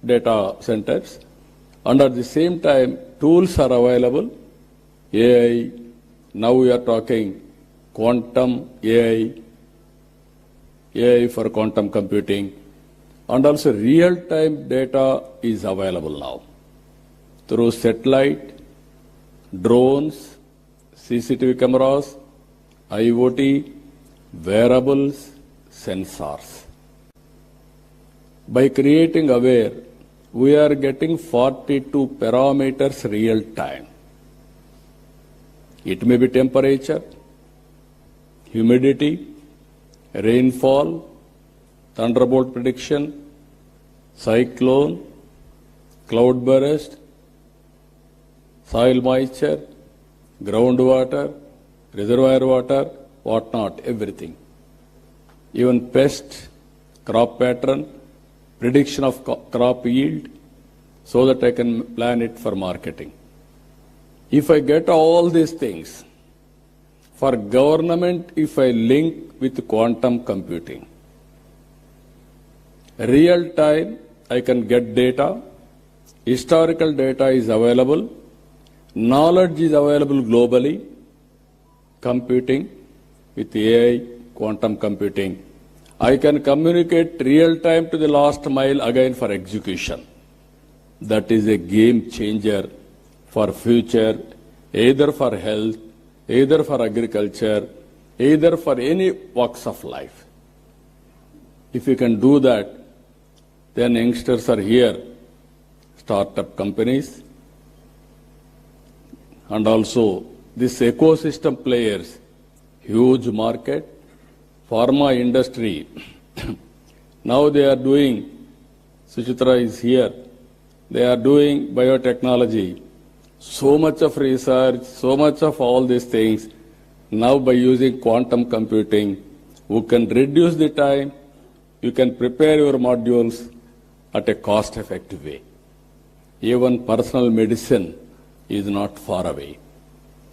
data centers. And at the same time, tools are available, AI, now we are talking quantum AI, AI for quantum computing, and also real-time data is available now through satellite, drones, CCTV cameras, IoT, wearables, sensors. By creating aware, we are getting 42 parameters real time. It may be temperature, humidity, rainfall, thunderbolt prediction, cyclone, cloud burst, soil moisture, groundwater, reservoir water, whatnot, everything. Even pest, crop pattern, prediction of crop yield, so that I can plan it for marketing. If I get all these things, for government, if I link with quantum computing, real time, I can get data, historical data is available, knowledge is available globally, computing with AI, quantum computing. I can communicate real time to the last mile again for execution. That is a game changer for future, either for health, either for agriculture, either for any walks of life. If you can do that, then youngsters are here, startup companies, and also this ecosystem players, huge market, pharma industry. Now they are doing, Suchitra is here, they are doing biotechnology, so much of research, so much of all these things. Now by using quantum computing, we can reduce the time, you can prepare your modules at a cost-effective way. Even personal medicine is not far away.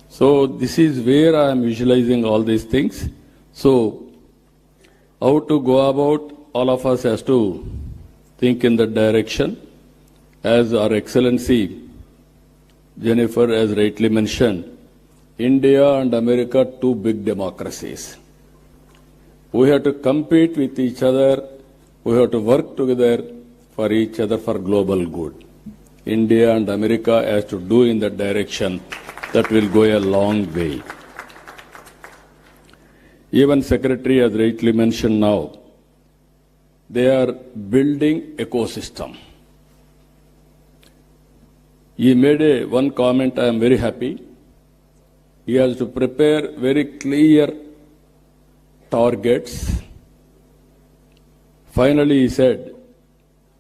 So this is where I am visualizing all these things. So, how to go about, all of us has to think in that direction. As Our Excellency Jennifer has rightly mentioned, India and America, two big democracies. We have to compete with each other. We have to work together for each other for global good. India and America has to do in that direction. That will go a long way. Even Secretary has rightly mentioned now, they are building ecosystem. He made one comment, I am very happy. He has to prepare very clear targets. Finally, he said,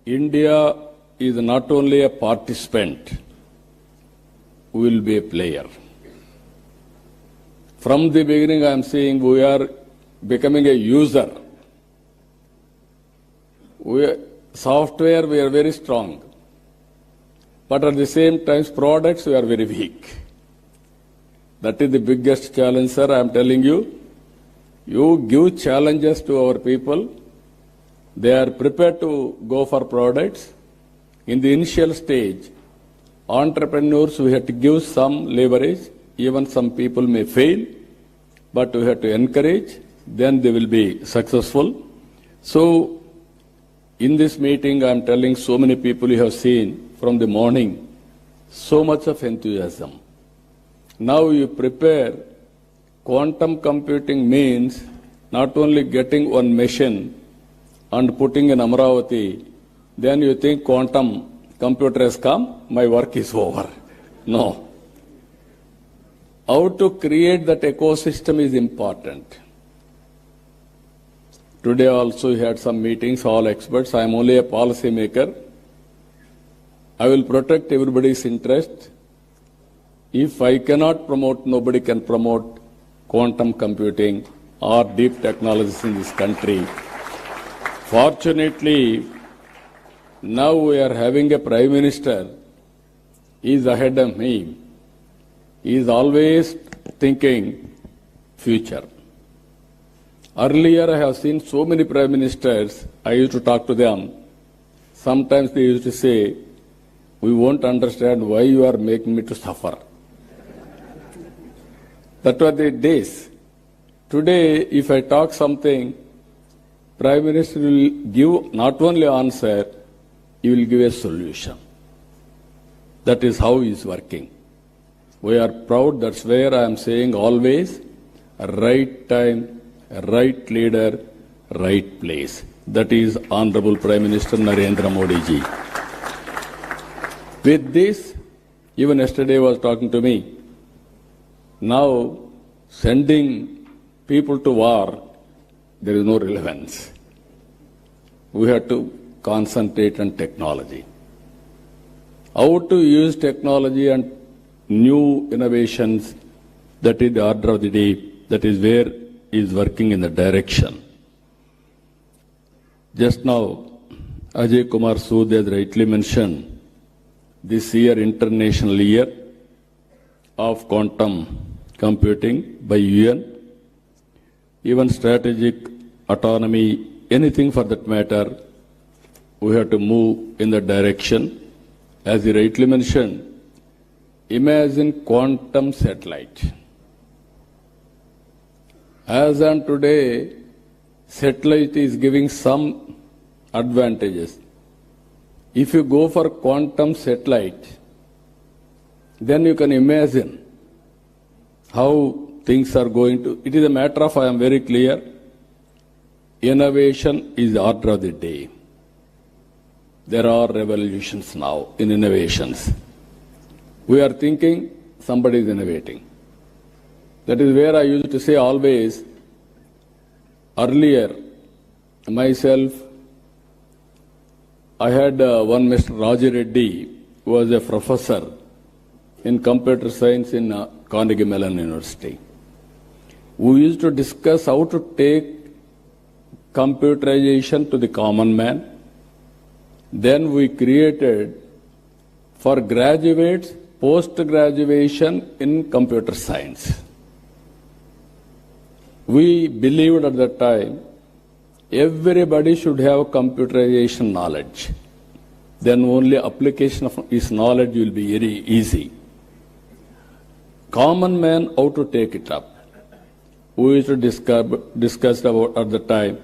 India is not only a participant, we will be a player. From the beginning, I am saying we are becoming a user. Software, we are very strong. But at the same time, products, we are very weak. That is the biggest challenge, sir. I am telling you. You give challenges to our people. They are prepared to go for products. In the initial stage, entrepreneurs, we have to give some leverage. Even some people may fail, but we have to encourage. Then they will be successful. So, in this meeting, I am telling so many people you have seen from the morning, so much of enthusiasm. Now you prepare. Quantum computing means not only getting one machine and putting in Amravati, then you think quantum computer has come, my work is over. No. How to create that ecosystem is important. Today also we had some meetings, all experts. I am only a policy maker. I will protect everybody's interest. If I cannot promote, nobody can promote quantum computing or deep technologies in this country. Fortunately, now we are having a Prime Minister. He is ahead of me. He is always thinking future. Earlier, I have seen so many Prime Ministers, I used to talk to them. Sometimes they used to say, we won't understand why you are making me to suffer. That were the days. Today, if I talk something, Prime Minister will give not only answer, he will give a solution. That is how he is working. We are proud, that's where I am saying always, right time, right leader, right place. That is Honorable Prime Minister Narendra Modi ji. With this, even yesterday was talking to me, now sending people to war, there is no relevance. We have to concentrate on technology. How to use technology and new innovations, that is the order of the day, that is where he is working in the direction. Just now, Ajay Kumar Sood has rightly mentioned, this year, International Year of Quantum Computing by UN, even strategic autonomy, anything for that matter, we have to move in that direction. As he rightly mentioned, imagine quantum satellite. As on today, satellite is giving some advantages. If you go for quantum satellite, then you can imagine how things are going to. It is a matter of, I am very clear, innovation is the order of the day. There are revolutions now in innovations. We are thinking somebody is innovating. That is where I used to say always, earlier, myself, I had one Mr. Raji Reddy, who was a professor in computer science in Carnegie Mellon University. We used to discuss how to take computerization to the common man. Then we created for graduates post-graduation in computer science. we believed at that time everybody should have computerization knowledge. Then only application of his knowledge will be very easy. Common man, how to take it up? We used to discuss about at the time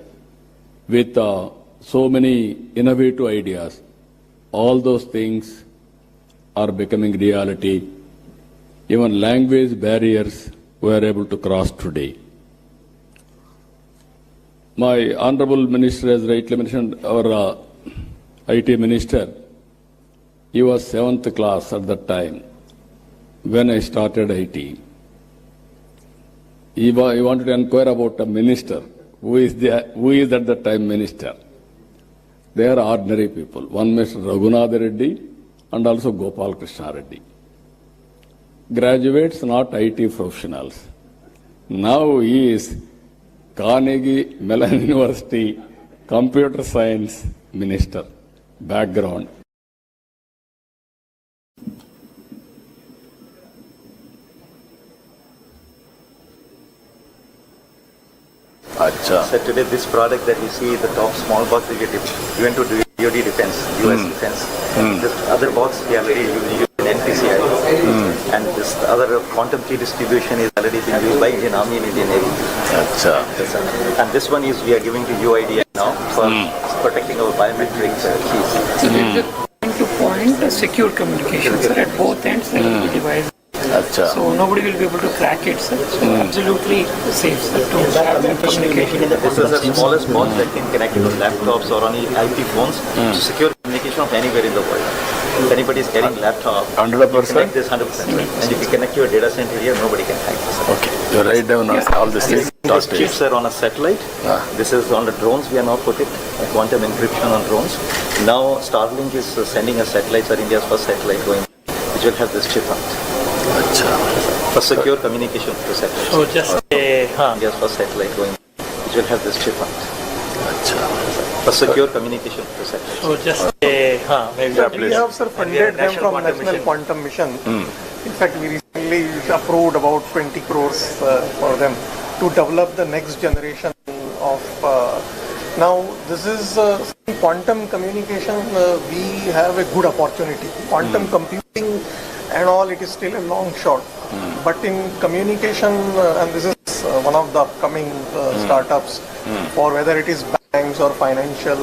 with so many innovative ideas. All those things are becoming reality. Even language barriers we are able to cross today. My Honorable Minister has rightly mentioned, our IT Minister, he was 7th class at that time when I started IT. He wanted to inquire about a minister. Who is at that time minister? They are ordinary people. One Mr. Raghunath Reddy and also Gopal Krishna Reddy. Graduates, not IT professionals. Now he is Carnegie Mellon University Computer Science Minister. Background. So today this product that you see, the top small box will get given to DoD Defense, US Defense. This other box we already used in NPCI. And this other quantum key distribution is already being used by Indian Army and Indian Navy. And this one is we are giving to UIDAI now for protecting our biometric keys. Point-to-point secure communication, sir, at both ends there will be devices. So nobody will be able to crack it, sir. So absolutely safe, sir, to have that communication. This is the smallest box that can connect to laptops or any IP phones to secure communication of anywhere in the world. If anybody is carrying laptop, 100%. you connect this 100%. And if you connect your data center here, nobody can hack this. Okay, you write down all these things. These chips are on a satellite. This is on the drones. We are now put it quantum encryption on drones. Now Starlink is sending a satellite, or India's first satellite going, which will have this chip on it. For secure communication to satellites. So just India's first satellite going, which will have this chip on it. For secure communication to satellites. So just we have, sir, funded them from National Quantum Mission. In fact, we recently approved about 20 crores for them to develop the next generation of. Now, this is quantum communication. We have a good opportunity. Quantum computing and all, it is still a long shot. But in communication, and this is one of the upcoming startups, for whether it is banks or financial,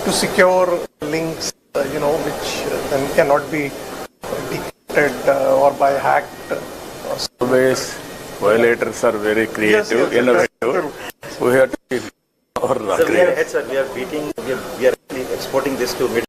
to secure links, which then cannot be decrypted or by hacked. Always, violators are very creative, innovative. We have to be So we are beating, we are exporting this to Middle